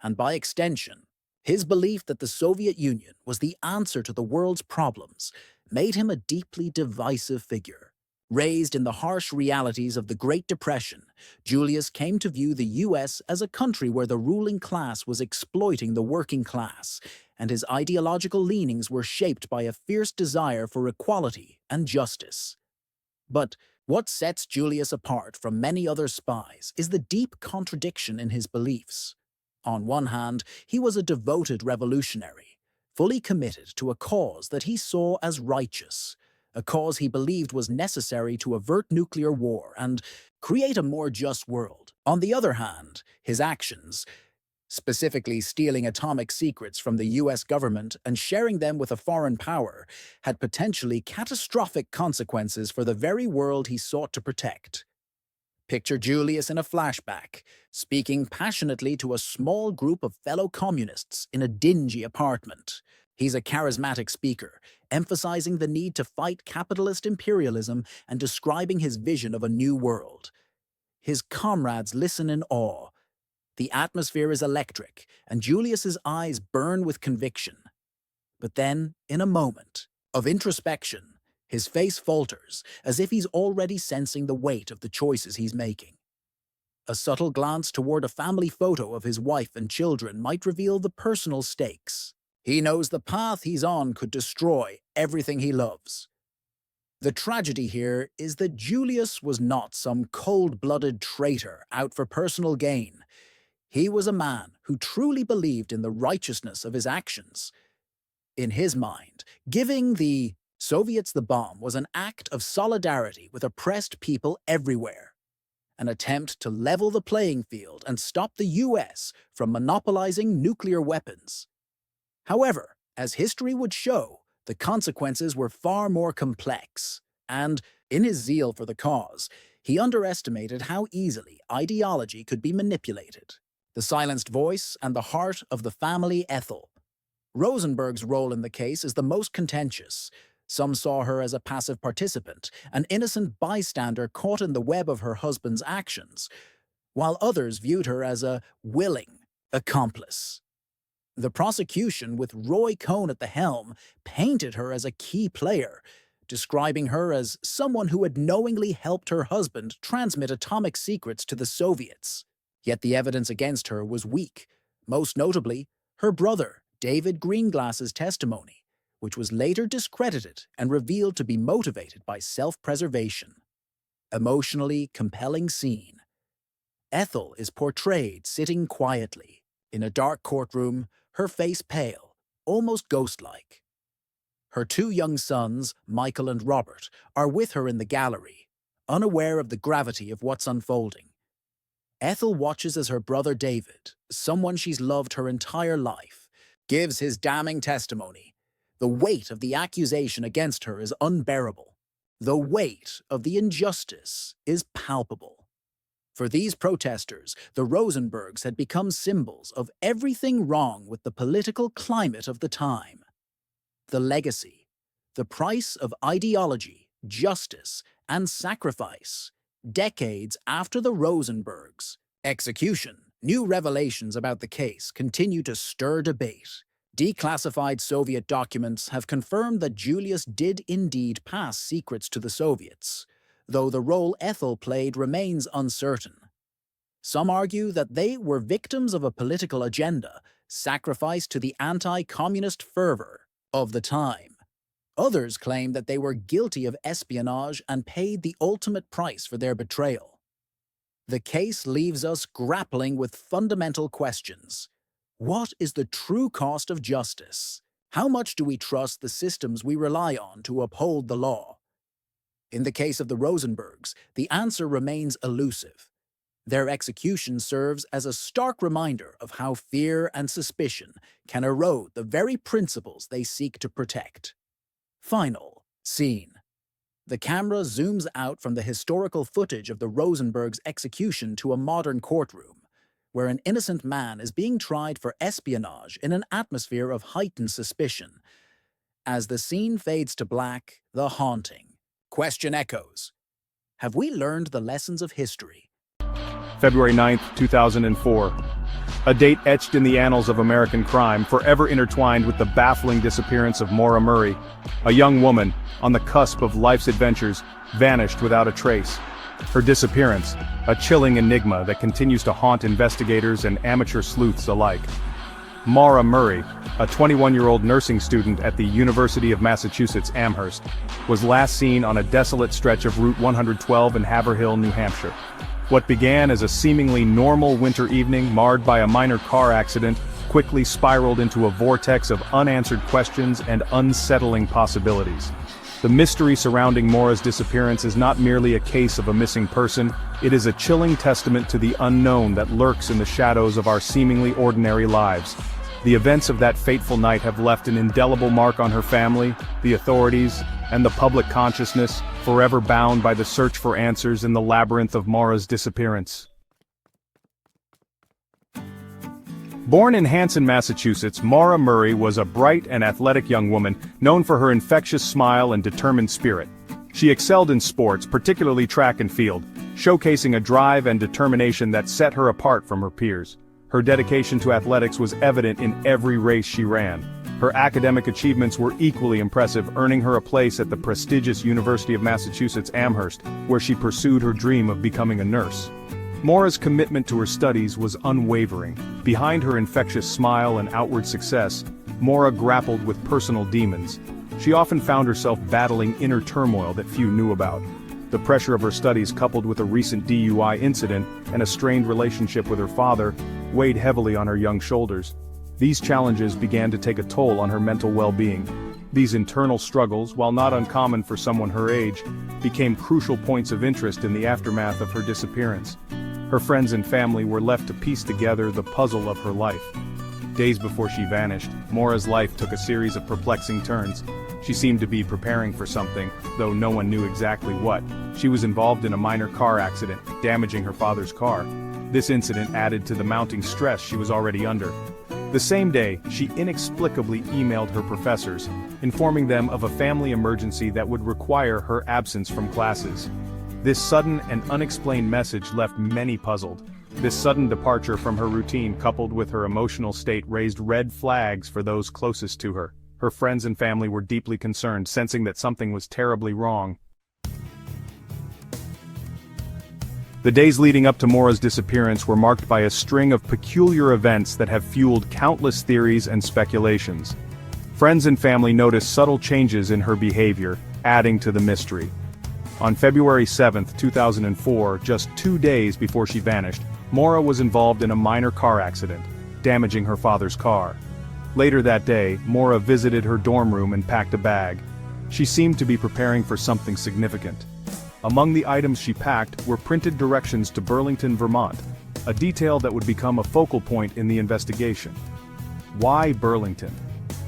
and by extension, his belief that the Soviet Union was the answer to the world's problems, made him a deeply divisive figure. Raised in the harsh realities of the Great Depression, Julius came to view the U.S. as a country where the ruling class was exploiting the working class, and his ideological leanings were shaped by a fierce desire for equality and justice. But what sets Julius apart from many other spies is the deep contradiction in his beliefs. On one hand, he was a devoted revolutionary, fully committed to a cause that he saw as righteous, a cause he believed was necessary to avert nuclear war and create a more just world. On the other hand, his actions, specifically stealing atomic secrets from the US government and sharing them with a foreign power, had potentially catastrophic consequences for the very world he sought to protect. Picture Julius in a flashback, speaking passionately to a small group of fellow communists in a dingy apartment. He's a charismatic speaker, emphasizing the need to fight capitalist imperialism and describing his vision of a new world. His comrades listen in awe. The atmosphere is electric, and Julius's eyes burn with conviction. But then, in a moment of introspection, his face falters, as if he's already sensing the weight of the choices he's making. A subtle glance toward a family photo of his wife and children might reveal the personal stakes. He knows the path he's on could destroy everything he loves. The tragedy here is that Julius was not some cold-blooded traitor out for personal gain. He was a man who truly believed in the righteousness of his actions. In his mind, giving the Soviets the bomb was an act of solidarity with oppressed people everywhere, an attempt to level the playing field and stop the US from monopolizing nuclear weapons. However, as history would show, the consequences were far more complex, and, in his zeal for the cause, he underestimated how easily ideology could be manipulated. The silenced voice and the heart of the family Ethel. Rosenberg's role in the case is the most contentious. Some saw her as a passive participant, an innocent bystander caught in the web of her husband's actions, while others viewed her as a willing accomplice. The prosecution, with Roy Cohn at the helm, painted her as a key player, describing her as someone who had knowingly helped her husband transmit atomic secrets to the Soviets. Yet the evidence against her was weak, most notably her brother, David Greenglass's testimony, which was later discredited and revealed to be motivated by self-preservation. Emotionally compelling scene. Ethel is portrayed sitting quietly, in a dark courtroom, her face pale, almost ghost-like. Her two young sons, Michael and Robert, are with her in the gallery, unaware of the gravity of what's unfolding. Ethel watches as her brother David, someone she's loved her entire life, gives his damning testimony. The weight of the accusation against her is unbearable. The weight of the injustice is palpable. For these protesters, the Rosenbergs had become symbols of everything wrong with the political climate of the time. The legacy, the price of ideology, justice, and sacrifice, decades after the Rosenbergs' execution, new revelations about the case continue to stir debate. Declassified Soviet documents have confirmed that Julius did indeed pass secrets to the Soviets, though the role Ethel played remains uncertain. Some argue that they were victims of a political agenda, sacrificed to the anti-communist fervor of the time. Others claim that they were guilty of espionage and paid the ultimate price for their betrayal. The case leaves us grappling with fundamental questions. What is the true cost of justice? How much do we trust the systems we rely on to uphold the law? In the case of the Rosenbergs, the answer remains elusive. Their execution serves as a stark reminder of how fear and suspicion can erode the very principles they seek to protect. Final scene. The camera zooms out from the historical footage of the Rosenbergs' execution to a modern courtroom, where an innocent man is being tried for espionage in an atmosphere of heightened suspicion. As the scene fades to black, the haunting question echoes. Have we learned the lessons of history? February 9, 2004. A date etched in the annals of American crime, forever intertwined with the baffling disappearance of Maura Murray, a young woman, on the cusp of life's adventures, vanished without a trace. Her disappearance, a chilling enigma that continues to haunt investigators and amateur sleuths alike. Maura Murray, a 21-year-old nursing student at the University of Massachusetts Amherst, was last seen on a desolate stretch of Route 112 in Haverhill, New Hampshire. What began as a seemingly normal winter evening marred by a minor car accident quickly spiraled into a vortex of unanswered questions and unsettling possibilities. The mystery surrounding Maura's disappearance is not merely a case of a missing person, it is a chilling testament to the unknown that lurks in the shadows of our seemingly ordinary lives. The events of that fateful night have left an indelible mark on her family, the authorities, and the public consciousness, forever bound by the search for answers in the labyrinth of Maura's disappearance. Born in Hanson, Massachusetts, Maura Murray was a bright and athletic young woman, known for her infectious smile and determined spirit. She excelled in sports, particularly track and field, showcasing a drive and determination that set her apart from her peers. Her dedication to athletics was evident in every race she ran. Her academic achievements were equally impressive, earning her a place at the prestigious University of Massachusetts Amherst, where she pursued her dream of becoming a nurse. Maura's commitment to her studies was unwavering. Behind her infectious smile and outward success, Maura grappled with personal demons. She often found herself battling inner turmoil that few knew about. The pressure of her studies, coupled with a recent DUI incident and a strained relationship with her father, weighed heavily on her young shoulders. These challenges began to take a toll on her mental well-being. These internal struggles, while not uncommon for someone her age, became crucial points of interest in the aftermath of her disappearance. Her friends and family were left to piece together the puzzle of her life. Days before she vanished, Maura's life took a series of perplexing turns. She seemed to be preparing for something, though no one knew exactly what. She was involved in a minor car accident, damaging her father's car. This incident added to the mounting stress she was already under. The same day, she inexplicably emailed her professors, informing them of a family emergency that would require her absence from classes. This sudden and unexplained message left many puzzled. This sudden departure from her routine, coupled with her emotional state, raised red flags for those closest to her. Her friends and family were deeply concerned, sensing that something was terribly wrong. The days leading up to Maura's disappearance were marked by a string of peculiar events that have fueled countless theories and speculations. Friends and family noticed subtle changes in her behavior, adding to the mystery. On February 7, 2004, just 2 days before she vanished, Maura was involved in a minor car accident, damaging her father's car. Later that day, Maura visited her dorm room and packed a bag. She seemed to be preparing for something significant. Among the items she packed were printed directions to Burlington, Vermont, a detail that would become a focal point in the investigation. Why Burlington?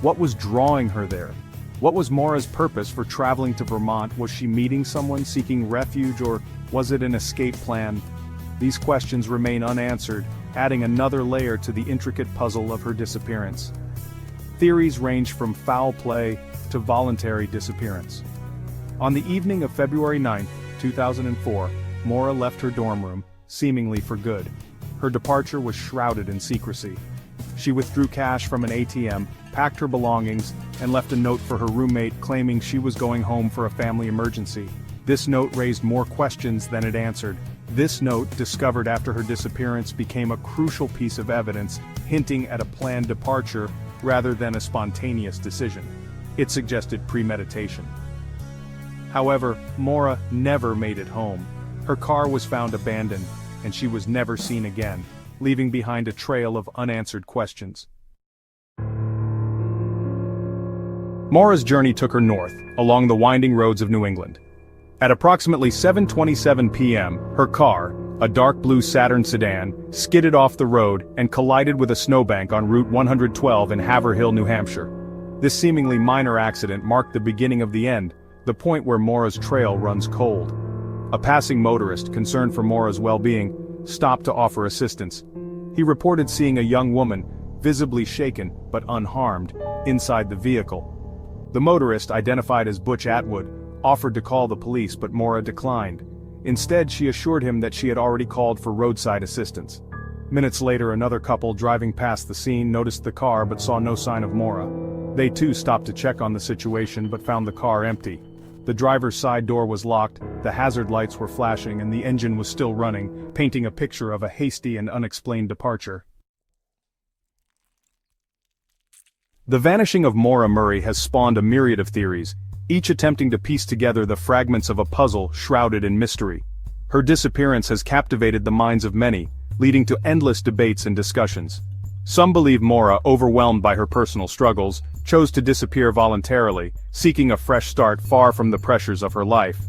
What was drawing her there? What was Maura's purpose for traveling to Vermont? Was she meeting someone seeking refuge, or was it an escape plan? These questions remain unanswered, adding another layer to the intricate puzzle of her disappearance. Theories range from foul play to voluntary disappearance. On the evening of February 9, 2004, Maura left her dorm room, seemingly for good. Her departure was shrouded in secrecy. She withdrew cash from an ATM, packed her belongings, and left a note for her roommate claiming she was going home for a family emergency. This note raised more questions than it answered. This note, discovered after her disappearance, became a crucial piece of evidence, hinting at a planned departure rather than a spontaneous decision. It suggested premeditation. However, Maura never made it home. Her car was found abandoned, and she was never seen again, leaving behind a trail of unanswered questions. Maura's journey took her north, along the winding roads of New England. At approximately 7:27 p.m., her car, a dark blue Saturn sedan, skidded off the road and collided with a snowbank on Route 112 in Haverhill, New Hampshire. This seemingly minor accident marked the beginning of the end, the point where Maura's trail runs cold. A passing motorist, concerned for Maura's well-being, stopped to offer assistance. He reported seeing a young woman, visibly shaken but unharmed, inside the vehicle. The motorist, identified as Butch Atwood, offered to call the police, but Maura declined. Instead, she assured him that she had already called for roadside assistance. Minutes later, another couple driving past the scene noticed the car but saw no sign of Maura. They too stopped to check on the situation but found the car empty. The driver's side door was locked, the hazard lights were flashing, and the engine was still running, painting a picture of a hasty and unexplained departure. The vanishing of Maura Murray has spawned a myriad of theories, each attempting to piece together the fragments of a puzzle shrouded in mystery. Her disappearance has captivated the minds of many, leading to endless debates and discussions. Some believe Maura, overwhelmed by her personal struggles, chose to disappear voluntarily, seeking a fresh start far from the pressures of her life.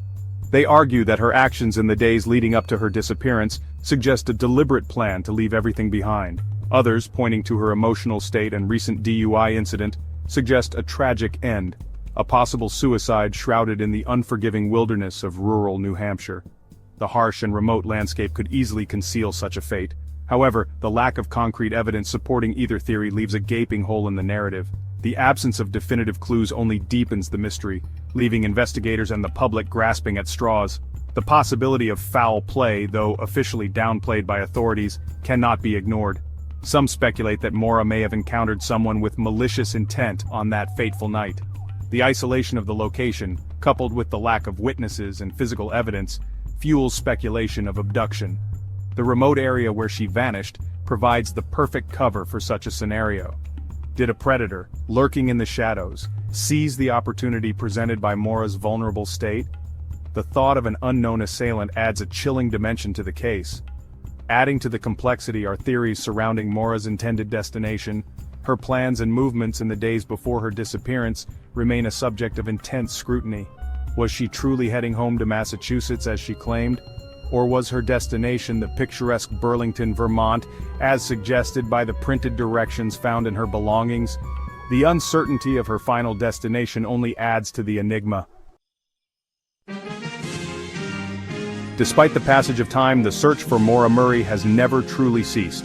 They argue that her actions in the days leading up to her disappearance suggest a deliberate plan to leave everything behind. Others, pointing to her emotional state and recent DUI incident, suggest a tragic end, a possible suicide shrouded in the unforgiving wilderness of rural New Hampshire. The harsh and remote landscape could easily conceal such a fate. However, the lack of concrete evidence supporting either theory leaves a gaping hole in the narrative. The absence of definitive clues only deepens the mystery, leaving investigators and the public grasping at straws. The possibility of foul play, though officially downplayed by authorities, cannot be ignored. Some speculate that Maura may have encountered someone with malicious intent on that fateful night. The isolation of the location, coupled with the lack of witnesses and physical evidence, fuels speculation of abduction. The remote area where she vanished provides the perfect cover for such a scenario. Did a predator, lurking in the shadows, seize the opportunity presented by Maura's vulnerable state? The thought of an unknown assailant adds a chilling dimension to the case. Adding to the complexity are theories surrounding Maura's intended destination. Her plans and movements in the days before her disappearance remain a subject of intense scrutiny. Was she truly heading home to Massachusetts as she claimed? Or was her destination the picturesque Burlington, Vermont, as suggested by the printed directions found in her belongings? The uncertainty of her final destination only adds to the enigma. Despite the passage of time, the search for Maura Murray has never truly ceased.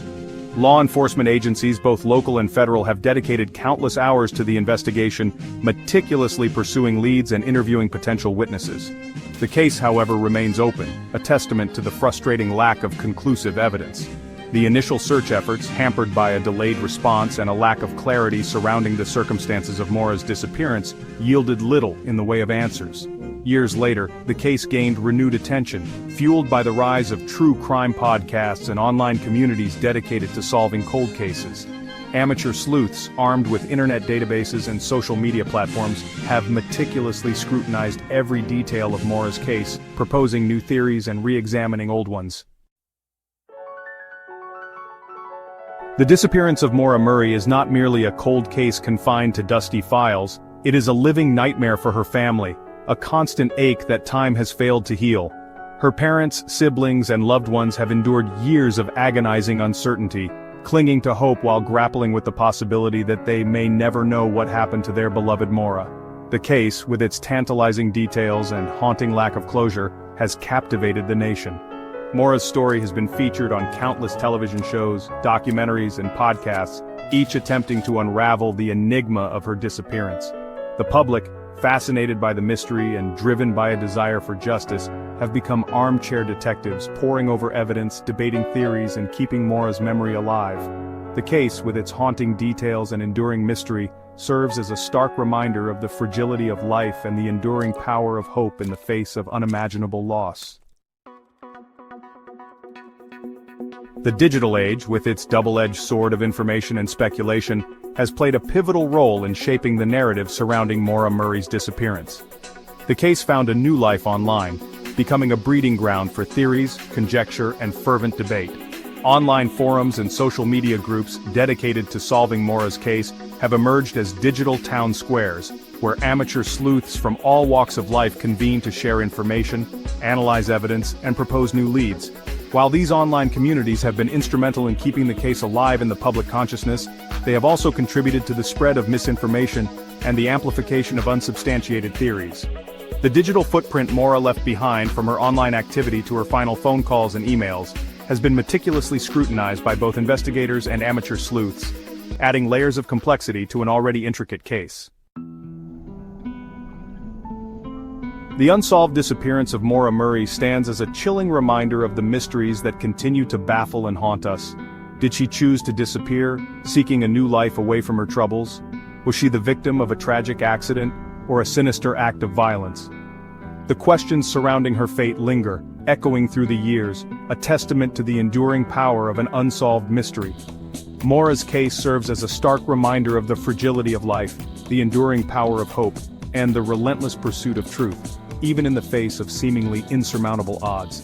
Law enforcement agencies, both local and federal, have dedicated countless hours to the investigation, meticulously pursuing leads and interviewing potential witnesses. The case, however, remains open, a testament to the frustrating lack of conclusive evidence. The initial search efforts, hampered by a delayed response and a lack of clarity surrounding the circumstances of Maura's disappearance, yielded little in the way of answers. Years later, the case gained renewed attention, fueled by the rise of true crime podcasts and online communities dedicated to solving cold cases. Amateur sleuths, armed with internet databases and social media platforms, have meticulously scrutinized every detail of Maura's case, proposing new theories and re-examining old ones. The disappearance of Maura Murray is not merely a cold case confined to dusty files, it is a living nightmare for her family, a constant ache that time has failed to heal. Her parents, siblings, and loved ones have endured years of agonizing uncertainty, clinging to hope while grappling with the possibility that they may never know what happened to their beloved Maura. The case, with its tantalizing details and haunting lack of closure, has captivated the nation. Maura's story has been featured on countless television shows, documentaries, and podcasts, each attempting to unravel the enigma of her disappearance. The public, fascinated by the mystery and driven by a desire for justice, have become armchair detectives, poring over evidence, debating theories, and keeping Maura's memory alive. The case, with its haunting details and enduring mystery, serves as a stark reminder of the fragility of life and the enduring power of hope in the face of unimaginable loss. The digital age, with its double-edged sword of information and speculation, has played a pivotal role in shaping the narrative surrounding Maura Murray's disappearance. The case found a new life online, becoming a breeding ground for theories, conjecture, and fervent debate. Online forums and social media groups dedicated to solving Maura's case have emerged as digital town squares, where amateur sleuths from all walks of life convene to share information, analyze evidence, and propose new leads. While these online communities have been instrumental in keeping the case alive in the public consciousness, they have also contributed to the spread of misinformation and the amplification of unsubstantiated theories. The digital footprint Maura left behind, from her online activity to her final phone calls and emails, has been meticulously scrutinized by both investigators and amateur sleuths, adding layers of complexity to an already intricate case. The unsolved disappearance of Maura Murray stands as a chilling reminder of the mysteries that continue to baffle and haunt us. Did she choose to disappear, seeking a new life away from her troubles? Was she the victim of a tragic accident, or a sinister act of violence? The questions surrounding her fate linger, echoing through the years, a testament to the enduring power of an unsolved mystery. Maura's case serves as a stark reminder of the fragility of life, the enduring power of hope, and the relentless pursuit of truth, even in the face of seemingly insurmountable odds.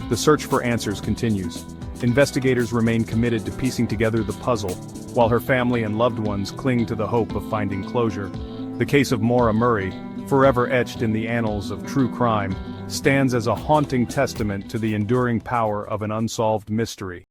The search for answers continues. investigators remain committed to piecing together the puzzle, while her family and loved ones cling to the hope of finding closure. The case of Maura Murray, forever etched in the annals of true crime, stands as a haunting testament to the enduring power of an unsolved mystery.